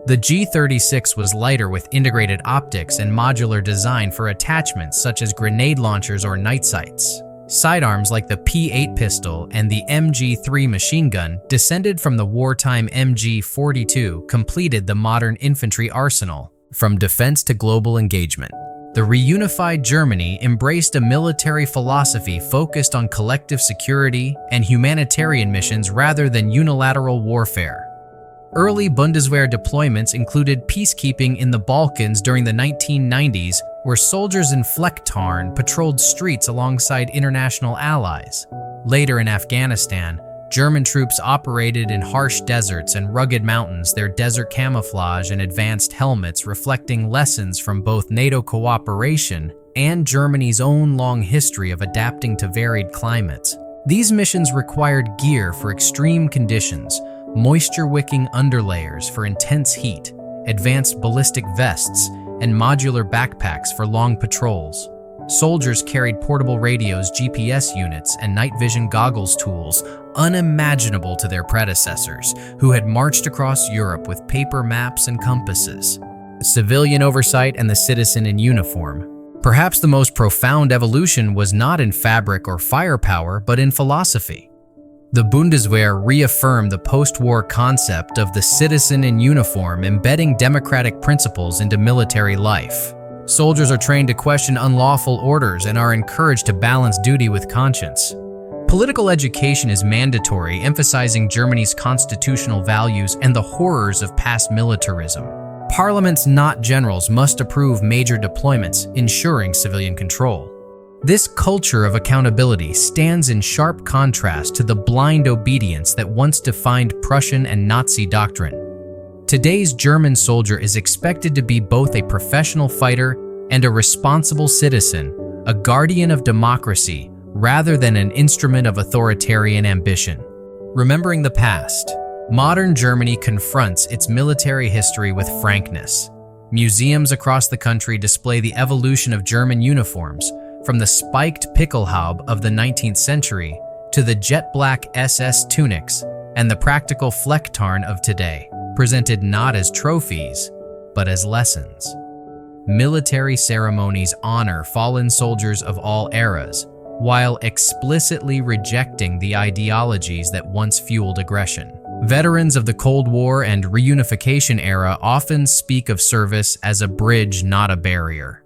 The G36 was lighter with integrated optics and modular design for attachments such as grenade launchers or night sights. Sidearms like the P8 pistol and the MG3 machine gun, descended from the wartime MG42, completed the modern infantry arsenal. From defense to global engagement, the reunified Germany embraced a military philosophy focused on collective security and humanitarian missions rather than unilateral warfare. Early Bundeswehr deployments included peacekeeping in the Balkans during the 1990s, where soldiers in Flecktarn patrolled streets alongside international allies. Later in Afghanistan, German troops operated in harsh deserts and rugged mountains, their desert camouflage and advanced helmets reflecting lessons from both NATO cooperation and Germany's own long history of adapting to varied climates. These missions required gear for extreme conditions, moisture-wicking underlayers for intense heat, advanced ballistic vests, and modular backpacks for long patrols. Soldiers carried portable radios, GPS units, and night vision goggles, tools unimaginable to their predecessors, who had marched across Europe with paper maps and compasses. Civilian oversight and the citizen in uniform. Perhaps the most profound evolution was not in fabric or firepower, but in philosophy. The Bundeswehr reaffirmed the post-war concept of the citizen in uniform, embedding democratic principles into military life. Soldiers are trained to question unlawful orders and are encouraged to balance duty with conscience. Political education is mandatory, emphasizing Germany's constitutional values and the horrors of past militarism. Parliaments, not generals, must approve major deployments, ensuring civilian control. This culture of accountability stands in sharp contrast to the blind obedience that once defined Prussian and Nazi doctrine. Today's German soldier is expected to be both a professional fighter and a responsible citizen, a guardian of democracy rather than an instrument of authoritarian ambition. Remembering the past, modern Germany confronts its military history with frankness. Museums across the country display the evolution of German uniforms, from the spiked Pickelhaube of the 19th century to the jet-black SS tunics and the practical Flecktarn of today, presented not as trophies, but as lessons. Military ceremonies honor fallen soldiers of all eras, while explicitly rejecting the ideologies that once fueled aggression. Veterans of the Cold War and reunification era often speak of service as a bridge, not a barrier.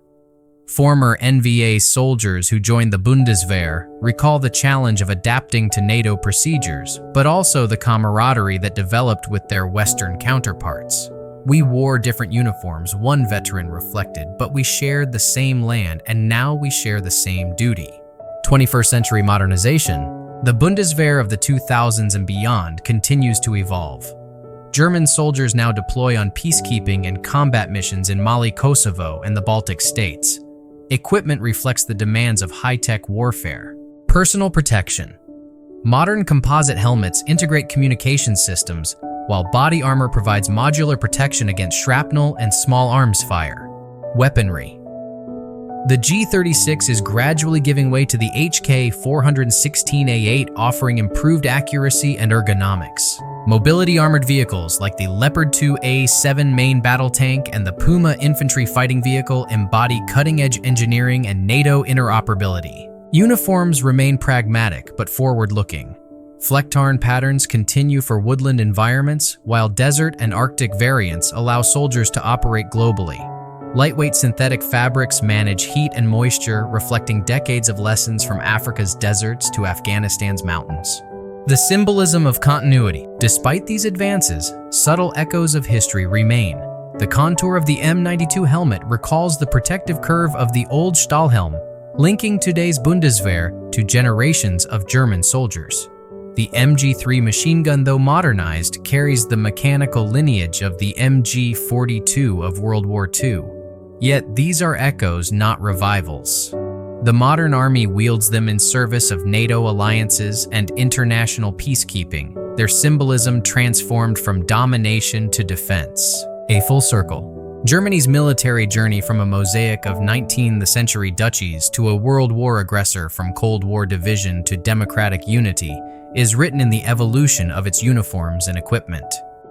Former NVA soldiers who joined the Bundeswehr recall the challenge of adapting to NATO procedures, but also the camaraderie that developed with their Western counterparts. "We wore different uniforms," one veteran reflected, "but we shared the same land, and now we share the same duty." 21st century modernization. The Bundeswehr of the 2000s and beyond continues to evolve. German soldiers now deploy on peacekeeping and combat missions in Mali, Kosovo, and the Baltic states. Equipment reflects the demands of high-tech warfare. Personal protection. Modern composite helmets integrate communication systems, while body armor provides modular protection against shrapnel and small arms fire. Weaponry. The G36 is gradually giving way to the HK 416A8, offering improved accuracy and ergonomics. Mobility armored vehicles like the Leopard 2A7 main battle tank and the Puma infantry fighting vehicle embody cutting-edge engineering and NATO interoperability. Uniforms remain pragmatic but forward-looking. Flecktarn patterns continue for woodland environments, while desert and Arctic variants allow soldiers to operate globally. Lightweight synthetic fabrics manage heat and moisture, reflecting decades of lessons from Africa's deserts to Afghanistan's mountains. The symbolism of continuity. Despite these advances, subtle echoes of history remain. The contour of the M92 helmet recalls the protective curve of the old Stahlhelm, linking today's Bundeswehr to generations of German soldiers. The MG3 machine gun, though modernized, carries the mechanical lineage of the MG42 of World War II. Yet these are echoes, not revivals. The modern army wields them in service of NATO alliances and international peacekeeping, their symbolism transformed from domination to defense. A full circle. Germany's military journey from a mosaic of 19th century duchies to a World War aggressor, from Cold War division to democratic unity, is written in the evolution of its uniforms and equipment.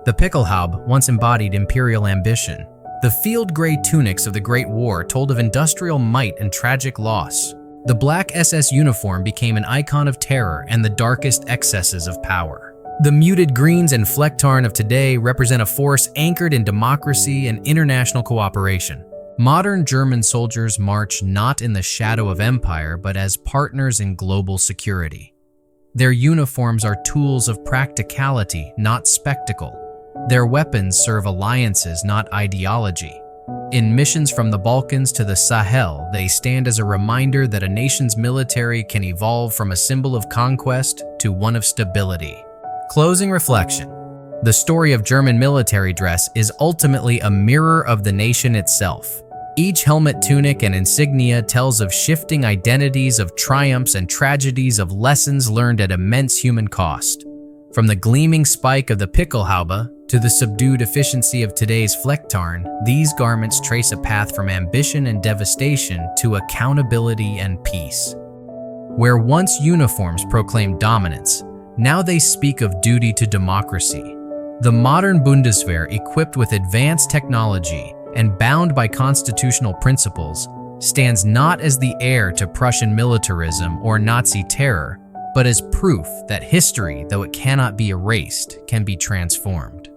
The Pickelhaube once embodied imperial ambition. The field gray tunics of the Great War told of industrial might and tragic loss. The black SS uniform became an icon of terror and the darkest excesses of power. The muted greens and Flecktarn of today represent a force anchored in democracy and international cooperation. Modern German soldiers march not in the shadow of empire, but as partners in global security. Their uniforms are tools of practicality, not spectacle. Their weapons serve alliances, not ideology. In missions from the Balkans to the Sahel, they stand as a reminder that a nation's military can evolve from a symbol of conquest to one of stability. Closing reflection. The story of German military dress is ultimately a mirror of the nation itself. Each helmet, tunic, and insignia tells of shifting identities, of triumphs and tragedies, of lessons learned at immense human cost. From the gleaming spike of the Pickelhaube to the subdued efficiency of today's Flecktarn, these garments trace a path from ambition and devastation to accountability and peace. Where once uniforms proclaimed dominance, now they speak of duty to democracy. The modern Bundeswehr, equipped with advanced technology and bound by constitutional principles, stands not as the heir to Prussian militarism or Nazi terror, but as proof that history, though it cannot be erased, can be transformed.